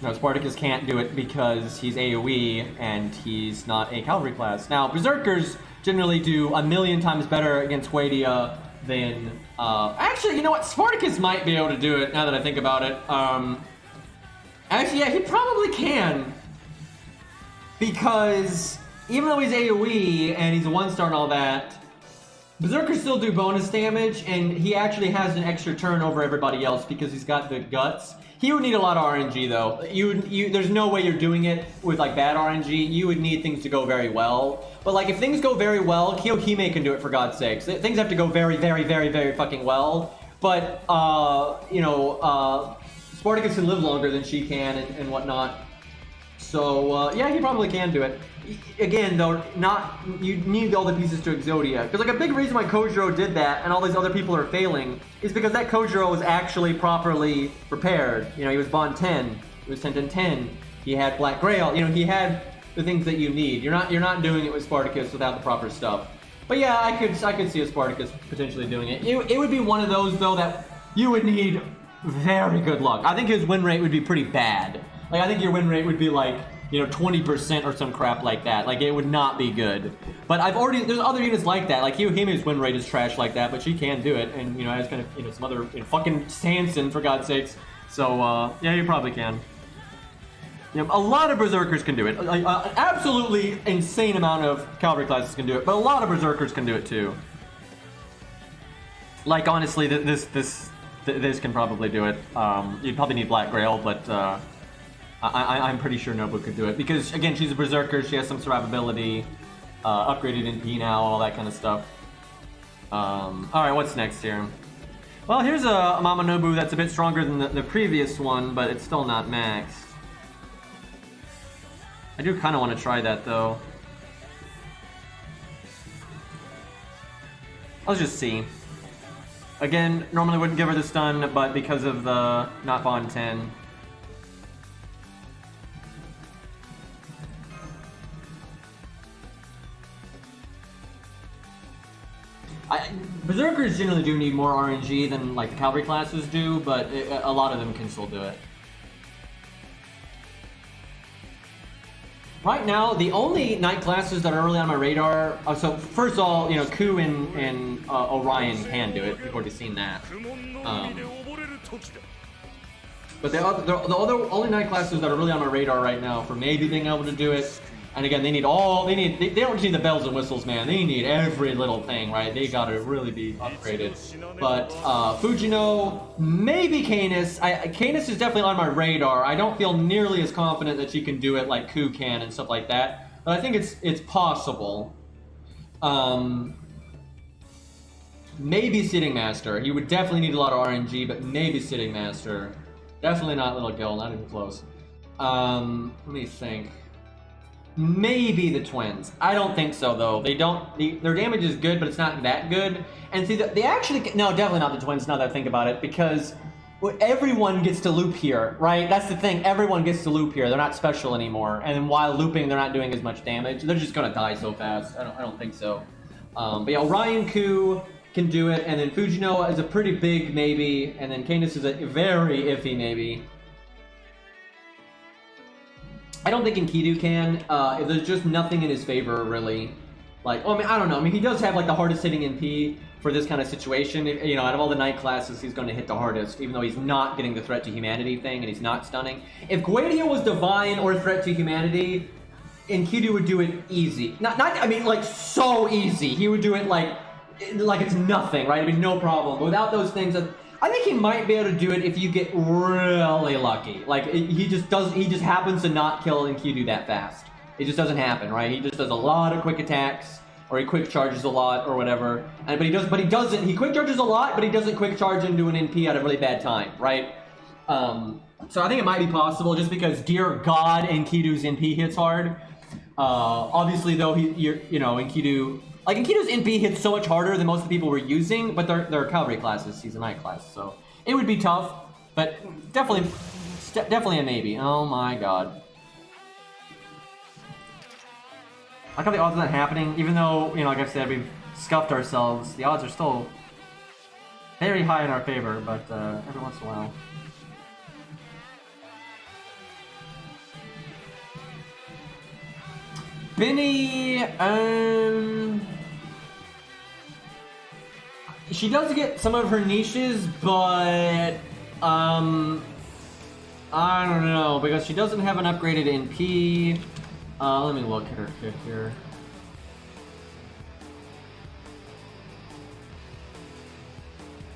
No, Spartacus can't do it because he's AoE and he's not a cavalry class. Now, Berserkers generally do 1,000,000 times better against Goetia than... actually, you know what? Spartacus might be able to do it, now that I think about it. Actually, yeah, he probably can. Because even though he's AoE and he's a 1-star and all that, Berserkers still do bonus damage, and he actually has an extra turn over everybody else because he's got the guts. He would need a lot of RNG though. There's no way you're doing it with like bad RNG. You would need things to go very well. But like if things go very well, Kyohime can do it, for God's sakes. Things have to go very, very, very, very fucking well. But you know, Spartacus can live longer than she can and whatnot. So yeah, he probably can do it. Again, though, you need all the pieces to Exodia. Because like a big reason why Kojiro did that and all these other people are failing is because that Kojiro was actually properly prepared. You know, he was Bond 10, he was 10-10-10, he had Black Grail, you know, he had the things that you need. You're not doing it with Spartacus without the proper stuff. But yeah, I could see a Spartacus potentially doing it. It would be one of those though that you would need very good luck. I think his win rate would be pretty bad. Like I think your win rate would be like, you know, 20% or some crap like that. Like, it would not be good. But there's other units like that. Like, Kyohime's win rate is trash like that, but she can do it. And, you know, has kind of, you know, some other, you know, fucking Sanson, for God's sakes. So, yeah, you probably can. You know, a lot of Berserkers can do it. An absolutely insane amount of cavalry classes can do it, but a lot of Berserkers can do it, too. Like, honestly, this can probably do it. You'd probably need Black Grail, but, I'm pretty sure Nobu could do it because, again, she's a Berserker, she has some survivability, upgraded in P now, all that kind of stuff. Alright, what's next here? Well, here's a Mama Nobu that's a bit stronger than the previous one, but it's still not maxed. I do kind of want to try that, though. Let's just see. Again, normally wouldn't give her the stun, but because of the not Bond 10... Berserkers generally do need more RNG than like the cavalry classes do, but a lot of them can still do it. Right now, the only Knight classes that are really on my radar. So first of all, you know, Ku and Orion can do it. We've already seen that. But the only Knight classes that are really on my radar right now for maybe being able to do it. And again, they don't just need the bells and whistles, man. They need every little thing, right? They gotta really be upgraded. But Fujino, maybe Canis. Canis is definitely on my radar. I don't feel nearly as confident that she can do it like Ku can and stuff like that. But I think it's possible. Maybe Sitting Master. He would definitely need a lot of RNG, but maybe Sitting Master. Definitely not Little Gil, not even close. Let me think. Maybe the twins. I don't think so, though. Their damage is good, but it's not that good. And see, they actually... No, definitely not the twins, now that I think about it, because everyone gets to loop here, right? That's the thing. Everyone gets to loop here. They're not special anymore. And while looping, they're not doing as much damage. They're just gonna die so fast. I don't think so. But yeah, Orion Ku can do it, and then Fujino is a pretty big maybe, and then Canis is a very iffy maybe. I don't think Enkidu can. There's just nothing in his favor really. Like, oh, I mean, I don't know. I mean, he does have like the hardest hitting NP for this kind of situation. You know, out of all the night classes, he's going to hit the hardest, even though he's not getting the threat to humanity thing and he's not stunning. If Goetia was divine or threat to humanity, Enkidu would do it easy. I mean, like so easy. He would do it like it's nothing, right? I mean, no problem. But without those things, I think he might be able to do it if you get really lucky. Like he just happens to not kill Enkidu that fast. It just doesn't happen, right? He just does a lot of quick attacks, or he quick charges a lot, or whatever. He quick charges a lot, but he doesn't quick charge into an NP at a really bad time, right? So I think it might be possible, just because, dear God, Enkidu's NP hits hard. Obviously, though, Enkidu's NP hits so much harder than most of the people we're using, but they're cavalry classes. He's a knight class, so it would be tough, but definitely a maybe. Oh my God. I like how the odds are not happening, even though, like I said, we've scuffed ourselves. The odds are still very high in our favor, but every once in a while. Benny, she does get some of her niches, but I don't know, because she doesn't have an upgraded NP. Let me look at her kit here.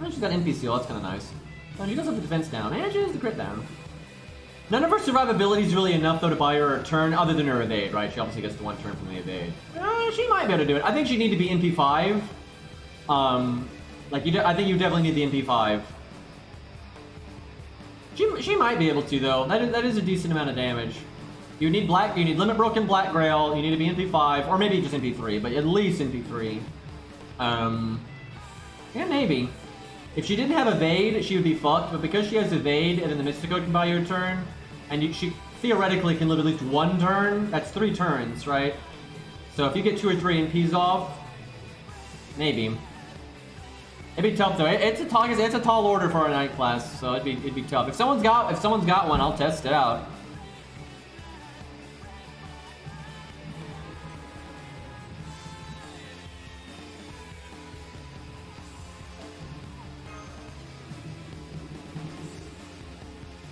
Oh, she's got NP seal, that's kind of nice. Oh, she does have the defense down, and she has the crit down. None of her survivability is really enough, though, to buy her a turn, other than her evade, right? She obviously gets the one turn from the evade. She might be able to do it. I think she'd need to be NP5. I think you definitely need the NP5. She might be able to, though. That is a decent amount of damage. You need Limit Broken Black Grail, you need to be NP5, or maybe just NP3, but at least NP3. Yeah, maybe. If she didn't have evade, she would be fucked, but because she has evade, and then the Mystico can buy you a turn, and she theoretically can live at least one turn, that's 3 turns, right? So if you get 2 or 3 NPs off, maybe. It'd be tough though. It's a tall order for a night class, so it'd be tough. If someone's got one, I'll test it out.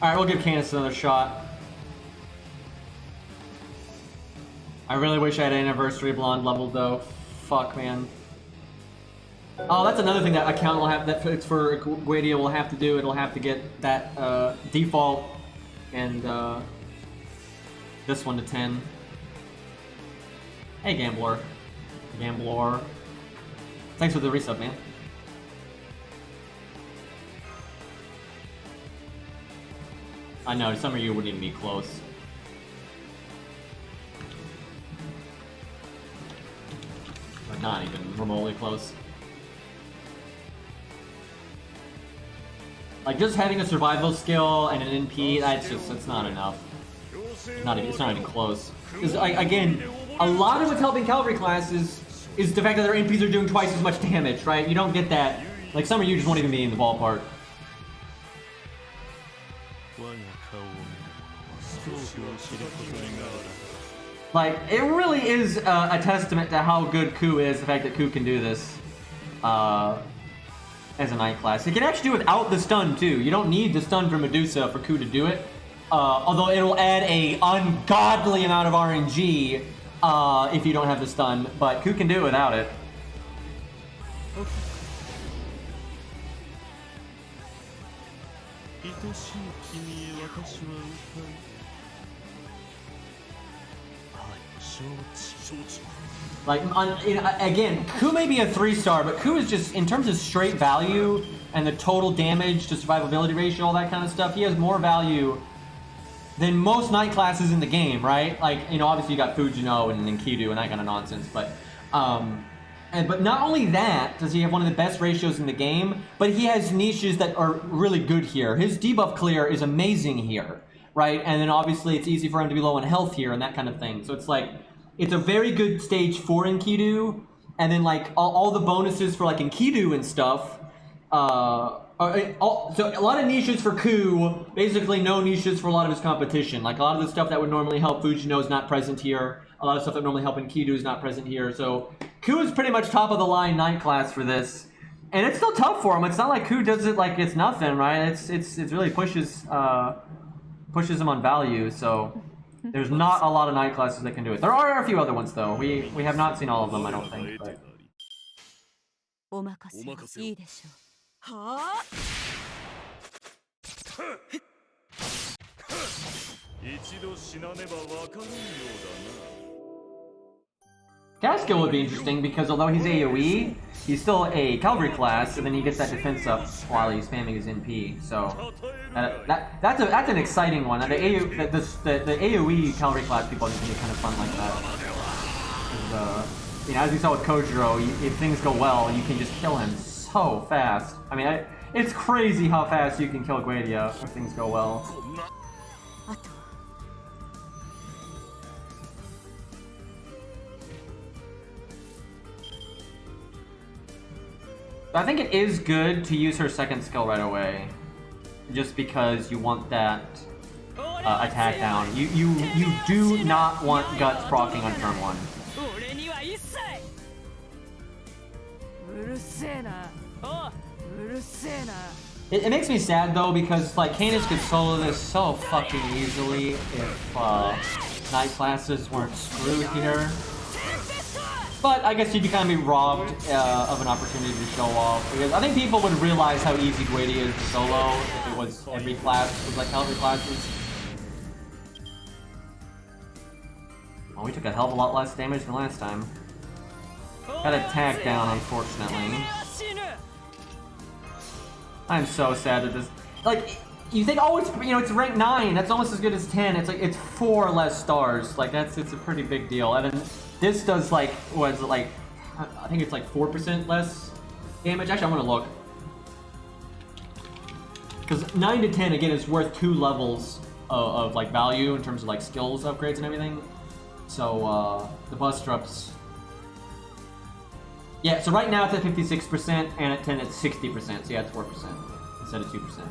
Alright, we'll give Canis another shot. I really wish I had Anniversary Blonde leveled though. Fuck, man. Oh, that's another thing that account will have, that it's for Goetia will have to do. It'll have to get that default and this one to 10. Hey, Gambler. Thanks for the resub, man. I know, some of you wouldn't even be close. Or not even remotely close. Like, just having a survival skill and an NP, it's not enough. It's not even close. Because, again, a lot of what's helping cavalry classes is the fact that their NPs are doing twice as much damage, right? You don't get that. Like, some of you just won't even be in the ballpark. Like, it really is a testament to how good Ku is, the fact that Ku can do this as a night class. It can actually do it without the stun, too. You don't need the stun from Medusa for Ku to do it. Although it'll add a ungodly amount of RNG if you don't have the stun. But Ku can do it without it. Like, again, Ku may be a 3-star, but Ku is just, in terms of straight value and the total damage to survivability ratio, all that kind of stuff, he has more value than most night classes in the game, right? Like, obviously you got Fujino and Enkidu and that kind of nonsense, but But not only that does he have one of the best ratios in the game, but he has niches that are really good here. His debuff clear is amazing here, right? And then obviously it's easy for him to be low on health here and that kind of thing. So it's like, it's a very good stage for Enkidu, and then like all the bonuses for like Enkidu and stuff. So a lot of niches for Ku, basically no niches for a lot of his competition. Like a lot of the stuff that would normally help Fujino is not present here. A lot of stuff that normally help Enkidu is not present here. So Ku is pretty much top of the line 9 class for this. And it's still tough for him. It's not like Ku does it like it's nothing, right? It's really pushes him on value, so there's not a lot of 9 classes that can do it. There are a few other ones though. We have not seen all of them, I don't think. But... Gaskill would be interesting because although he's AoE, he's still a cavalry class, and then he gets that defense up while he's spamming his NP. So that's an exciting one. The AoE cavalry class people can be kind of fun like that. You know, as we saw with Kojiro, if things go well, you can just kill him so fast. I mean, it's crazy how fast you can kill Goetia if things go well. I think it is good to use her second skill right away, just because you want that attack down. You do not want Guts proccing on turn 1. It makes me sad though, because like Canis could solo this so fucking easily if night classes weren't screwed here. But I guess you'd kind of be robbed of an opportunity to show off, because I think people would realize how easy Goetia is to solo if it was every class was like cavalry classes. Well, we took a hell of a lot less damage than last time. Got a tag down, unfortunately. I'm so sad that this, like, you think, oh, it's, you know, it's rank 9, that's almost as good as 10. It's like, it's 4 less stars. Like, it's a pretty big deal. And then this does like, what is it, like, I think it's like 4% less damage. Actually, I'm gonna look. Because 9 to 10, again, is worth 2 levels of like value in terms of like skills upgrades and everything. So, the bus drops. Yeah, so right now it's at 56%, and at 10 it's 60%. So yeah, it's 4% instead of 2%.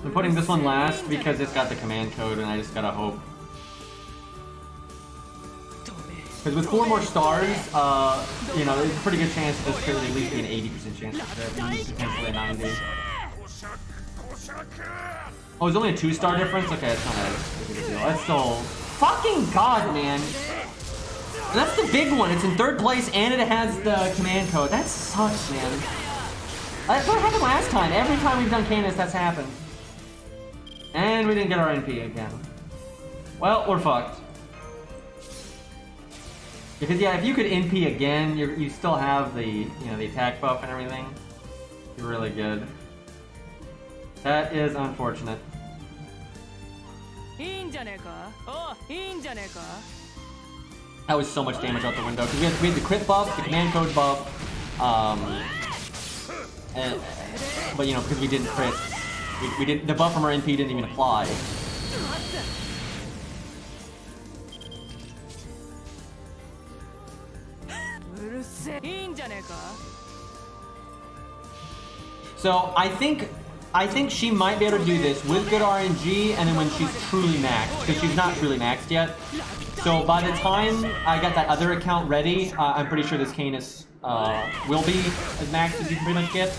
I'm putting this one last because it's got the command code, and I just gotta hope. Because with 4 more stars, you know, there's a pretty good chance that this could at least be an 80% chance of potentially a 90. Oh, it's only a 2-star difference? Okay, that's not a big deal. That's still... Fucking god, man! And that's the big one. It's in 3rd place, and it has the command code. That sucks, man. That's what happened last time. Every time we've done Canis, that's happened. And we didn't get our NP again. Well, we're fucked. Because yeah, if you could NP again, you still have the, you know, the attack buff and everything. You're really good. That is unfortunate. That was so much damage out the window because we had the crit buff, the command code buff, but you know, because we didn't crit, we didn't, the buff from our NP didn't even apply. So I think she might be able to do this with good RNG, and then when she's truly maxed, because she's not truly maxed yet. So by the time I got that other account ready, I'm pretty sure this Canis will be as maxed as you can pretty much get.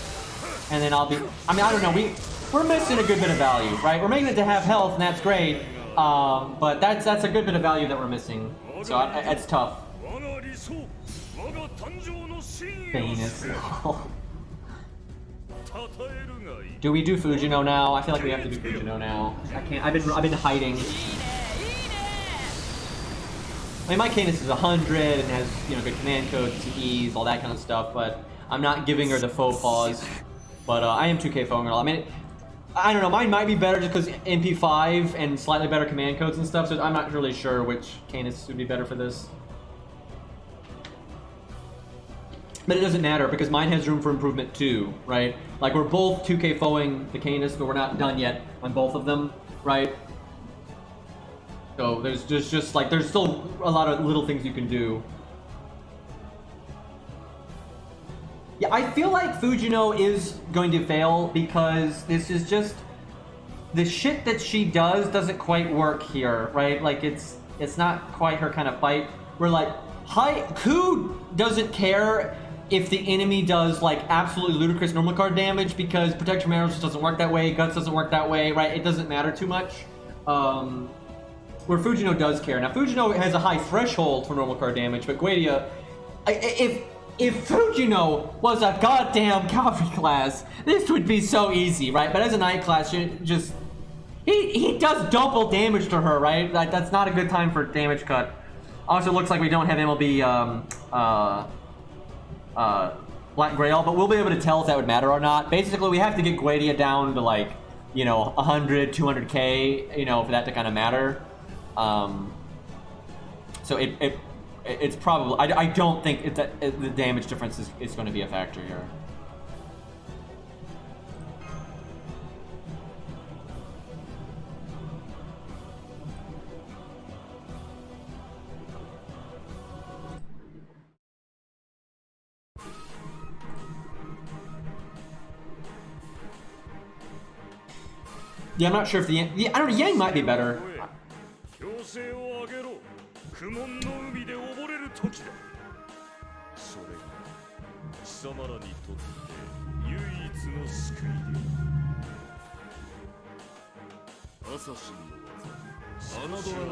And then I'll be, I mean, I don't know, we're missing a good bit of value, right? We're making it to have health, and that's great, but that's a good bit of value that we're missing. So it's tough. Famous. Do we do Fujino now? I feel like we have to do Fujino now. I can't. I've been hiding. I mean, my Canis is 100 and has, you know, good command codes, CEs, all that kind of stuff. But I'm not giving her the faux pause. But I am 2K phone girl. I mean, I don't know, mine might be better just because MP5 and slightly better command codes and stuff, so I'm not really sure which Canis would be better for this. But it doesn't matter because mine has room for improvement too, right? Like we're both 2K foing the Canis, but we're not done yet on both of them, right? So there's just like, there's still a lot of little things you can do. Yeah, I feel like Fujino is going to fail because this is just, the shit that she does doesn't quite work here, right? Like it's not quite her kind of fight. We're like, Ku doesn't care if the enemy does like absolutely ludicrous normal card damage because Protection Arrows just doesn't work that way, Guts doesn't work that way, right? It doesn't matter too much. Where Fujino does care. Now Fujino has a high threshold for normal card damage, but Goetia, if Fujino was a goddamn cavalry class, this would be so easy, right? But as a knight class, he does double damage to her, right? Like that's not a good time for damage cut. Also, looks like we don't have MLB Black Grail, but we'll be able to tell if that would matter or not. Basically, we have to get Goetia down to like, you know, 100, 200k, you know, for that to kind of matter. So it's probably, I don't think the damage difference is going to be a factor here. Yeah, I'm not sure if I don't know, Yang might be better.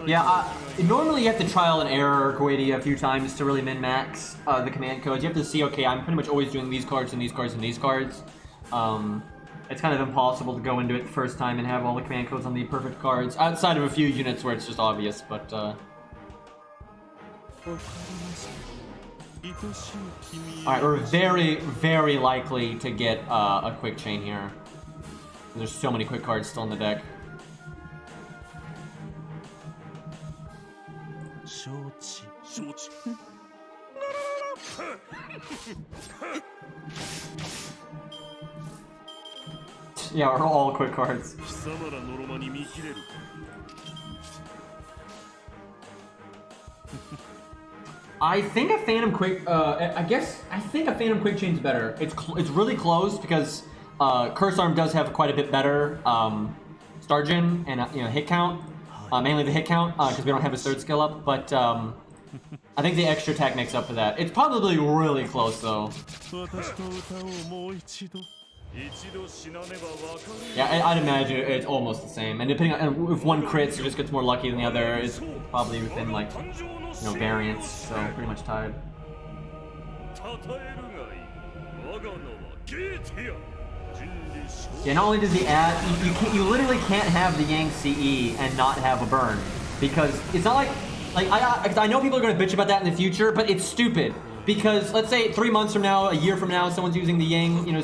Yeah, normally you have to trial and error Goetia a few times to really min-max the command codes. You have to see, okay, I'm pretty much always doing these cards and these cards and these cards. It's kind of impossible to go into it the first time and have all the command codes on the perfect cards, outside of a few units where it's just obvious, but Alright, we're very, very likely to get a quick chain here. There's so many quick cards still in the deck. Yeah, we're all quick cards. I think a Phantom Quick, I think a Phantom Quick Chain's better. It's really close because Curse Arm does have quite a bit better Star Gen and you know, hit count. Mainly the hit count because we don't have his third skill up, but I think the extra attack makes up for that. It's probably really close though. Yeah, I'd imagine it's almost the same. And depending on if one crits or just gets more lucky than the other, it's probably within like, you know, variance. So pretty much tied. Yeah, not only does he add, you literally can't have the Yang CE and not have a burn because it's not like I know people are going to bitch about that in the future, but it's stupid. Because let's say 3 months from now, a year from now, someone's using the Yang, you know,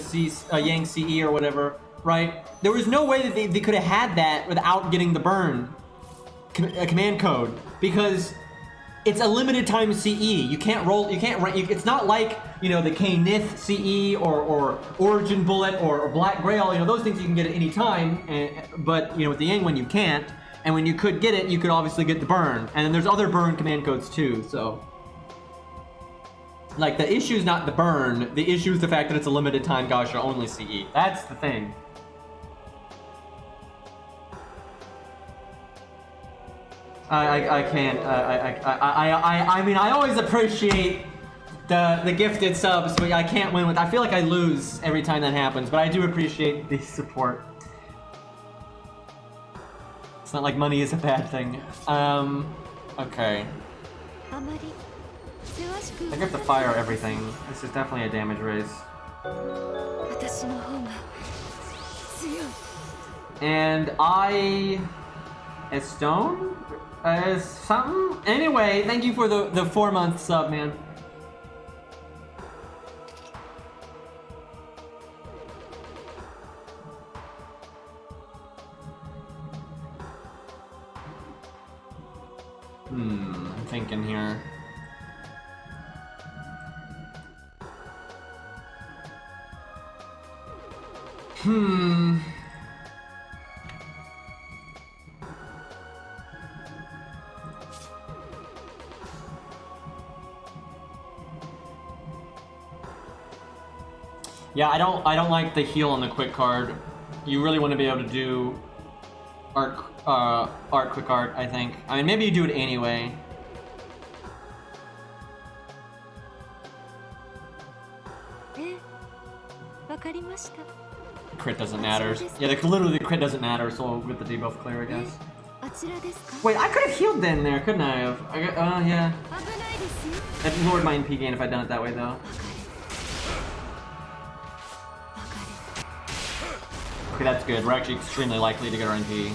Yang CE or whatever, right? There was no way that they could have had that without getting the burn command code because it's a limited time CE. You can't roll. It's not like, you know, the K-Nith CE or Origin Bullet or Black Grail. You know, those things you can get at any time, but you know, with the Yang one you can't. And when you could get it, you could obviously get the burn. And then there's other burn command codes too. So. Like, the issue is not the burn, the issue is the fact that it's a limited time Gacha only CE. That's the thing. I can't, I mean, I always appreciate the gifted subs, but I can't win with, I feel like I lose every time that happens, but I do appreciate the support. It's not like money is a bad thing. Okay. I have to fire everything. This is definitely a damage raise. And is Stone? Is something? Anyway, thank you for the 4-month sub, man. I'm thinking here. Yeah, I don't like the heal on the quick card. You really want to be able to do art quick art, I think. I mean, maybe you do it anyway. Crit doesn't matter. Yeah, literally the crit doesn't matter, so we'll get the debuff clear, I guess. Wait, I could have healed then there, couldn't I have? Yeah. That lowered my NP gain if I'd done it that way, though. Okay, that's good. We're actually extremely likely to get our NP.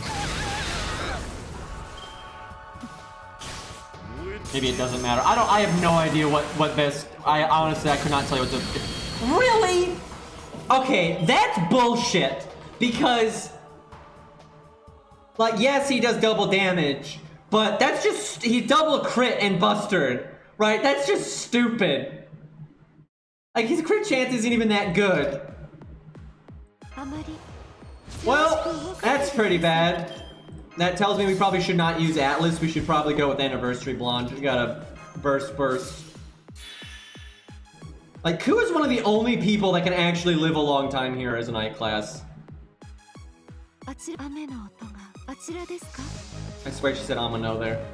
Maybe it doesn't matter. I have no idea what best. I honestly, I could not tell you what the. Really? Okay, that's bullshit. Because, like, yes, he does double damage, but that's just he double crit and busted, right? That's just stupid. Like, his crit chance isn't even that good. Well, that's pretty bad. That tells me we probably should not use Atlas. We should probably go with Anniversary Blonde. We gotta burst. Like, Ku is one of the only people that can actually live a long time here as a night class. I swear she said Amano there.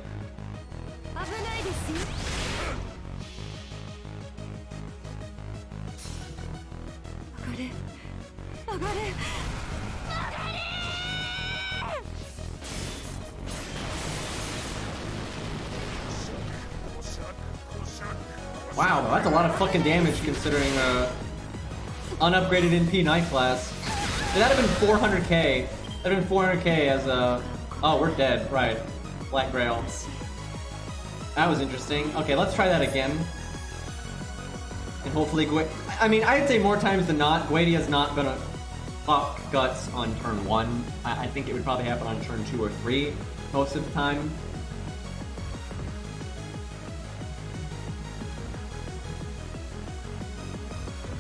Wow, that's a lot of fucking damage considering unupgraded NP night class. That'd have been 400k. That'd have been 400k as a. Oh, we're dead. Right. Black Grail. That was interesting. Okay, let's try that again. And hopefully, I mean, I'd say more times than not, Goetia's not gonna fuck guts on turn 1. I think it would probably happen on turn 2 or 3 most of the time.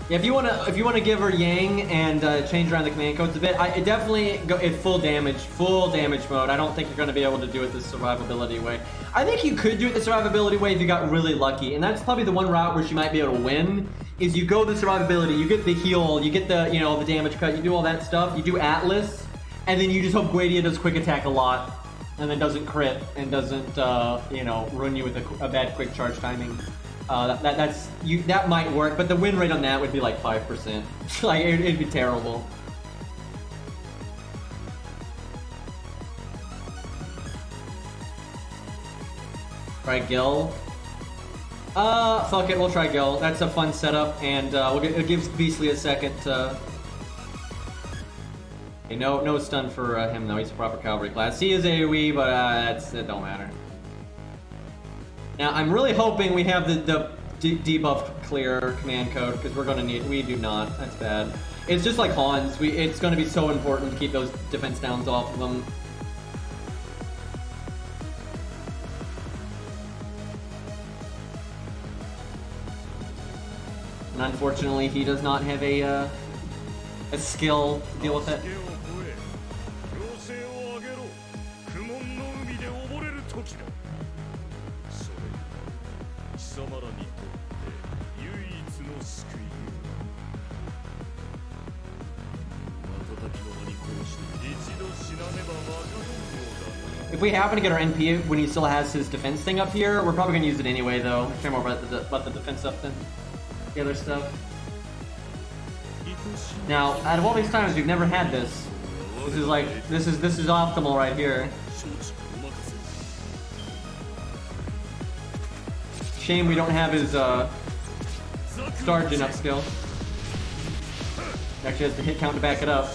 Yeah, if you wanna give her Yang and change around the command codes a bit, it definitely go in full damage mode. I don't think you're gonna be able to do it the survivability way. I think you could do it the survivability way if you got really lucky, and that's probably the one route where she might be able to win. Is you go the survivability, you get the heal, you get the the damage cut, you do all that stuff, you do Atlas, and then you just hope Goetia does quick attack a lot, and then doesn't crit and doesn't ruin you with a bad quick charge timing. That might work, but the win rate on that would be like 5%. Like it'd be terrible. Try Gil. Fuck it, we'll try Gil. That's a fun setup, and it gives Beastly a second to. Okay, no stun for him though. He's a proper cavalry class. He is AoE, but it don't matter. Now, I'm really hoping we have the debuffed clear command code, because we're gonna need. We do not. That's bad. It's just like Hans. It's gonna be so important to keep those defense downs off of them. And unfortunately, he does not have a skill to deal with it. If we happen to get our NP when he still has his defense thing up here, we're probably gonna use it anyway, though. I care more about the defense stuff than the other stuff. Now, out of all these times, we've never had this. This is optimal right here. Shame we don't have his Sergeant up skill. Actually has the hit count to back it up.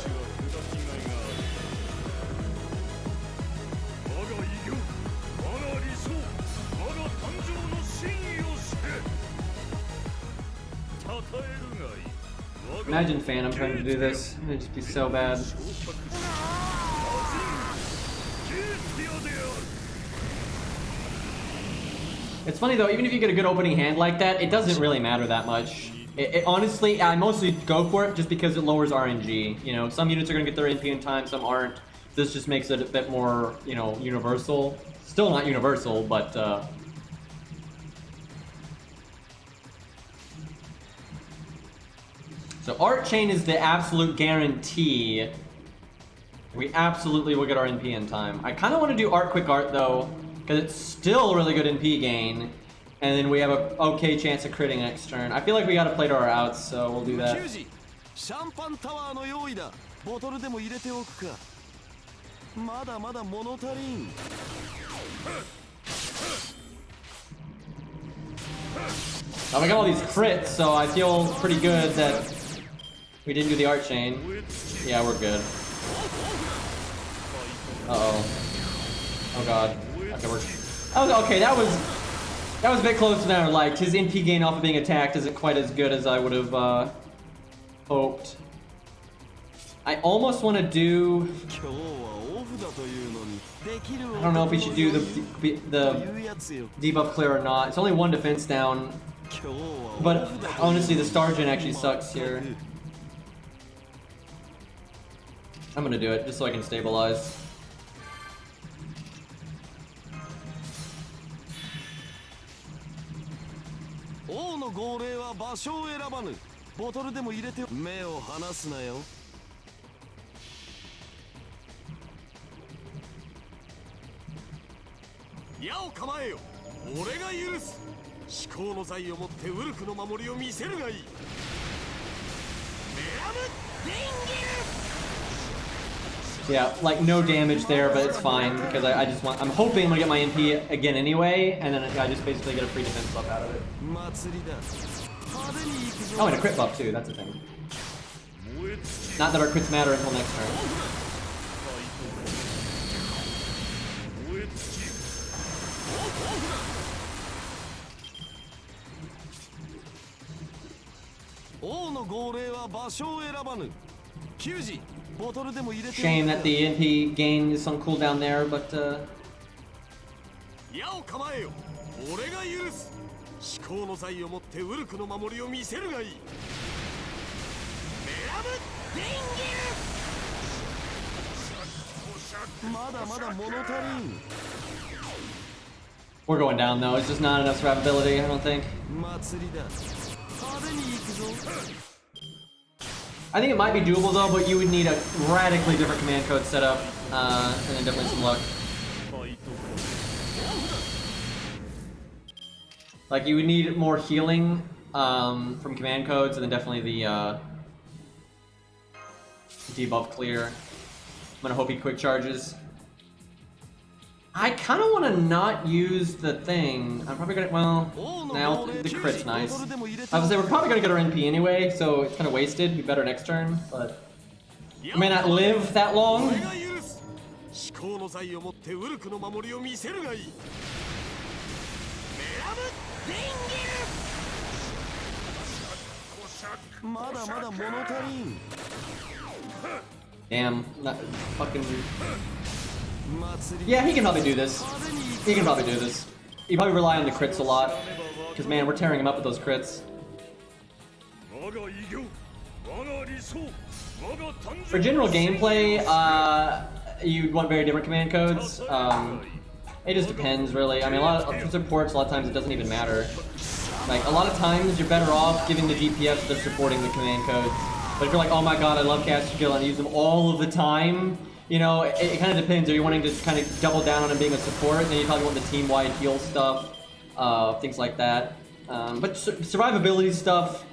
Imagine Phantom trying to do this. It'd just be so bad. It's funny though, even if you get a good opening hand like that, it doesn't really matter that much. Honestly, I mostly go for it just because it lowers RNG. You know, some units are gonna get their NP in time, some aren't. This just makes it a bit more, you know, universal. Still not universal, but so Art Chain is the absolute guarantee. We absolutely will get our NP in time. I kind of want to do Art Quick Art though, because it's still really good NP gain. And then we have a okay chance of critting next turn. I feel like we gotta play to our outs, so we'll do that. Oh, we got all these crits, so I feel pretty good that we didn't do the Art Chain. Yeah, we're good. Uh-oh. Oh god. Okay, okay, that was a bit closer than I liked. His NP gain off of being attacked isn't quite as good as I would have hoped. I almost want to do... I don't know if we should do the debuff clear or not. It's only one defense down. But honestly, the Star Gen actually sucks here. I'm gonna do it just so I can stabilize. Yeah, like no damage there, but it's fine because I just want. I'm hoping I'm gonna get my NP again anyway, and then I just basically get a free defense buff out of it. Oh, and a crit buff too. That's the thing. Not that our crits matter until next turn. Shame that the NP gain is on cooldown there, but we're going down though. It's just not enough survivability, I don't think. I think it might be doable though, but you would need a radically different command code setup, and then definitely some luck. Like you would need more healing from command codes, and then definitely the debuff clear. I'm gonna hope he quick charges. I kind of want to not use the thing. I'm probably gonna, well, now the crit's nice. I was say we're probably gonna get our NP anyway, so it's kind of wasted. Be better next turn, but I may not live that long. Damn, not fucking. Yeah, he can probably do this. He can probably do this. He probably rely on the crits a lot. Because, man, we're tearing him up with those crits. For general gameplay, you'd want very different command codes. It just depends, really. I mean, for supports, a lot of times it doesn't even matter. Like, a lot of times you're better off giving the DPS if they're supporting the command codes. But if you're like, oh my god, I love cast skill and I use them all of the time, you know, it kind of depends. Are you wanting to kind of double down on him being a support? Then you probably want the team-wide heal stuff, things like that. But survivability stuff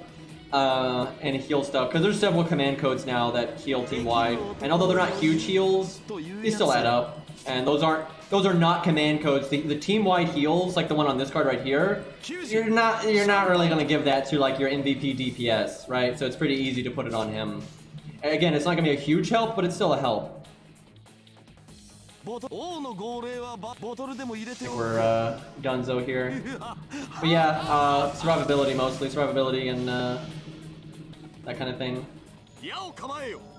and heal stuff, because there's several command codes now that heal team-wide, and although they're not huge heals, they still add up. And those are not command codes. The team-wide heals, like the one on this card right here, you're not really gonna give that to like your MVP DPS, right? So it's pretty easy to put it on him. Again, it's not gonna be a huge help, but it's still a help. I think we're Dunzo here. But yeah, survivability mostly. Survivability and that kind of thing.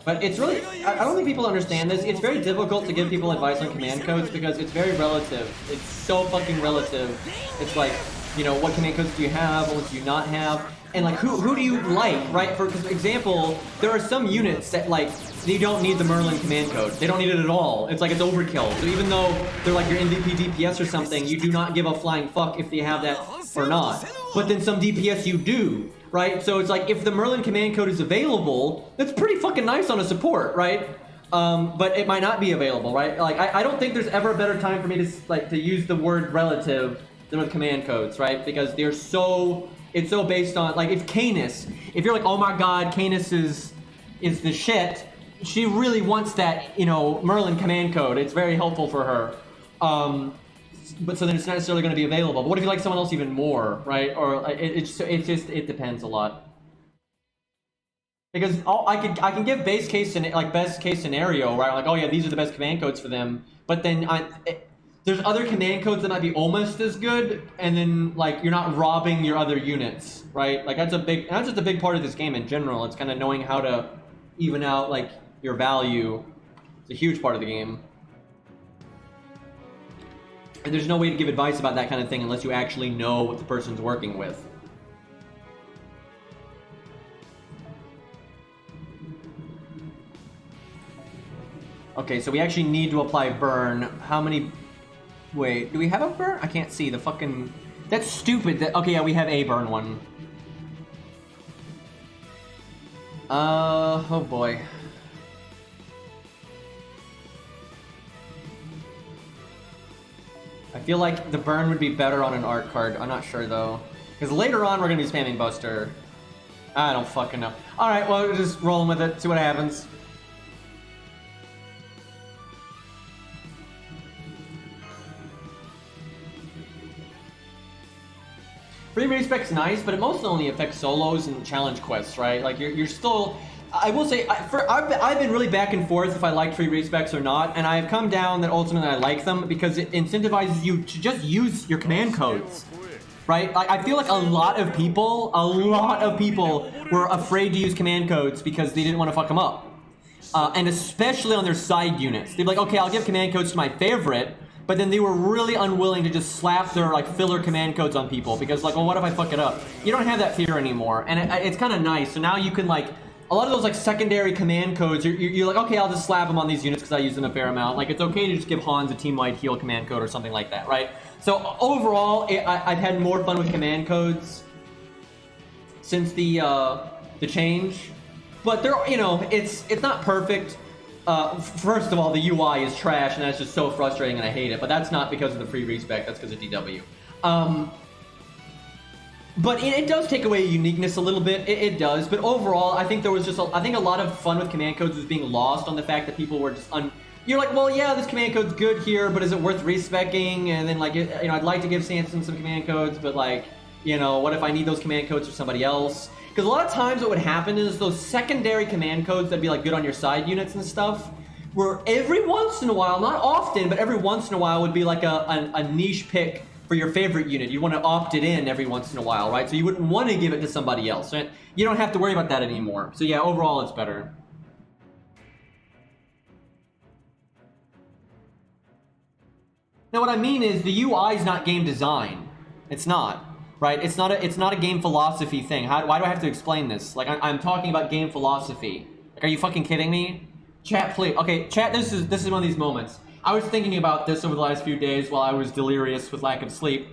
But it's really, I don't think people understand this. It's very difficult to give people advice on command codes because it's very relative. It's so fucking relative. It's like, you know, what command codes do you have, what do you not have? And like, who do you like, right? For example, there are some units that like, you don't need the Merlin command code. They don't need it at all. It's like it's overkill. So even though they're like your MVP DPS or something, you do not give a flying fuck if they have that or not. But then some DPS you do, right? So it's like, if the Merlin command code is available, that's pretty fucking nice on a support, right? But it might not be available, right? Like, I don't think there's ever a better time for me to use the word relative than with command codes, right? Because they're so, it's so based on, like, if Canis, if you're like, oh my god, Canis is the shit, she really wants that, you know, Merlin command code. It's very helpful for her. But so then it's not necessarily going to be available. But what if you like someone else even more, right? Or it depends a lot. Because I can give best case scenario, right? Like, oh yeah, these are the best command codes for them. But then there's other command codes that might be almost as good, and then like you're not robbing your other units, right? Like that's just a big part of this game in general. It's kind of knowing how to even out like your value. It's a huge part of the game. And there's no way to give advice about that kind of thing unless you actually know what the person's working with. Okay, so we actually need to apply burn. How many... Wait, do we have a burn? I can't see the fucking... That's stupid. Okay, yeah, we have a burn one. Oh boy. I feel like the burn would be better on an art card. I'm not sure though. Because later on we're going to be spamming Buster. I don't fucking know. Alright, well, we're just rolling with it. See what happens. Free respect's nice, but it mostly only affects solos and challenge quests, right? Like you're still... I will say, I've been really back and forth if I like free respects or not, and I've come down that ultimately I like them because it incentivizes you to just use your command codes, right? I feel like a lot of people were afraid to use command codes because they didn't want to fuck them up. And especially on their side units. They'd be like, okay, I'll give command codes to my favorite, but then they were really unwilling to just slap their like filler command codes on people because like, well, what if I fuck it up? You don't have that fear anymore, and it's kind of nice. So now you can like, a lot of those like secondary command codes, you're like, okay, I'll just slap them on these units because I use them a fair amount. Like it's okay to just give Hans a team-wide heal command code or something like that, right? So overall, I've had more fun with command codes since the change, but they're, you know, it's not perfect. First of all, the UI is trash, and that's just so frustrating, and I hate it. But that's not because of the free respec; that's because of DW. But it does take away uniqueness a little bit. It does. But overall, I think there was just I think a lot of fun with command codes was being lost on the fact that people were just you're like, well, yeah, this command code's good here, but is it worth respecing? And then like, you know, I'd like to give Sanson some command codes, but like, you know, what if I need those command codes for somebody else? Because a lot of times what would happen is those secondary command codes that'd be like good on your side units and stuff, where every once in a while, not often, but every once in a while would be like a niche pick for your favorite unit. You want to opt it in every once in a while, right? So you wouldn't want to give it to somebody else, right? You don't have to worry about that anymore. So yeah, overall it's better. Now what I mean is the UI is not game design. It's not, right? It's not a game philosophy thing. Why do I have to explain this? Like I'm talking about game philosophy. Like, are you fucking kidding me? Chat, please. Okay, chat. This is one of these moments. I was thinking about this over the last few days while I was delirious with lack of sleep.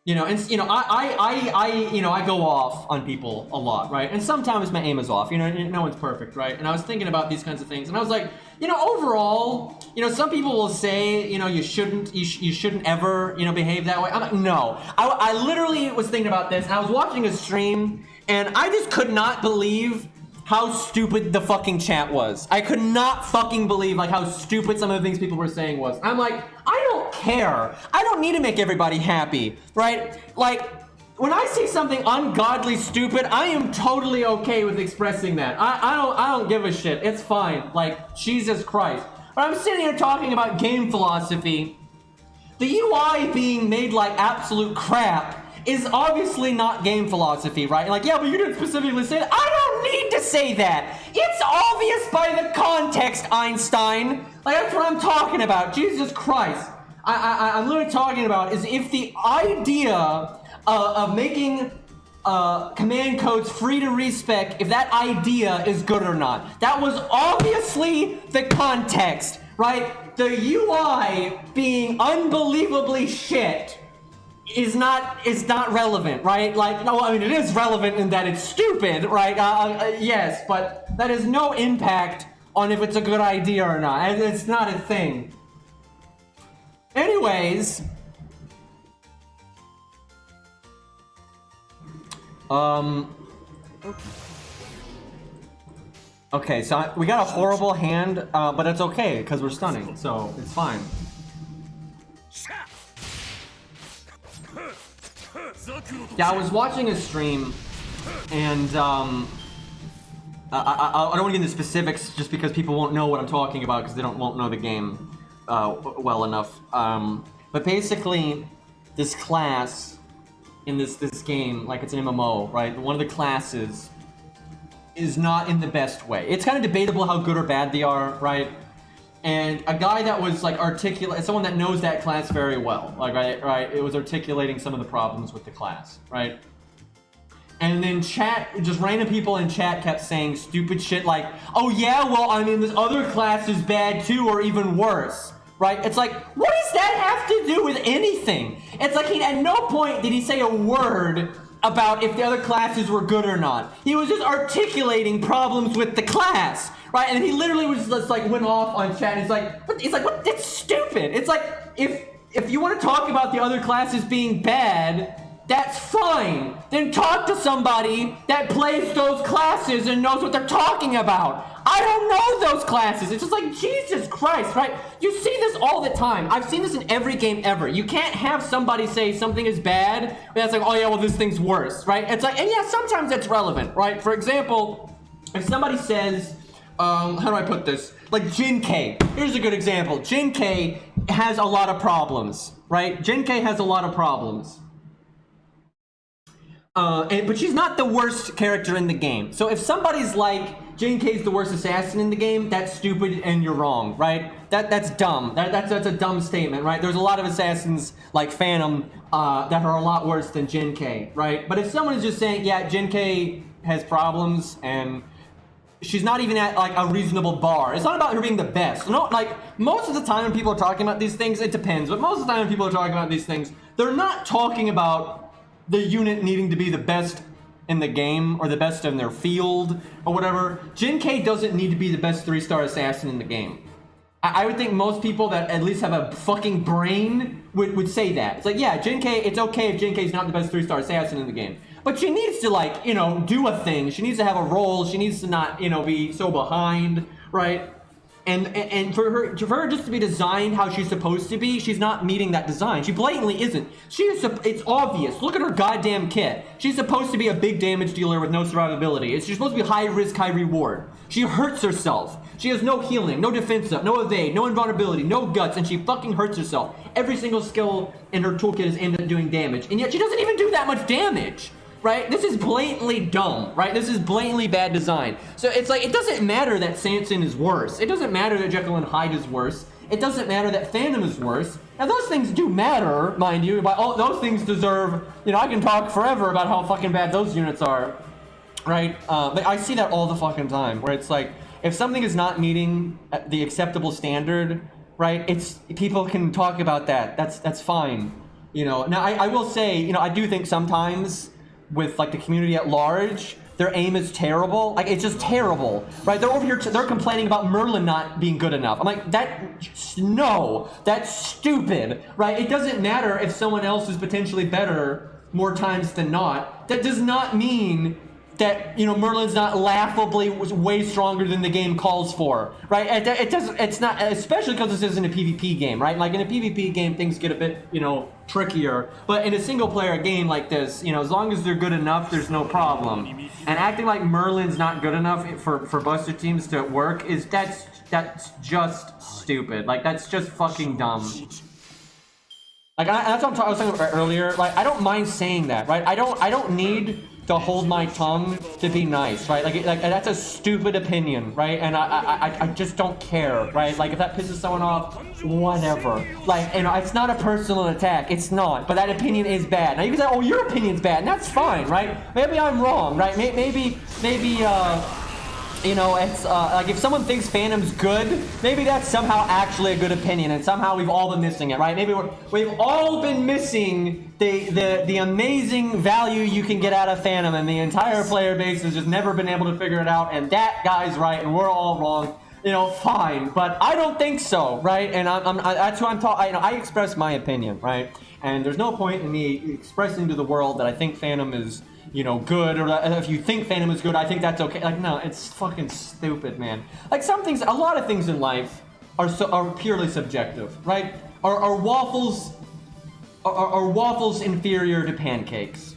You know, and you know, I go off on people a lot, right? And sometimes my aim is off. You know, no one's perfect, right? And I was thinking about these kinds of things, and I was like, you know, overall, you know, some people will say, you know, you shouldn't ever, you know, behave that way. I'm like, no. I literally was thinking about this, and I was watching a stream, and I just could not believe how stupid the fucking chat was. I could not fucking believe like how stupid some of the things people were saying was. I'm like, I don't care. I don't need to make everybody happy, right? Like, when I see something ungodly stupid, I am totally okay with expressing that. I don't give a shit. It's fine. Like, Jesus Christ. But I'm sitting here talking about game philosophy. The UI being made like absolute crap is obviously not game philosophy, right? Like, yeah, but you didn't specifically say that. I don't don't need to say that. It's obvious by the context, Einstein. Like, that's what I'm talking about. Jesus Christ. I'm literally talking about is if the idea of making command codes free to respec, if that idea is good or not. That was obviously the context, right? The UI being unbelievably shit is not relevant, right? Like, no, I mean, it is relevant in that it's stupid, right? Yes, but that has no impact on if it's a good idea or not. It's not a thing. Anyways, okay, so we got a horrible hand, but it's okay because we're stunning, so it's fine. Yeah, I was watching a stream, and I don't want to get into specifics just because people won't know what I'm talking about because they won't know the game well enough. But basically, this class in this game, like it's an MMO, right? One of the classes is not in the best way. It's kind of debatable how good or bad they are, right? And a guy that was like someone that knows that class very well, like right, it was articulating some of the problems with the class, right? And then just random people in chat kept saying stupid shit like, oh yeah, well, I mean, this other class is bad too, or even worse, right? It's like, what does that have to do with anything? It's like at no point did he say a word about if the other classes were good or not. He was just articulating problems with the class, right? And he literally was just like went off on chat. And he's like, what? That's stupid. It's like if you want to talk about the other classes being bad, that's fine. Then talk to somebody that plays those classes and knows what they're talking about. I don't know those classes. It's just like, Jesus Christ, right? You see this all the time. I've seen this in every game ever. You can't have somebody say something is bad, but that's like, oh yeah, well, this thing's worse, right? It's like, and yeah, sometimes that's relevant, right? For example, if somebody says, how do I put this? Like Jin K. Here's a good example. Jin K has a lot of problems, right? Jin K has a lot of problems. But she's not the worst character in the game. So if somebody's like, Jin K's the worst assassin in the game, that's stupid and you're wrong, right? That's dumb. That's a dumb statement, right? There's a lot of assassins like Phantom that are a lot worse than Jin K, right? But if someone is just saying, yeah, Jin K has problems and she's not even at like a reasonable bar. It's not about her being the best. No, like most of the time when people are talking about these things, it depends. But most of the time when people are talking about these things, they're not talking about the unit needing to be the best in the game or the best in their field or whatever. Jin K doesn't need to be the best 3-star assassin in the game. I would think most people that at least have a fucking brain would say that. It's like, yeah, Jin K, it's okay if Jin K is not the best 3-star assassin in the game. But she needs to, like, you know, do a thing. She needs to have a role. She needs to not, you know, be so behind, right? And for her just to be designed how she's supposed to be, she's not meeting that design. She blatantly isn't. It's obvious. Look at her goddamn kit. She's supposed to be a big damage dealer with no survivability. She's supposed to be high risk, high reward. She hurts herself. She has no healing, no defense up, no evade, no invulnerability, no guts, and she fucking hurts herself. Every single skill in her toolkit is aimed at doing damage, and yet she doesn't even do that much damage. Right? This is blatantly dumb, right? This is blatantly bad design. So it's like, it doesn't matter that Sanson is worse. It doesn't matter that Jekyll and Hyde is worse. It doesn't matter that Phantom is worse. Now those things do matter, mind you, but all those things deserve, you know, I can talk forever about how fucking bad those units are, right? But I see that all the fucking time, where it's like, if something is not meeting the acceptable standard, right, people can talk about that. That's fine, you know. Now I will say, you know, I do think sometimes with like the community at large, their aim is terrible. Like, it's just terrible, right? They're over here, they're complaining about Merlin not being good enough. I'm like, no, that's stupid, right? It doesn't matter if someone else is potentially better more times than not. That does not mean that, you know, Merlin's not laughably way stronger than the game calls for, right? It's not, especially because this isn't a PvP game, right? Like in a PvP game, things get a bit, you know, trickier. But in a single player game like this, you know, as long as they're good enough, there's no problem. And acting like Merlin's not good enough for Buster teams to work that's just stupid. Like, that's just fucking dumb. Like, that's what I was talking about earlier. Like, I don't mind saying that, right? I don't need to hold my tongue to be nice, right? Like that's a stupid opinion, right? And I just don't care, right? Like if that pisses someone off, whatever. Like, you know, it's not a personal attack. It's not. But that opinion is bad. Now you can say, oh, your opinion's bad, and that's fine, right? Maybe I'm wrong, right? Maybe you know, it's like if someone thinks Phantom's good, maybe that's somehow actually a good opinion, and somehow we've all been missing it, right? Maybe we've all been missing the amazing value you can get out of Phantom, and the entire player base has just never been able to figure it out, and that guy's right, and we're all wrong. You know, fine, but I don't think so, right? And that's who I'm talking. You know, I express my opinion, right? And there's no point in me expressing to the world that I think Phantom is, you know, good, or that if you think Phantom is good, I think that's okay. Like, no, it's fucking stupid, man. Like, some things, a lot of things in life are purely subjective, right? Are waffles inferior to pancakes,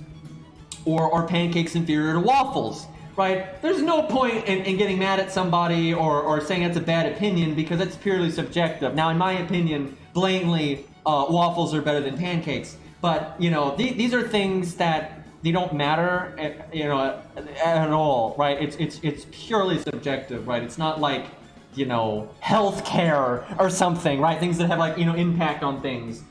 or are pancakes inferior to waffles? Right? There's no point in getting mad at somebody or saying that's a bad opinion, because it's purely subjective. Now, in my opinion, blatantly, waffles are better than pancakes. But, you know, these are things that they don't matter, you know, at all, right? It's purely subjective, right? It's not like, you know, healthcare or something, right? Things that have, like, you know, impact on things.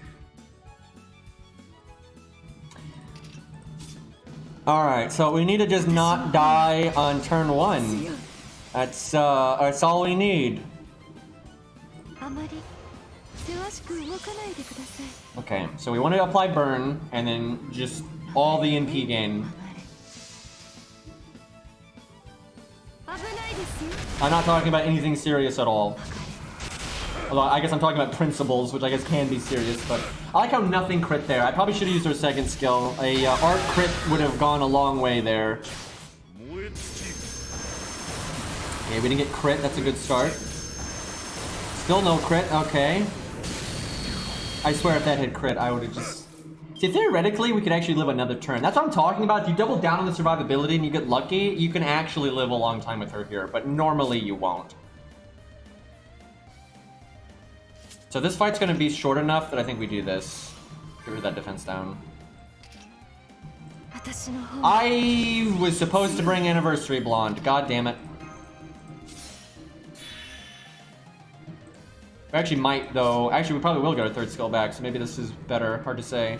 Alright, so we need to just not die on turn 1. That's all we need. Okay, so we want to apply burn, and then just all the NP gain. I'm not talking about anything serious at all. Although I guess I'm talking about principles, which I guess can be serious, but I like how nothing crit there. I probably should have used our second skill. A art crit would have gone a long way there. Okay, we didn't get crit. That's a good start. Still no crit. Okay. I swear if that had crit, I would have just... See, theoretically, we could actually live another turn. That's what I'm talking about. If you double down on the survivability and you get lucky, you can actually live a long time with her here, but normally you won't. So this fight's going to be short enough that I think we do this. Get rid of that defense down. I was supposed to bring Anniversary Blonde. God damn it. We actually might, though. Actually, we probably will get our third skill back, so maybe this is better. Hard to say.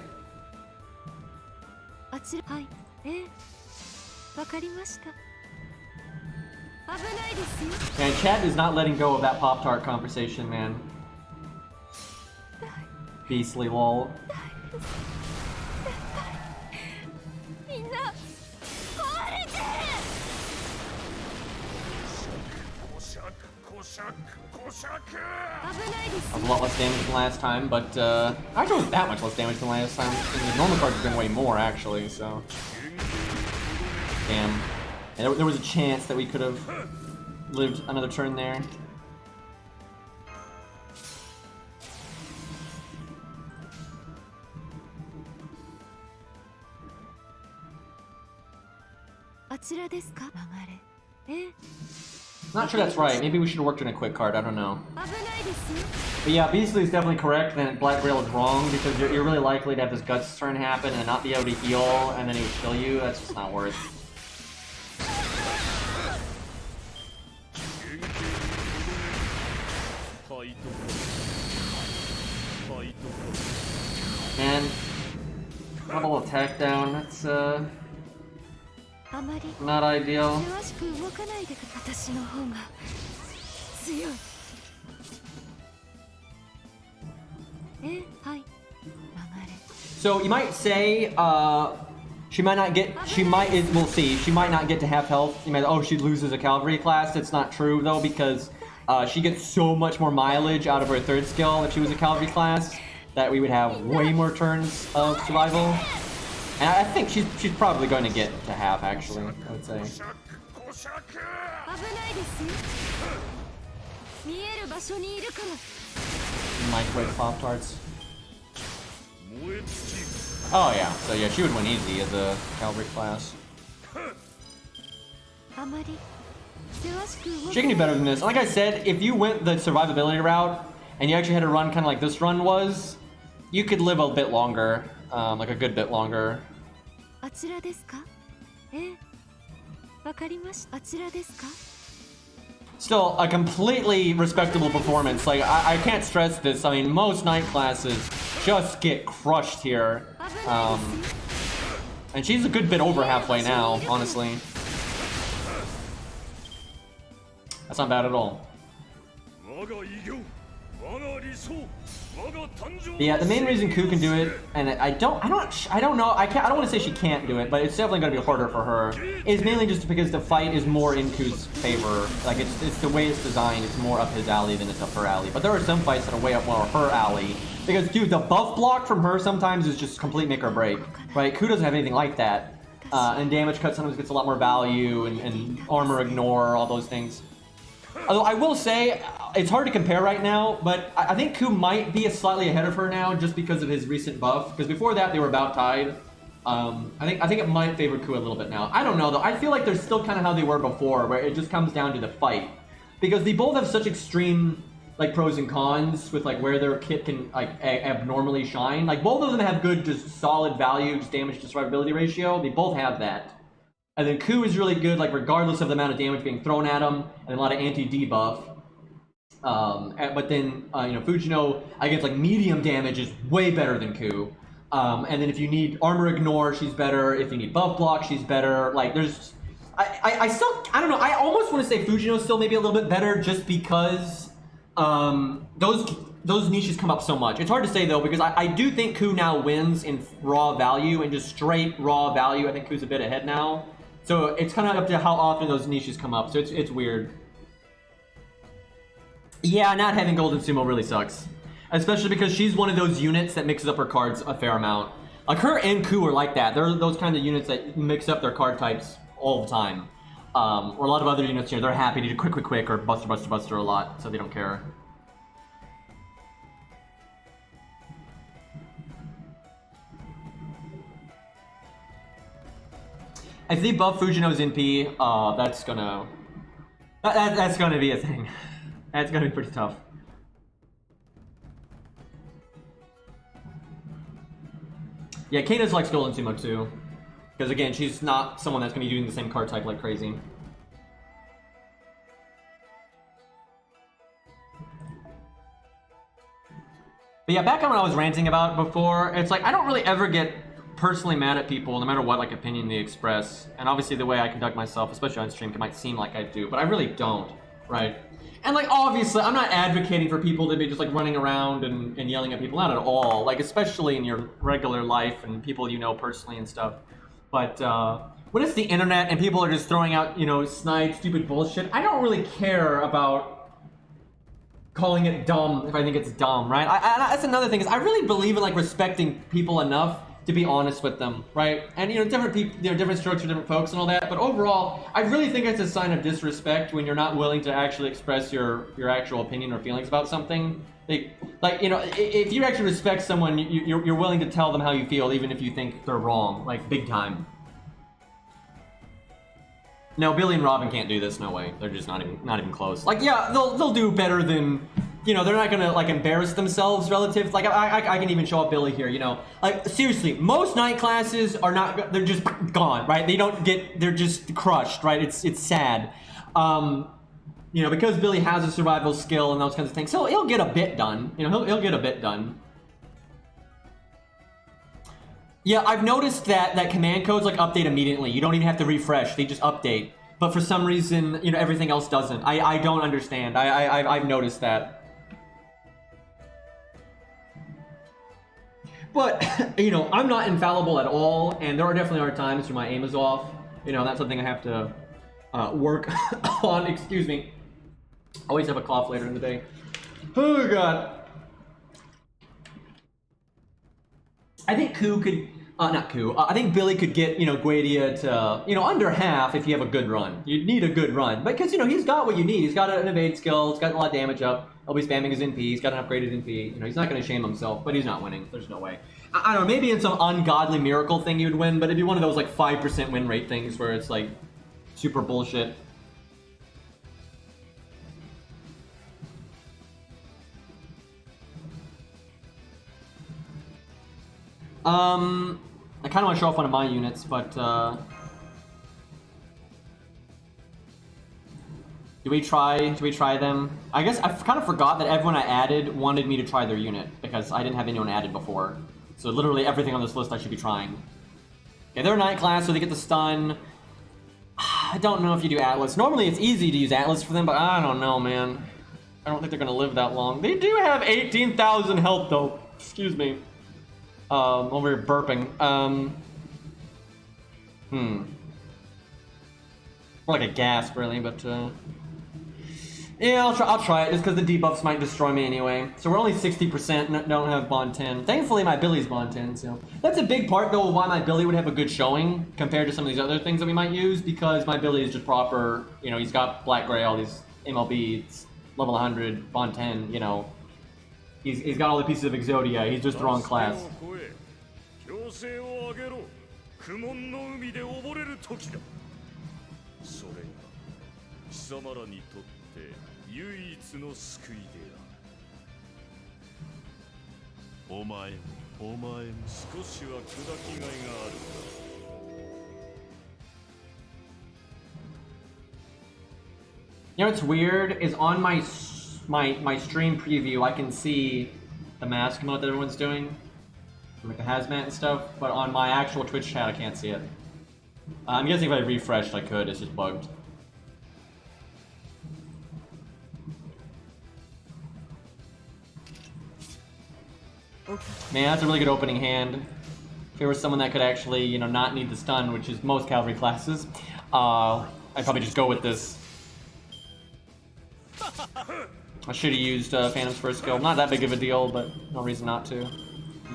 Man, chat is not letting go of that Pop-Tart conversation, man. Beastly lol. That was a lot less damage than last time, but actually it wasn't that much less damage than last time. The normal cards have been way more, actually, so... Damn. And there was a chance that we could have lived another turn there. Not sure that's right. Maybe we should have worked in a quick card. I don't know. But yeah, Beastly is definitely correct, and Black Rail is wrong, because you're really likely to have this Guts turn happen and not be able to heal, and then he would kill you. That's just not worth. Man, double attack down. That's not ideal. So you might say, she might not get, we'll see, she might not get to half health. You might, oh, she loses a cavalry class. That's not true though, because she gets so much more mileage out of her third skill if she was a cavalry class, that we would have way more turns of survival. And I think she's probably going to get to half, actually, I would say. Microwave Pop-Tarts. Oh yeah, so yeah, she would win easy as a cavalry class. She can do better than this. Like I said, if you went the survivability route, and you actually had to run kind of like this run was, you could live a bit longer, like a good bit longer. わかりました。あちらですか? Still, a completely respectable performance. Like, I can't stress this. I mean, most night classes just get crushed here. And she's a good bit over halfway now, honestly. That's not bad at all. Yeah, the main reason Ku can do it, and I don't know, I don't want to say she can't do it, but it's definitely going to be harder for her, is mainly just because the fight is more in Ku's favor. Like, it's the way it's designed, it's more up his alley than it's up her alley. But there are some fights that are way up more her alley. Because, dude, the buff block from her sometimes is just complete make or break, right? Ku doesn't have anything like that. And damage cut sometimes gets a lot more value, and armor ignore, all those things. Although I will say, it's hard to compare right now, but I think Ku might be slightly ahead of her now just because of his recent buff. Because before that, they were about tied. I think it might favor Ku a little bit now. I don't know, though. I feel like they're still kind of how they were before, where it just comes down to the fight. Because they both have such extreme, like, pros and cons with, like, where their kit can, like, abnormally shine. Like, both of them have good, just solid value, just damage to survivability ratio. They both have that. And then Ku is really good, like, regardless of the amount of damage being thrown at him, and a lot of anti-debuff. But then, you know, Fujino, against, like, medium damage is way better than Ku. And then if you need armor ignore, she's better. If you need buff block, she's better. Like, there's... I still... I don't know. I almost want to say Fujino's still maybe a little bit better just because those niches come up so much. It's hard to say, though, because I do think Ku now wins in raw value, and just straight raw value. I think Ku's a bit ahead now. So it's kind of up to how often those niches come up. So it's weird. Yeah, not having Golden Sumo really sucks. Especially because she's one of those units that mixes up her cards a fair amount. Like, her and Ku are like that. They're those kind of units that mix up their card types all the time. Or a lot of other units here, they're happy to do quick, or buster a lot, so they don't care. If they buff Fujino's NP, that's gonna be a thing. That's gonna be pretty tough. Yeah, Kana's like Golden Sumo too. Because again, she's not someone that's gonna be doing the same card type like crazy. But yeah, back on what I was ranting about before, it's like I don't really ever get personally mad at people no matter what like opinion they express, and obviously the way I conduct myself, especially on stream, it might seem like I do, but I really don't, right? And like obviously I'm not advocating for people to be just like running around and yelling at people, not at all, like especially in your regular life and people you know personally and stuff. But when it's the internet and people are just throwing out, you know, snide, stupid bullshit, I don't really care about calling it dumb if I think it's dumb, right? That's another thing, is I really believe in like respecting people enough to be honest with them, right? And you know, different people, you know, different strokes for different folks and all that. But overall, I really think it's a sign of disrespect when you're not willing to actually express your actual opinion or feelings about something. Like you know, if you actually respect someone, you're willing to tell them how you feel, even if you think they're wrong, like big time. No, Billy and Robin can't do this. No way. They're just not even close. Like, yeah, they'll do better than. You know, they're not gonna like embarrass themselves relative. Like I can even show up Billy here. You know, like seriously, most night classes are not. They're just gone, right? They don't get. They're just crushed, right? It's sad. You know, because Billy has a survival skill and those kinds of things, so he'll get a bit done. You know, he'll get a bit done. Yeah, I've noticed that command codes like update immediately. You don't even have to refresh; they just update. But for some reason, you know, everything else doesn't. I don't understand. I've noticed that. But, you know, I'm not infallible at all, and there definitely are times where my aim is off. You know, that's something I have to work on. Excuse me. Always have a cough later in the day. Oh, God. I think Ku could... not Ku. I think Billy could get, you know, Goetia to, you know, under half if you have a good run. You need a good run. Because, you know, he's got what you need. He's got an evade skill. He's got a lot of damage up. He'll be spamming his NP. He's got an upgraded NP. You know, he's not going to shame himself, but he's not winning. There's no way. I don't know. Maybe in some ungodly miracle thing he would win, but it'd be one of those, like, 5% win rate things where it's, like, super bullshit. I kind of want to show off one of my units, but, Do we try them? I guess I kind of forgot that everyone I added wanted me to try their unit because I didn't have anyone added before. So literally everything on this list I should be trying. Okay, they're night class, so they get the stun. I don't know if you do Atlas. Normally it's easy to use Atlas for them, but I don't know, man. I don't think they're gonna live that long. They do have 18,000 health though. Excuse me. Over here burping. More like a gasp, really, but yeah, I'll try it just because the debuffs might destroy me anyway. So we're only 60%, don't have bond 10. Thankfully, my Billy's bond 10, so that's a big part though of why my Billy would have a good showing compared to some of these other things that we might use, because my Billy is just proper. You know, he's got Black Gray, all these MLB, it's level 100, bond 10. You know, he's got all the pieces of Exodia. He's just the wrong class. 苦悶の海で溺れる時だ。それが貴様らにとって唯一の救いである。お前も少しは砕きがいがあるか。You know what's weird is on my stream preview I can see the mask mode that everyone's doing. Like the hazmat and stuff, but on my actual Twitch chat I can't see it. I'm guessing if I refreshed I could, it's just bugged. Man, that's a really good opening hand. If there was someone that could actually, you know, not need the stun, which is most cavalry classes, I'd probably just go with this. I should have used Phantom's first skill. Not that big of a deal, but no reason not to.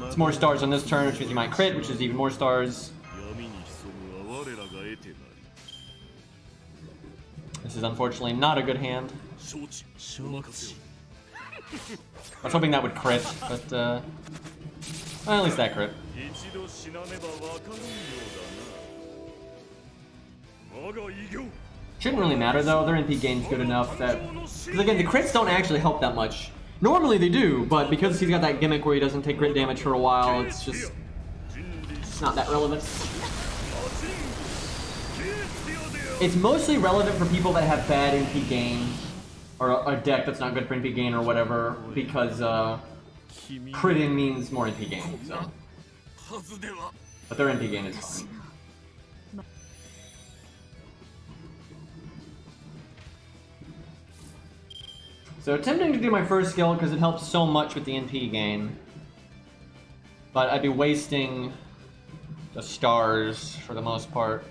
It's more stars on this turn, which means you might crit, which is even more stars. This is unfortunately not a good hand. I was hoping that would crit, but well, at least that crit. Shouldn't really matter though, their NP gain's good enough that... Because again, the crits don't actually help that much. Normally they do, but because he's got that gimmick where he doesn't take crit damage for a while, it's just... It's not that relevant. It's mostly relevant for people that have bad NP gain, or a deck that's not good for NP gain or whatever, because critting means more NP gain, so... But their NP gain is fine. So attempting to do my first skill because it helps so much with the NP gain. But I'd be wasting the stars for the most part.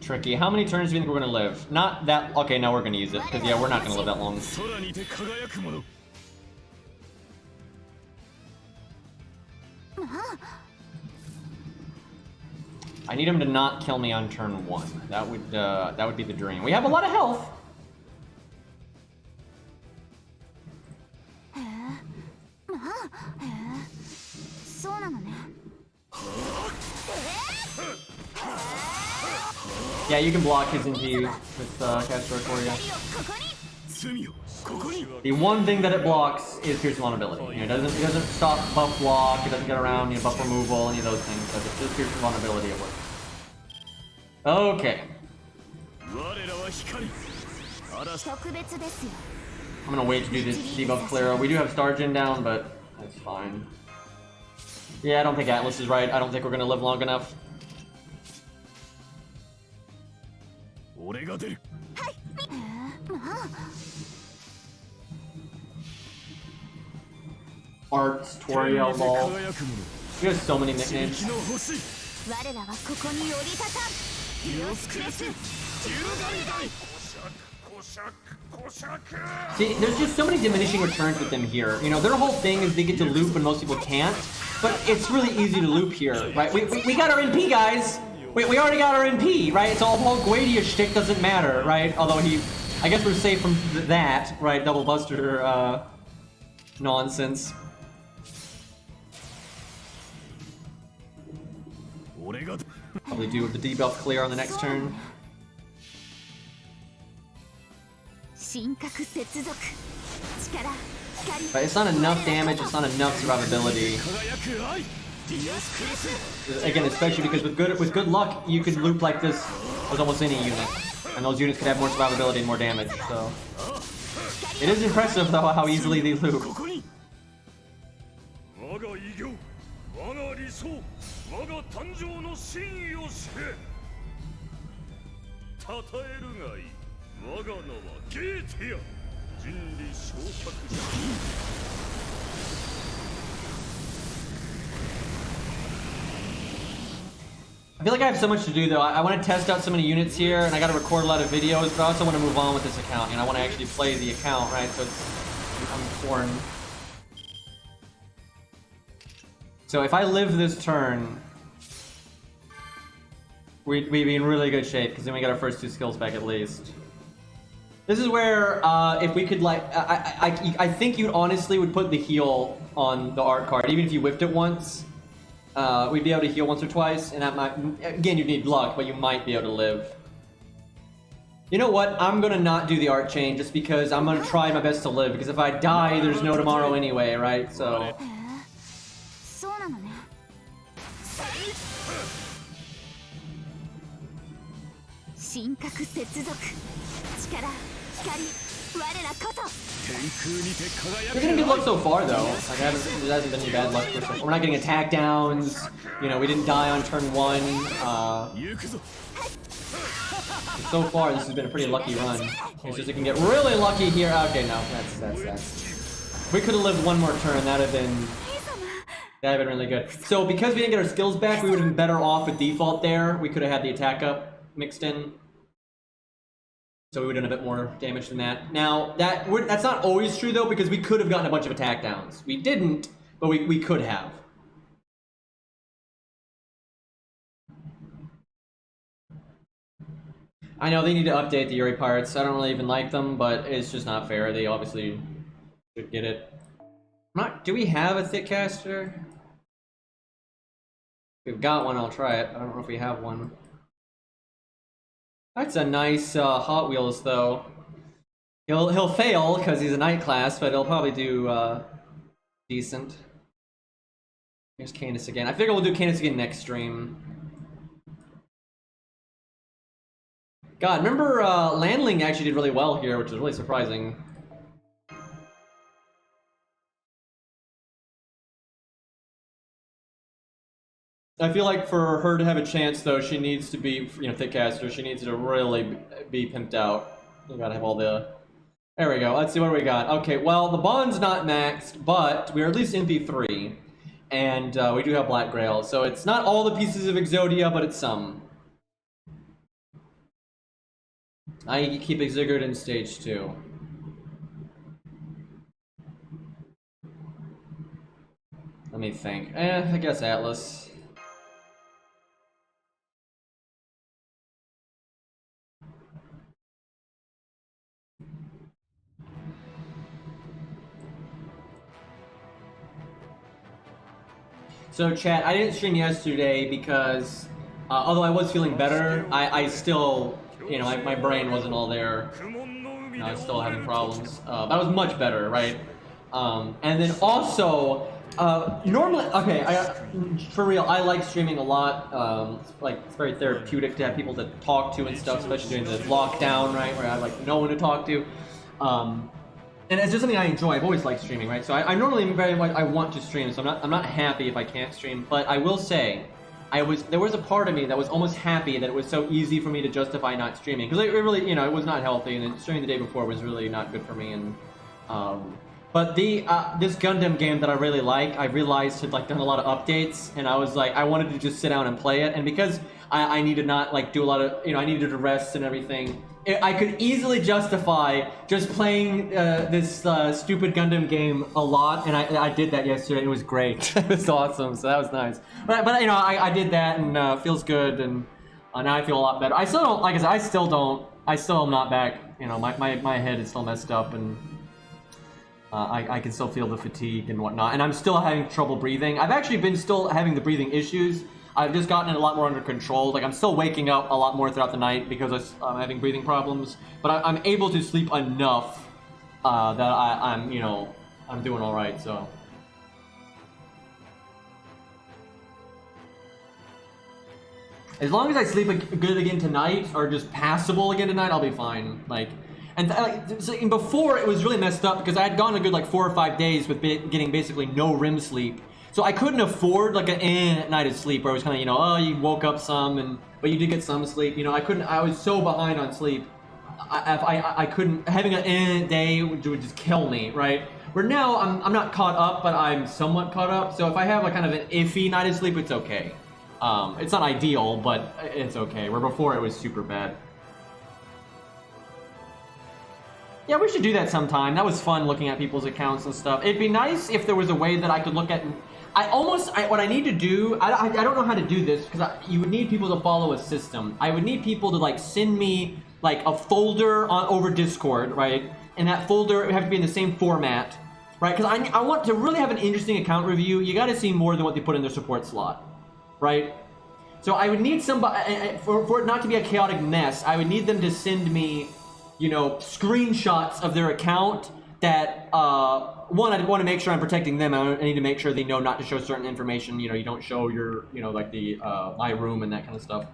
Tricky. How many turns do you think we're gonna live? Not that... Okay, no, we're gonna use it, because yeah, we're not gonna live that long. I need him to not kill me on turn 1. That would be the dream. We have a lot of health. Yeah, you can block his NP with Castro for you. The one thing that it blocks is Pierce Vulnerability. You know, it doesn't stop buff block, it doesn't get around, you know, buff removal, any of those things. So it's just Pierce Vulnerability at work. Okay. I'm gonna wait to do this debuff clear. We do have Stargen down, but that's fine. Yeah, I don't think Atlas is right. I don't think we're gonna live long enough. Arts, Toriel, Lol. We have so many nicknames. See, there's just so many diminishing returns with them here. You know, their whole thing is they get to loop and most people can't. But it's really easy to loop here, right? We got our NP, guys! We already got our NP, right? It's all whole Goetia shtick doesn't matter, right? Although I guess we're safe from that, right? Double Buster, nonsense. Probably do the debuff clear on the next turn. But it's not enough damage, it's not enough survivability. Again, especially because with good luck, you could loop like this with almost any unit, and those units could have more survivability and more damage. So it is impressive though how easily they loop. 我が偉業我が理想我が誕生の真意を知れ称えるがいい我が名はゲーティア人理昇格者 I feel like I have so much to do though. I want to test out so many units here, and I got to record a lot of videos, but I also want to move on with this account. You know, I want to actually play the account, right? So I'm torn. So if I live this turn, we'd be in really good shape because then we got our first 2 skills back at least. This is where if we could like, I think you honestly would put the heal on the art card, even if you whiffed it once. We'd be able to heal once or twice, and that might, again, you'd need luck, but you might be able to live. You know what? I'm gonna not do the art chain just because I'm gonna try my best to live, because if I die, there's no tomorrow anyway, right? So. そうなのね。神格接続力光我らこそ We're getting good luck so far, though. Like, there hasn't been any bad luck for so. We're not getting attack downs. You know, we didn't die on turn 1. So far, this has been a pretty lucky run. It's just we can get really lucky here. Okay, no, that's. We could have lived one more turn. That'd have been really good. So because we didn't get our skills back, we would have been better off with default there. We could have had the attack up mixed in. So we would have done a bit more damage than that. Now, that's not always true, though, because we could have gotten a bunch of attack downs. We didn't, but we could have. I know they need to update the Yuri Pirates. I don't really even like them, but it's just not fair. They obviously should get it. Do we have a thick caster? If we've got one, I'll try it. I don't know if we have one. That's a nice Hot Wheels, though. He'll fail because he's a night class, but he'll probably do decent. Here's Canis again. I figure we'll do Canis again next stream. God, remember Landling actually did really well here, which is really surprising. I feel like for her to have a chance, though, she needs to be, you know, thick caster. She needs to really be pimped out. You gotta have all the. There we go. Let's see what we got. Okay, well, the bond's not maxed, but we're at least MP3, and we do have Black Grail, so it's not all the pieces of Exodia, but it's some. I keep Exigard in stage 2. Let me think. I guess Atlas. So chat, I didn't stream yesterday because, although I was feeling better, I still, you know, my brain wasn't all there. You know, I was still having problems. But I was much better, right? And then also, normally, okay, for real, I like streaming a lot. It's very therapeutic to have people to talk to and stuff, especially during the lockdown, right, where I have like no one to talk to. And it's just something I enjoy. I've always liked streaming, right? So I normally very much I want to stream, so I'm not happy if I can't stream. But I will say, there was a part of me that was almost happy that it was so easy for me to justify not streaming, because it really, you know, it was not healthy, and streaming the day before was really not good for me. And but this Gundam game that I really like, I realized had like done a lot of updates, and I was like, I wanted to just sit down and play it, and because I need to not like do a lot of, you know, I needed to rest and everything. I could easily justify just playing this stupid Gundam game a lot, and I did that yesterday. It was great. It was awesome, so that was nice. But you know, I did that, and feels good, and now I feel a lot better. I still don't, like I said, I still am not back. You know, my head is still messed up, and I can still feel the fatigue and whatnot, and I'm still having trouble breathing. I've actually been still having the breathing issues. I've just gotten it a lot more under control. Like, I'm still waking up a lot more throughout the night because I'm having breathing problems. But I'm able to sleep enough that I'm doing all right, so. As long as I sleep good again tonight, or just passable again tonight, I'll be fine. Like, and before it was really messed up because I had gone a good like 4 or 5 days with getting basically no REM sleep. So I couldn't afford like an night of sleep where it was kind of, you know, oh, you woke up some, but you did get some sleep. You know, I was so behind on sleep. I couldn't, having an day would just kill me, right? Where now I'm not caught up, but I'm somewhat caught up. So if I have like kind of an iffy night of sleep, it's okay. It's not ideal, but it's okay. Where before it was super bad. Yeah, we should do that sometime. That was fun looking at people's accounts and stuff. It'd be nice if there was a way that I could look at. What I need to do. I don't know how to do this because you would need people to follow a system. I would need people to like send me like a folder over Discord, right? And that folder would have to be in the same format, right? Because I want to really have an interesting account review. You got to see more than what they put in their support slot, right? So I would need somebody for it not to be a chaotic mess. I would need them to send me, you know, screenshots of their account that one, I want to make sure I'm protecting them. I need to make sure they know not to show certain information. You know, you don't show your, you know, like the my room and that kind of stuff,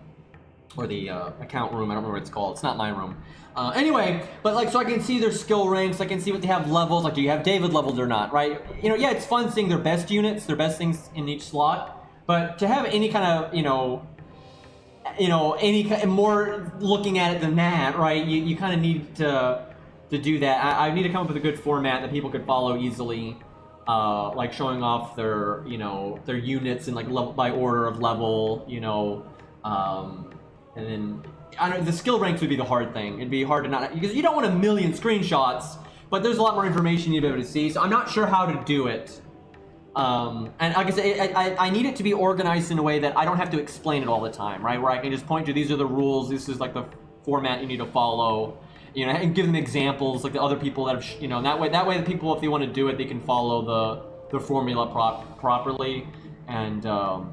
or the account room. I don't remember what it's called. It's not my room. Anyway, but like, so I can see their skill ranks. I can see what they have levels. Like, do you have David leveled or not? Right? You know, yeah, it's fun seeing their best units, their best things in each slot. But to have any kind of, you know, any more looking at it than that, right? You kind of need to do that. I need to come up with a good format that people could follow easily, like showing off their, you know, their units in like level, by order of level, you know, and then the skill ranks would be the hard thing. It'd be hard to not, because you don't want a million screenshots, but there's a lot more information you'd be able to see. So I'm not sure how to do it. And like I said, I need it to be organized in a way that I don't have to explain it all the time, right? Where I can just point to, these are the rules, this is like the format you need to follow, you know, and give them examples like the other people that have, you know, and that way the people, if they want to do it, they can follow the formula properly. And,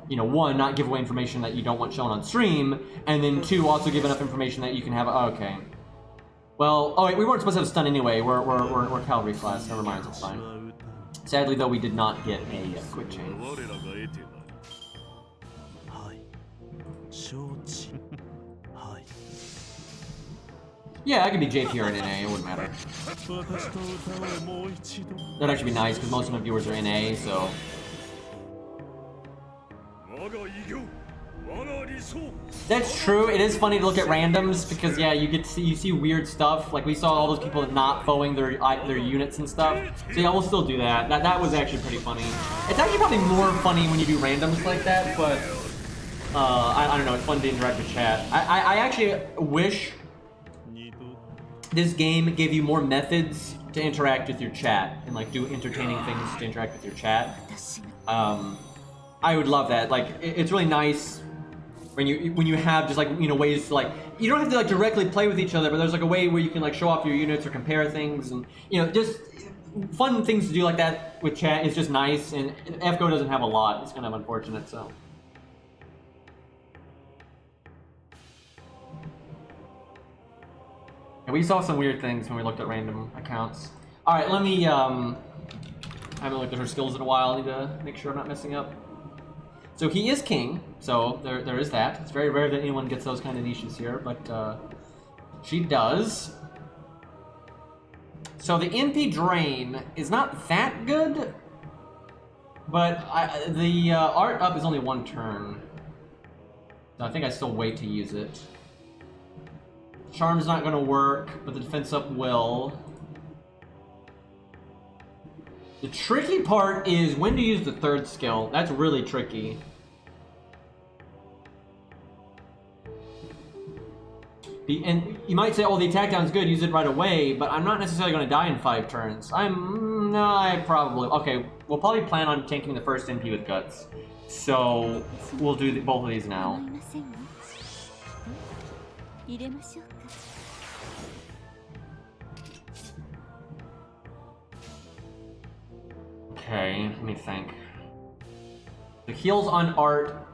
you know, one, not give away information that you don't want shown on stream, and then two, also give enough information that you can have, okay. Well, oh wait, we weren't supposed to have stun anyway, we're cavalry class, never mind, it's fine. Sadly, though, we did not get a quick change. Yeah, I could be JP or an NA, it wouldn't matter. That'd actually be nice, because most of my viewers are NA, so... That's true, it is funny to look at randoms, because yeah, you see weird stuff, like we saw all those people not following their units and stuff, so yeah, we'll still do that. That was actually pretty funny. It's actually probably more funny when you do randoms like that, but I don't know, it's fun to interact with chat. I actually wish this game gave you more methods to interact with your chat, and like do entertaining things to interact with your chat. I would love that. Like, it's really nice when you have just like, you know, ways to like, you don't have to like directly play with each other, but there's like a way where you can like show off your units or compare things, and you know, just fun things to do like that with chat is just nice. And FGO doesn't have a lot. It's kind of unfortunate. So. And we saw some weird things when we looked at random accounts. All right, let me. I haven't looked at her skills in a while. I need to make sure I'm not messing up. So he is king, so there is that. It's very rare that anyone gets those kind of niches here, but she does. So the NP drain is not that good, but the art up is only 1 turn. So I think I still wait to use it. Charm's not going to work, but the defense up will. The tricky part is when to use the 3rd skill. That's really tricky. And you might say, oh, the attack down's good, use it right away, but I'm not necessarily going to die in 5 turns. No, I probably... Okay, we'll probably plan on tanking the first NP with Guts. So, we'll do both of these now. Okay, let me think. The heals on art.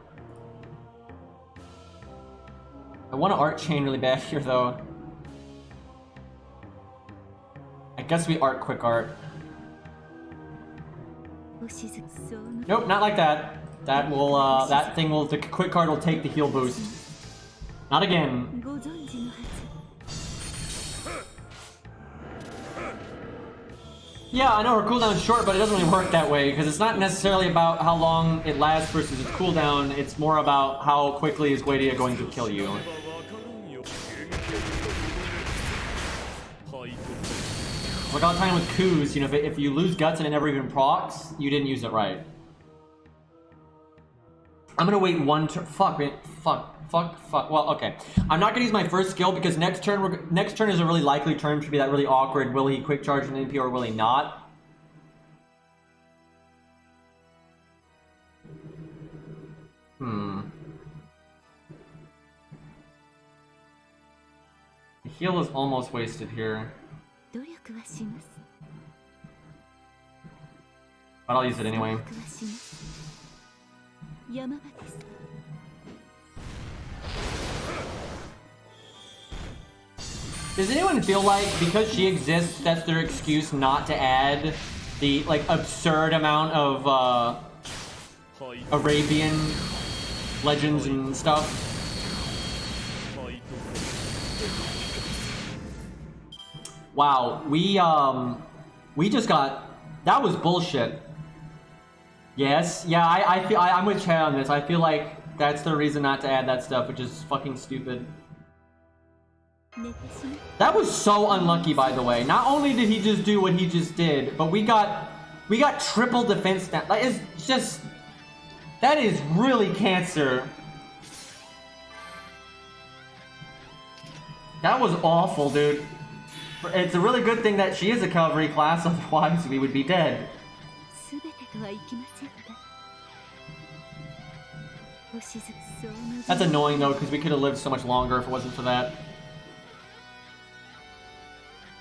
I want to art chain really bad here, though. I guess we art quick art. Nope, not like that. That will, the quick card will take the heal boost. Not again. ご存知のはず。 Yeah, I know her cooldown's short, but it doesn't really work that way, because it's not necessarily about how long it lasts versus its cooldown, it's more about how quickly is Goetia going to kill you. Like all the time with coups, you know, if you lose guts and it never even procs, you didn't use it right. I'm gonna wait one turn. Fuck. Well, okay. I'm not gonna use my first skill because next turn is a really likely turn to be that really awkward. Will he quick charge an NP or will he not? The heal is almost wasted here. 努力はします。 But I'll use it anyway. 努力はします。山場です。 Does anyone feel like because she exists, that's their excuse not to add the like absurd amount of Arabian legends and stuff? Wow, we just got, that was bullshit. Yes, yeah, I'm with Chad on this. I feel like that's the reason not to add that stuff, which is fucking stupid. That was so unlucky, by the way. Not only did he just do what he just did, but we got triple defense. That is just, that is really cancer. That was awful, dude. It's a really good thing that she is a cavalry class, otherwise we would be dead. That's annoying though, because we could have lived so much longer if it wasn't for that.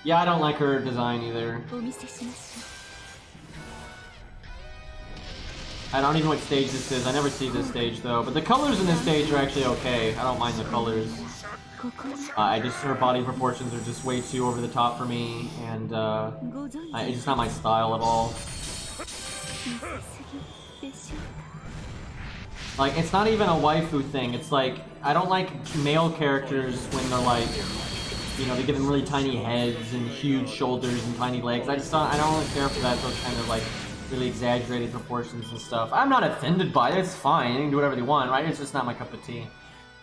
Yeah, I don't like her design either. I don't even know what stage this is. I never see this stage though. But the colors in this stage are actually okay. I don't mind the colors. Her body proportions are just way too over the top for me, and it's just not my style at all. Like, it's not even a waifu thing. It's like, I don't like male characters when they're like, you know, they give them really tiny heads and huge shoulders and tiny legs. I don't really care for that, those kind of like really exaggerated proportions and stuff. I'm not offended by it, it's fine, they can do whatever they want, right? It's just not my cup of tea.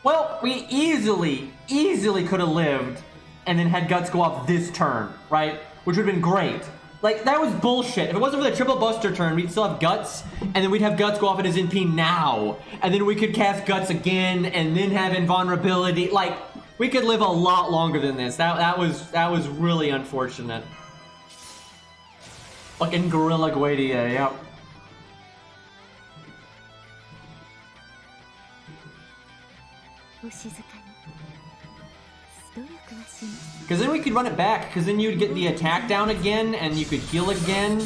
Well, we easily could have lived and then had Guts go off this turn, right? Which would have been great. Like, that was bullshit. If it wasn't for the triple buster turn, we'd still have Guts, and then we'd have Guts go off at his NP now. And then we could cast Guts again, and then have invulnerability. Like, we could live a lot longer than this. That was really unfortunate. Fucking Gorilla Goetia, yep. Because then we could run it back, because then you'd get the attack down again, and you could heal again.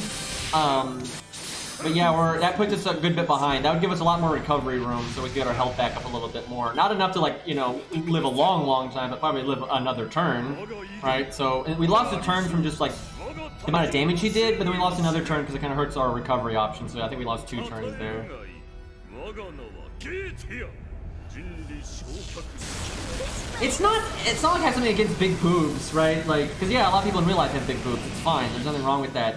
But yeah, that puts us a good bit behind. That would give us a lot more recovery room, so we could get our health back up a little bit more. Not enough to, like, you know, live a long time, but probably live another turn, right? So we lost a turn from just, like, the amount of damage he did, but then we lost another turn because it kind of hurts our recovery options, so I think we lost 2 turns there. It's not like I have something against big boobs, right? Like, because yeah, a lot of people in real life have big boobs. It's fine. There's nothing wrong with that.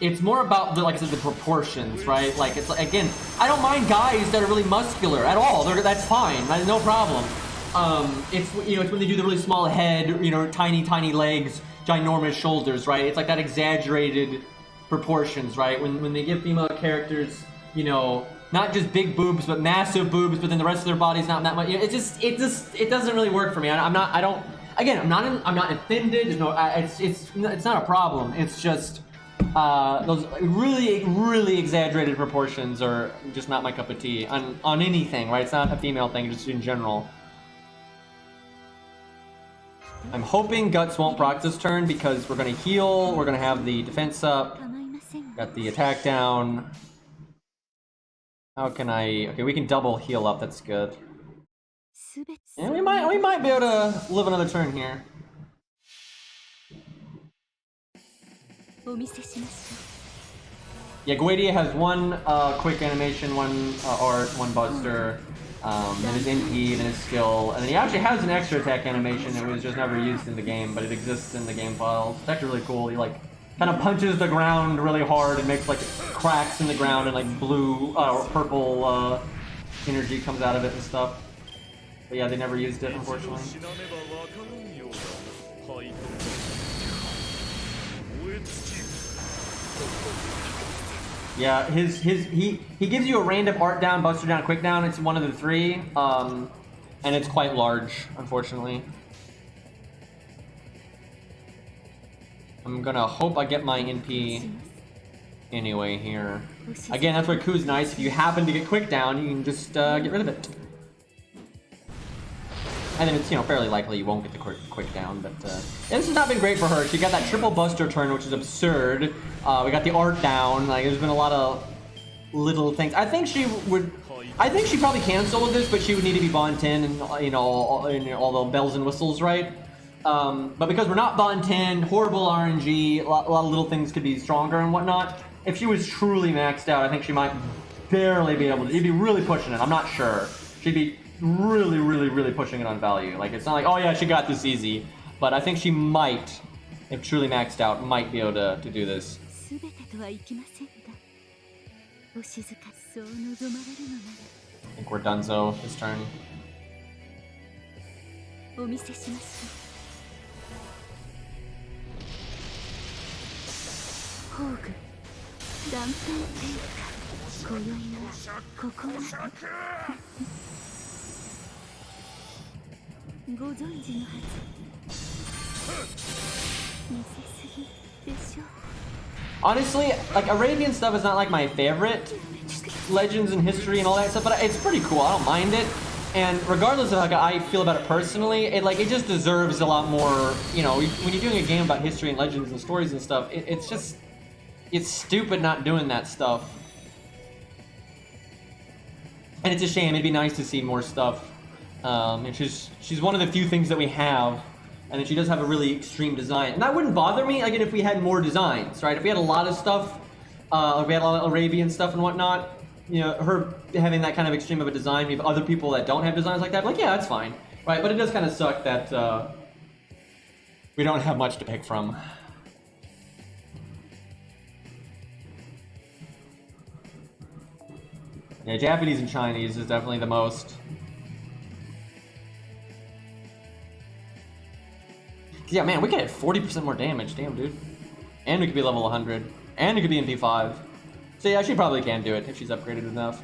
It's more about the, like I said, the proportions, right? Like, it's again, I don't mind guys that are really muscular at all. That's fine. That's no problem. It's, you know, it's when they do the really small head, you know, tiny legs, ginormous shoulders, right? It's like that exaggerated proportions, right? When they give female characters, you know, not just big boobs, but massive boobs, but then the rest of their body's not that much. You know, it doesn't really work for me. I'm not offended. It's not a problem. It's just those really exaggerated proportions are just not my cup of tea on anything, right? It's not a female thing, just in general. I'm hoping Guts won't proc this turn because we're gonna heal. We're gonna have the defense up. Got the attack down. How can I... Okay, we can double heal up, that's good. And we might be able to live another turn here. Yeah, Goetia has one quick animation, one art, one buster. then his NP, then his skill, and then he actually has an extra attack animation that was just never used in the game, but it exists in the game files. It's actually really cool. He like kind of punches the ground really hard and makes like cracks in the ground, and like blue or purple energy comes out of it and stuff. But yeah, they never used it, unfortunately. Yeah, he gives you a random art down, buster down, quick down. It's one of the three, and it's quite large, unfortunately. I'm gonna hope I get my NP anyway here. Again, that's where Ku's nice. If you happen to get quick down, you can just get rid of it. And then it's, you know, fairly likely you won't get the quick down, but yeah, this has not been great for her. She got that triple buster turn, which is absurd. We got the art down. Like, there's been a lot of little things. I think she probably can solo this, but she would need to be Bond 10 and, you know, all the bells and whistles, right? But because we're not Bond 10, horrible RNG, a lot of little things could be stronger and whatnot. If she was truly maxed out, I think she might barely be able to. You'd be really pushing it. I'm not sure. She'd be really pushing it on value. Like, it's not like, oh yeah, she got this easy. But I think she might, if truly maxed out, might be able to do this. I think we're donezo this turn. Honestly, like, Arabian stuff is not like my favorite. Legends and history and all that stuff, but it's pretty cool. I don't mind it. And regardless of how I feel about it personally, it just deserves a lot more, you know, when you're doing a game about history and legends and stories and stuff, it's stupid not doing that stuff. And it's a shame. It'd be nice to see more stuff. And she's one of the few things that we have, and then she does have a really extreme design. And that wouldn't bother me, again, if we had more designs, right? If we had a lot of stuff, if we had a lot of Arabian stuff and whatnot, you know, her having that kind of extreme of a design, we have other people that don't have designs like that, like, yeah, that's fine, right? But it does kind of suck that we don't have much to pick from. Yeah, Japanese and Chinese is definitely the most. Yeah, man, we could hit 40% more damage, damn, dude. And we could be level 100. And we could be in P5. So yeah, she probably can do it if she's upgraded enough.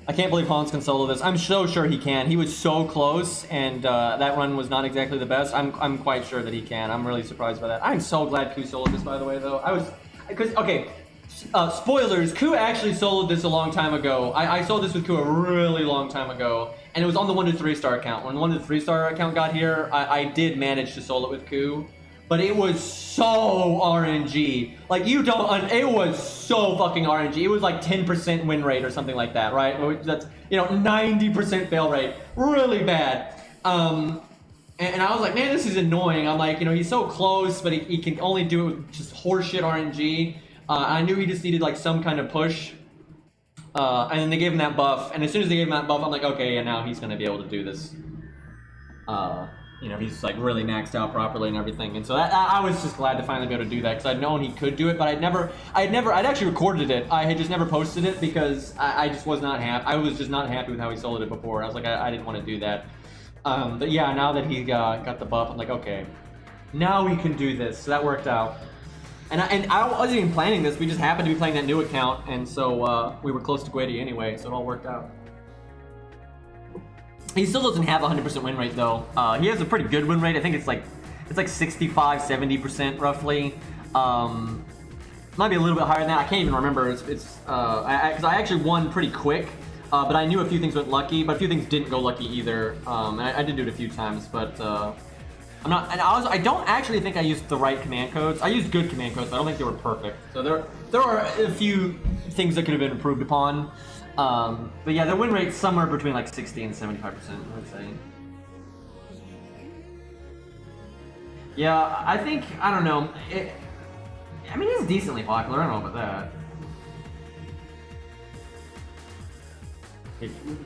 I can't believe Hans can solo this. I'm so sure he can. He was so close, and that run was not exactly the best. I'm quite sure that he can. I'm really surprised by that. I'm so glad Ku soloed this, by the way, though. Okay, spoilers, Ku actually soloed this a long time ago. I soloed this with Ku a really long time ago, and it was on the 1 to 3 star account. When the 1 to 3 star account got here, I did manage to solo it with Ku, but it was so RNG. Like, it was so fucking RNG. It was like 10% win rate or something like that, right? That's, you know, 90% fail rate. Really bad. And I was like, man, this is annoying. I'm like, you know, he's so close, but he can only do it with just horseshit RNG. I knew he just needed like some kind of push, and then they gave him that buff, and as soon as they gave him that buff, I'm like, okay, yeah, now he's gonna be able to do this. You know, he's like really maxed out properly and everything, and so I was just glad to finally be able to do that, because I'd known he could do it, but I'd actually recorded it. I had just never posted it because I just was not happy. I was just not happy with how he soloed it before. I was like, I didn't want to do that. But yeah, now that he got the buff, I'm like, okay, now we can do this. So that worked out. And I wasn't even planning this. We just happened to be playing that new account, and so we were close to Goetia anyway, so it all worked out. He still doesn't have a 100% win rate though. He has a pretty good win rate. I think it's like 65-70% roughly. Might be a little bit higher than that. I can't even remember. Because I actually won pretty quick, but I knew a few things went lucky, but a few things didn't go lucky either. And I did do it a few times, but I don't actually think I used the right command codes. I used good command codes, but I don't think they were perfect. So there are a few things that could have been improved upon. But yeah, the win rate's somewhere between like 60 and 75%, I would say. Yeah, I think, I don't know. I mean, he's decently popular. I don't know about that.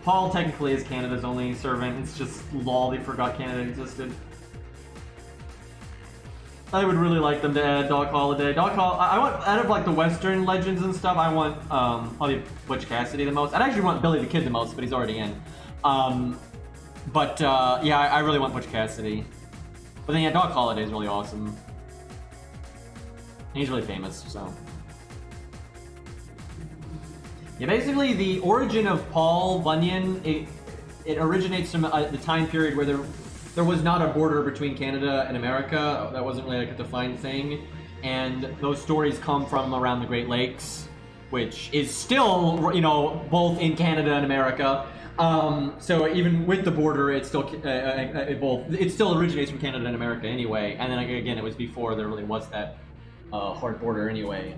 Paul technically is Canada's only servant. It's just lol, they forgot Canada existed. I would really like them to add Doc Holliday. I want, out of like the Western legends and stuff, I want probably Butch Cassidy the most. I'd actually want Billy the Kid the most, but he's already in. Yeah, I really want Butch Cassidy. But then yeah, Doc Holliday is really awesome. And he's really famous, so. Yeah, basically the origin of Paul Bunyan, it originates from the time period where there was not a border between Canada and America. That wasn't really like a defined thing. And those stories come from around the Great Lakes, which is still, you know, both in Canada and America. So even with the border, it's still it still originates from Canada and America anyway. And then again, it was before there really was that hard border anyway.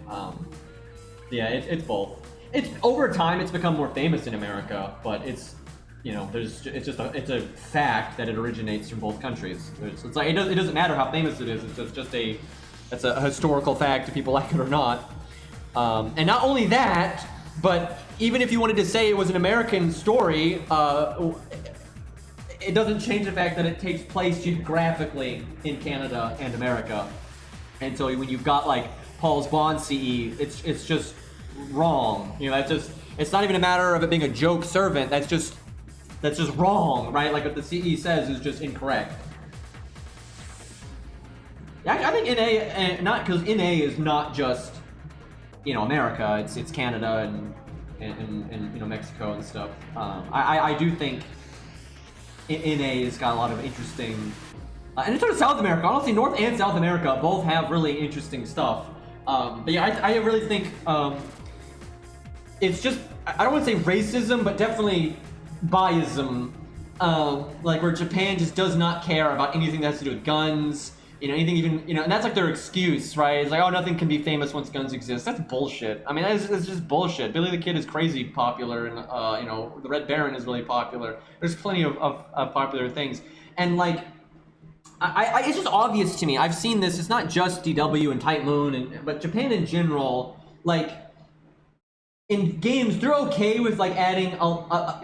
Yeah, it's both. It's over time it's become more famous in America, but it's, you know, it's a fact that it originates from both countries. It's like it doesn't matter how famous it is. It's just a historical fact if people like it or not. And not only that, but even if you wanted to say it was an American story, it doesn't change the fact that it takes place geographically in Canada and America. And so when you've got like Paul's Bond CE, it's just wrong. You know, it's not even a matter of it being a joke servant. That's just wrong, right? Like what the CE says is just incorrect. Yeah, I think NA, not because NA is not just, you know, America. It's Canada and you know, Mexico and stuff. I do think NA has got a lot of interesting, and it's sort of South America. Honestly, North and South America both have really interesting stuff. But yeah, I really think it's just, I don't want to say racism, but definitely biasm. Like where Japan just does not care about anything that has to do with guns. You know, anything even, you know, and that's like their excuse, right? It's like, oh, nothing can be famous once guns exist. That's bullshit. I mean, that's just bullshit. Billy the Kid is crazy popular, and, you know, the Red Baron is really popular. There's plenty of popular things. And, like, it's just obvious to me. I've seen this. It's not just DW and Type Moon, but Japan in general, like, in games, they're okay with like adding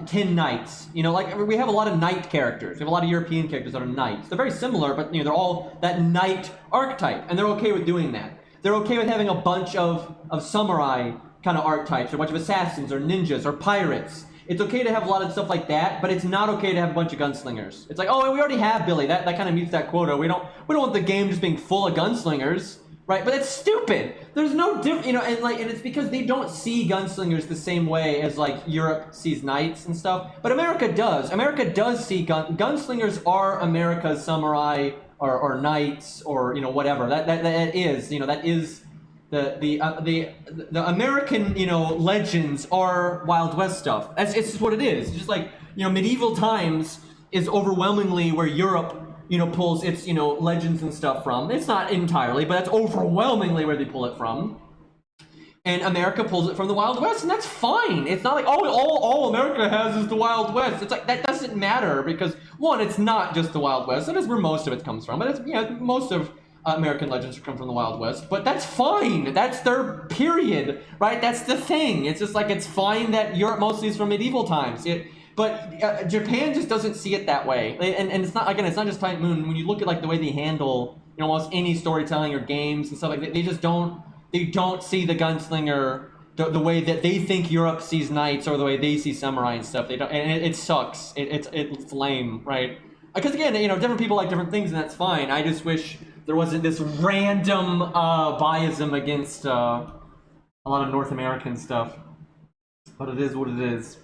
10 knights. You know, like we have a lot of knight characters. We have a lot of European characters that are knights. They're very similar, but you know, they're all that knight archetype, and they're okay with doing that. They're okay with having a bunch of samurai kind of archetypes, or a bunch of assassins, or ninjas, or pirates. It's okay to have a lot of stuff like that, but it's not okay to have a bunch of gunslingers. It's like, oh, we already have Billy. That kind of meets that quota. We don't want the game just being full of gunslingers. Right, but that's stupid. There's no difference, you know, and it's because they don't see gunslingers the same way as like Europe sees knights and stuff. But America does. America does see gunslingers are America's samurai or knights or, you know, whatever. That is, you know, that is the American, you know, legends are Wild West stuff. It's just what it is. It's just like, you know, medieval times is overwhelmingly where Europe, you know, pulls its, you know, legends and stuff from. It's not entirely, but that's overwhelmingly where they pull it from. And America pulls it from the Wild West, and that's fine. It's not like, oh, all America has is the Wild West. It's like, that doesn't matter, because one, it's not just the Wild West. That is where most of it comes from. But it's, you know, most of American legends come from the Wild West. But that's fine. That's their period, right? That's the thing. It's just like, it's fine that Europe mostly is from medieval times. But Japan just doesn't see it that way, and it's not, again, it's not just Type Moon. When you look at like the way they handle, you know, almost any storytelling or games and stuff like that, they just don't see the gunslinger the way that they think Europe sees knights or the way they see samurai and stuff. They don't, and it sucks. It's lame, right? Because again, you know, different people like different things, and that's fine. I just wish there wasn't this random biasm against a lot of North American stuff. But it is what it is.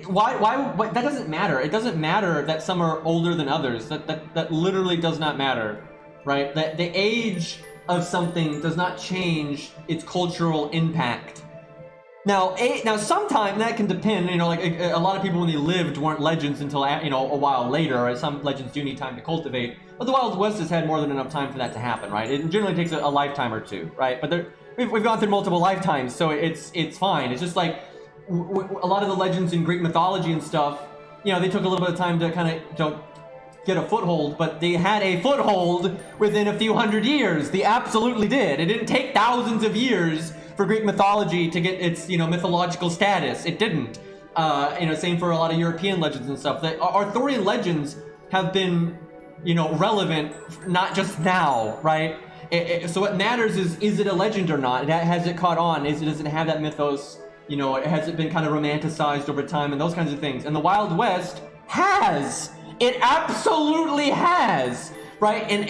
Why that doesn't matter. It doesn't matter that some are older than others. That literally does not matter, right? That the age of something does not change its cultural impact. Now sometimes that can depend, you know, like a lot of people when they lived weren't legends until, you know, a while later. Some legends do need time to cultivate, but the Wild West has had more than enough time for that to happen, right? It generally takes a lifetime or two, right? But we've gone through multiple lifetimes, so it's fine. It's just like a lot of the legends in Greek mythology and stuff, you know, they took a little bit of time to kind of get a foothold, but they had a foothold within a few hundred years. They absolutely did. It didn't take thousands of years for Greek mythology to get its, mythological status. It didn't. Same for a lot of European legends and stuff. The Arthurian legends have been, relevant not just now, right? So what matters is it a legend or not? Has it caught on? Does it have that mythos? Has it been kind of romanticized over time and those kinds of things? And the Wild West has. It absolutely has, right? And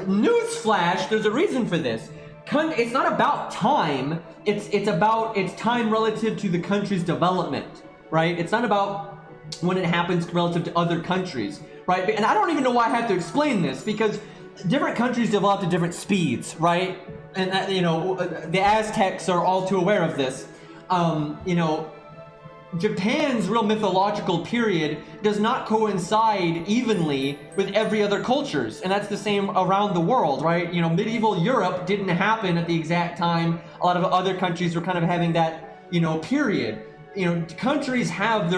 newsflash, there's a reason for this. It's not about time. It's about its time relative to the country's development, right? It's not about when it happens relative to other countries, right? And I don't even know why I have to explain this, because different countries developed at different speeds, right? And the Aztecs are all too aware of this. Japan's real mythological period does not coincide evenly with every other cultures, and that's the same around the world, right? Medieval Europe didn't happen at the exact time a lot of other countries were kind of having that, period. Countries have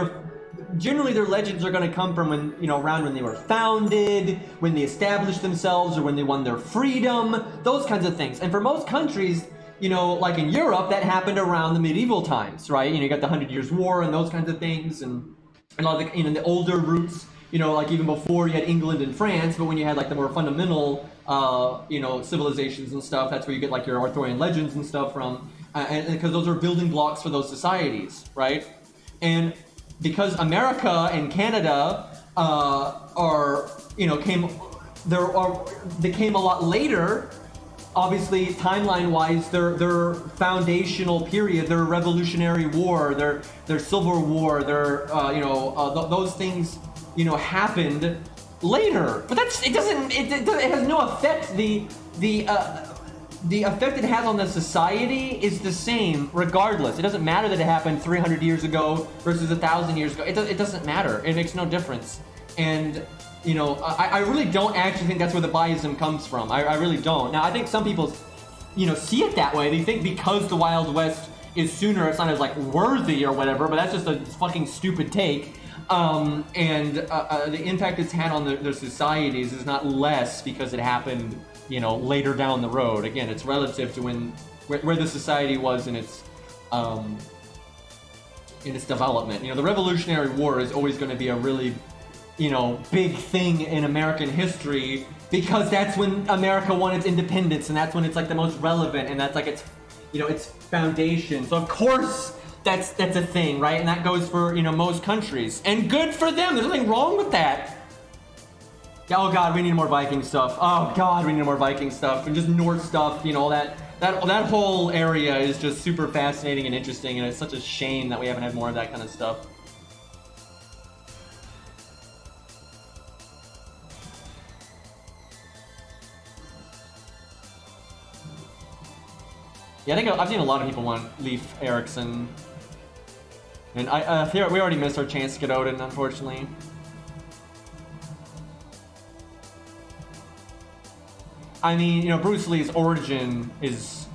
generally their legends are going to come from when, around when they were founded, when they established themselves, or when they won their freedom, those kinds of things. And for most countries, like in Europe, that happened around the medieval times, right? You got the 100 Years' War and those kinds of things, and a lot of the older roots, like even before you had England and France, but when you had like the more fundamental, civilizations and stuff, that's where you get like your Arthurian legends and stuff from, and because those are building blocks for those societies, right? And because America and Canada they came a lot later. Obviously, timeline-wise, their foundational period, their Revolutionary War, their Civil War, those things, happened later. But it has no effect. The effect it has on the society is the same regardless. It doesn't matter that it happened 300 years ago versus 1,000 years ago. It doesn't matter. It makes no difference. And I really don't actually think that's where the biasm comes from. I really don't. Now, I think some people, see it that way. They think because the Wild West is sooner, it's not as, worthy or whatever, but that's just a fucking stupid take. The impact it's had on their societies is not less because it happened, later down the road. Again, it's relative to where the society was in its development. The Revolutionary War is always going to be a really big thing in American history because that's when America won its independence, and that's when it's the most relevant, and that's its its foundation. So of course that's a thing, right? And that goes for most countries, and good for them. There's nothing wrong with that. Oh god, we need more Viking stuff. Oh god, we need more Viking stuff and just Norse stuff. That whole area is just super fascinating and interesting, and it's such a shame that we haven't had more of that kind of stuff. Yeah, I think I've seen a lot of people want Leif Erikson. And we already missed our chance to get Odin, unfortunately. I mean, Bruce Lee's origin he's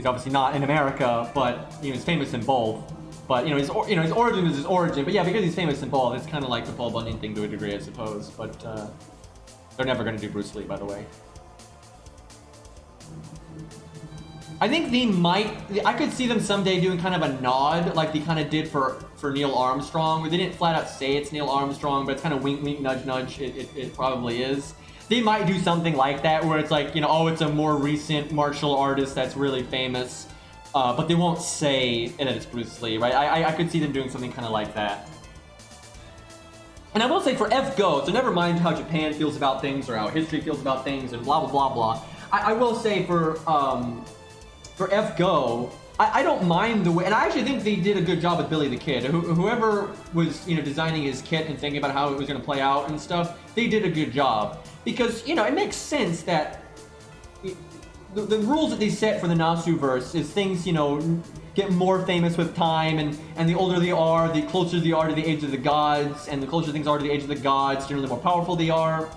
obviously not in America, but he's famous in both. But his origin is his origin. But yeah, because he's famous in both, it's kind of like the Paul Bunyan thing to a degree, I suppose. But they're never going to do Bruce Lee, by the way. I think I could see them someday doing kind of a nod, like they kind of did for Neil Armstrong, where they didn't flat out say it's Neil Armstrong, but it's kind of wink, wink, nudge, nudge, it probably is. They might do something like that, where it's like, it's a more recent martial artist that's really famous, but they won't say that it's Bruce Lee, right? I could see them doing something kind of like that. And I will say for F-Go, so never mind how Japan feels about things or how history feels about things and blah, blah, blah, blah. I will say for F-Go, I don't mind the way, and I actually think they did a good job with Billy the Kid. Whoever was, designing his kit and thinking about how it was going to play out and stuff, they did a good job. Because, it makes sense that the rules that they set for the Nasu-verse is things, get more famous with time, and the older they are, the closer they are to the age of the gods, and the closer things are to the age of the gods, generally the more powerful they are,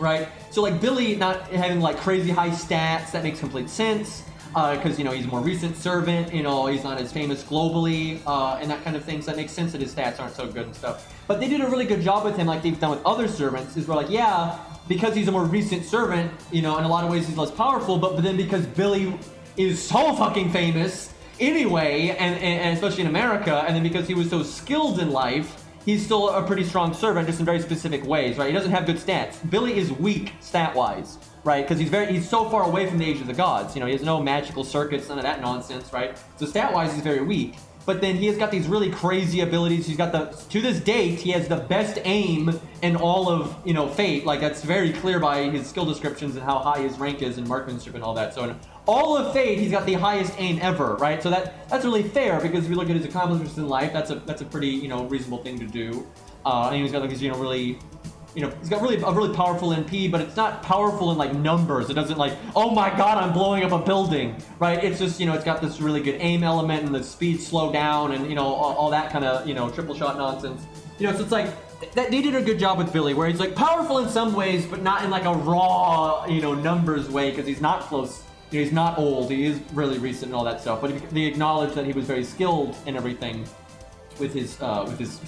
right? So, Billy not having, crazy high stats, that makes complete sense. because you know he's a more recent servant. You know, he's not as famous globally, and that kind of thing. So that makes sense that his stats aren't so good and stuff. But they did a really good job with him, like they've done with other servants. Is we're like, yeah, because he's a more recent servant, you know, in a lot of ways he's less powerful. But then because Billy is so fucking famous anyway, and especially in America, and then because he was so skilled in life, he's still a pretty strong servant, just in very specific ways, right? He doesn't have good stats. Billy is weak stat-wise, right? Because he's so far away from the age of the gods. You know, he has no magical circuits, none of that nonsense, right? So stat-wise, he's very weak. But then he has got these really crazy abilities. He's got to this date, he has the best aim in all of, you know, Fate. Like, that's very clear by his skill descriptions and how high his rank is in marksmanship and all that. So in all of Fate, he's got the highest aim ever, right? So that's really fair, because if you look at his accomplishments in life, that's a pretty, you know, reasonable thing to do. And he's got like, you know, really, you know, he's got a really powerful NP, but it's not powerful in like numbers. It doesn't like, oh my god, I'm blowing up a building, right? It's just, you know, it's got this really good aim element and the speed slow down and, you know, all that kind of, you know, triple shot nonsense. You know, so it's like, they did a good job with Billy, where he's like powerful in some ways, but not in like a raw, you know, numbers way, because he's not close. You know, he's not old. He is really recent and all that stuff. But they acknowledge that he was very skilled in everything with his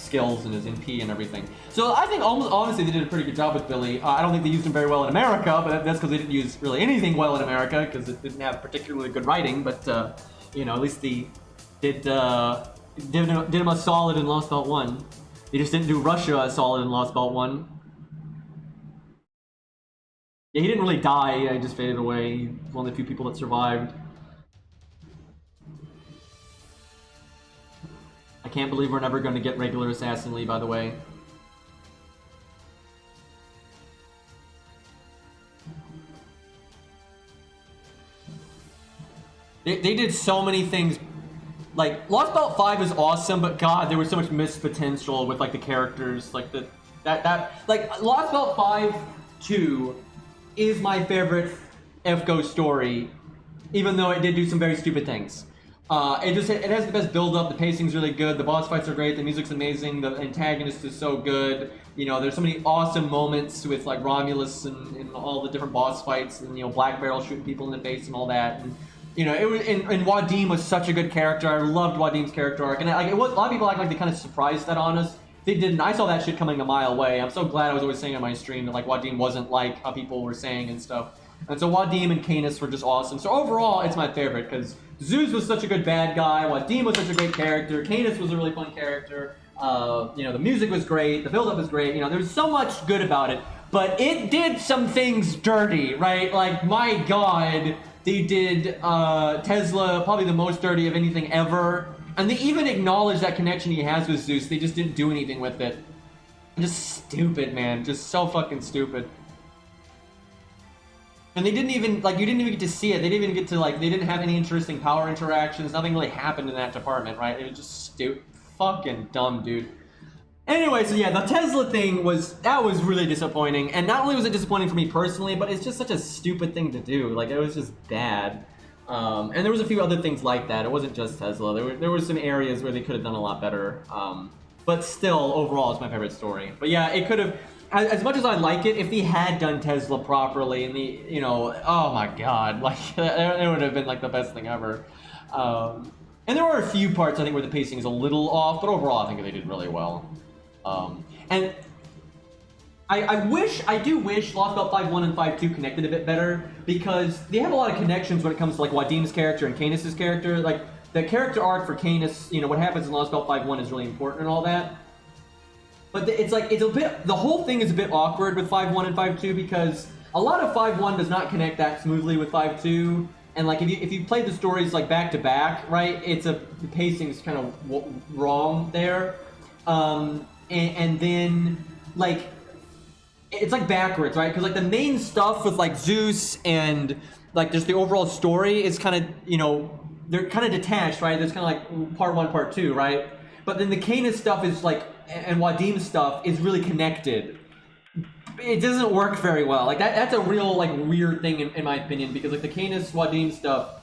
skills and his NP and everything. So I think almost honestly they did a pretty good job with Billy. I don't think they used him very well in America, but that's because they didn't use really anything well in America, because it didn't have particularly good writing. But you know, at least they did him a solid in Lost Belt 1. They just didn't do Russia a solid in Lost Belt 1. Yeah, he didn't really die. He just faded away. He was one of the few people that survived. I can't believe we're never going to get regular Assassin Lee, by the way. They did so many things. Like, Lost Belt 5 is awesome, but god, there was so much missed potential with, like, the characters. Like, like, Lost Belt 5 2 is my favorite FGO story, even though it did do some very stupid things. It has the best build-up, the pacing's really good, the boss fights are great, the music's amazing, the antagonist is so good. You know, there's so many awesome moments with, like, Romulus and all the different boss fights, and, you know, Black Barrel shooting people in the face and all that. And, you know, it was, and Wadim was such a good character. I loved Wadim's character arc, and like, a lot of people act like they kind of surprised that on us. They didn't. I saw that shit coming a mile away. I'm so glad I was always saying on my stream that, like, Wadim wasn't like how people were saying and stuff. And so Wadim and Canis were just awesome. So overall, it's my favorite, because Zeus was such a good bad guy, Wadim was such a great character, Canis was a really fun character, you know, the music was great, the build-up was great, you know, there was so much good about it, but it did some things dirty, right? Like, my god, they did Tesla probably the most dirty of anything ever, and they even acknowledged that connection he has with Zeus. They just didn't do anything with it. Just stupid, man, just so fucking stupid. And they didn't even, like, you didn't even get to see it. They didn't even get to, like, they didn't have any interesting power interactions. Nothing really happened in that department, right? It was just stupid. Fucking dumb, dude. Anyway, so yeah, the Tesla thing was really disappointing. And not only was it disappointing for me personally, but it's just such a stupid thing to do. Like, it was just bad. And there was a few other things like that. It wasn't just Tesla. There were some areas where they could have done a lot better. But still, overall, it's my favorite story. But yeah, it could have... As much as I like it, if they had done Tesla properly and the, you know, oh my god, like, it would have been like the best thing ever. And there were a few parts, I think, where the pacing is a little off, but overall I think they did really well. And I do wish Lost Belt 5.1 and 5.2 connected a bit better, because they have a lot of connections when it comes to, like, Wadim's character and Canis' character. Like, the character arc for Canis, you know, what happens in Lost Belt 5.1 is really important and all that. But it's like, it's a bit, the whole thing is a bit awkward with 5.1 and 5.2, because a lot of 5.1 does not connect that smoothly with 5.2. And like, if you play the stories like back to back, right, the pacing's kind of wrong there. And then, like, it's like backwards, right? Because like the main stuff with like Zeus and like just the overall story is kind of, you know, they're kind of detached, right? There's kind of like part 1, part 2, right? But then the Canis stuff is like, and Wadim's stuff is really connected. It doesn't work very well. Like that's a real like weird thing in my opinion, because like the Canis Wadim stuff,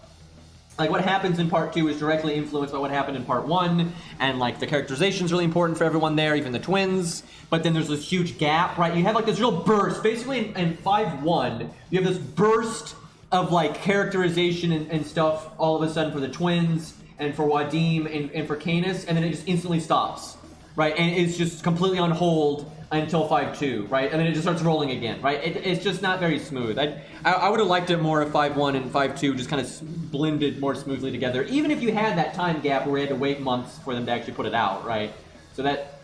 like what happens in part 2 is directly influenced by what happened in part 1, and like the characterization is really important for everyone there, even the twins. But then there's this huge gap, right? You have like this real burst. Basically in 5.1, you have this burst of like characterization and stuff all of a sudden for the twins and for Wadim and for Canis, and then it just instantly stops, right? And it's just completely on hold until 5-2, right? And then it just starts rolling again, right? It's just not very smooth. I would have liked it more if 5-1 and 5-2 just kind of blended more smoothly together, even if you had that time gap where you had to wait months for them to actually put it out, right? So that,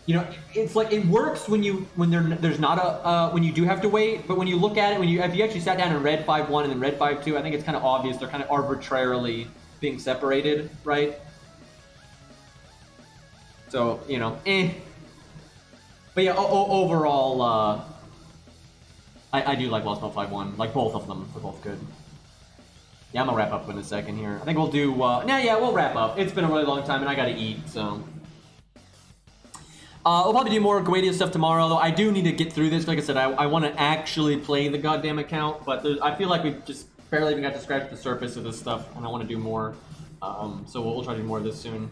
you know, it's like it works when there's not a when you do have to wait, but when you look at it, if you actually sat down and read 5-1 and then read 5-2, I think it's kind of obvious they're kind of arbitrarily being separated, right? So, you know, But yeah, overall, I do like Lost Note 5-1. Like both of them, they're both good. Yeah, I'm gonna wrap up in a second here. I think we'll do. Yeah, we'll wrap up. It's been a really long time, and I gotta eat, so. We'll probably do more Goetia stuff tomorrow, though I do need to get through this. Like I said, I want to actually play the goddamn account, but I feel like we've just barely even got to scratch the surface of this stuff, and I want to do more. So we'll try to do more of this soon.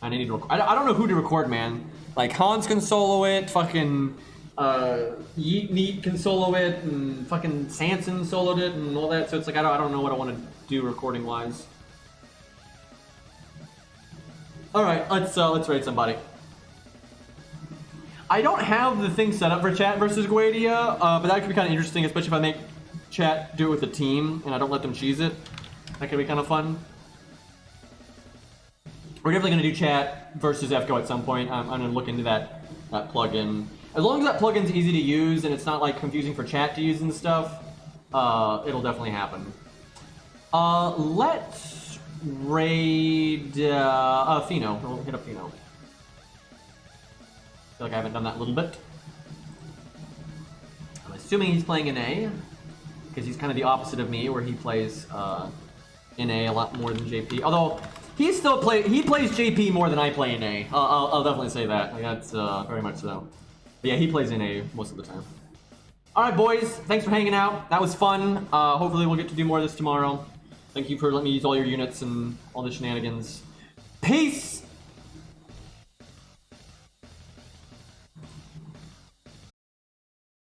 I need to record. I don't know who to record, man. Like Hans can solo it, fucking Yeet Neat can solo it, and fucking Sanson soloed it, and all that. So it's like I don't know what I want to do recording wise. All right, let's raid somebody. I don't have the thing set up for chat versus Goetia, but that could be kind of interesting, especially if I make chat do it with a team and I don't let them cheese it. That could be kind of fun. We're definitely going to do chat versus FGO at some point. I'm going to look into that plugin. As long as that plugin's easy to use and it's not like confusing for chat to use and stuff, it'll definitely happen. Let's raid Fino. We'll hit up Fino. I feel like I haven't done that a little bit. I'm assuming he's playing NA, because he's kind of the opposite of me, where he plays NA a lot more than JP. Although he plays JP more than I play NA. I'll definitely say that. Like, that's very much so. But yeah, he plays NA most of the time. All right, boys. Thanks for hanging out. That was fun. Hopefully we'll get to do more of this tomorrow. Thank you for letting me use all your units and all the shenanigans. Peace.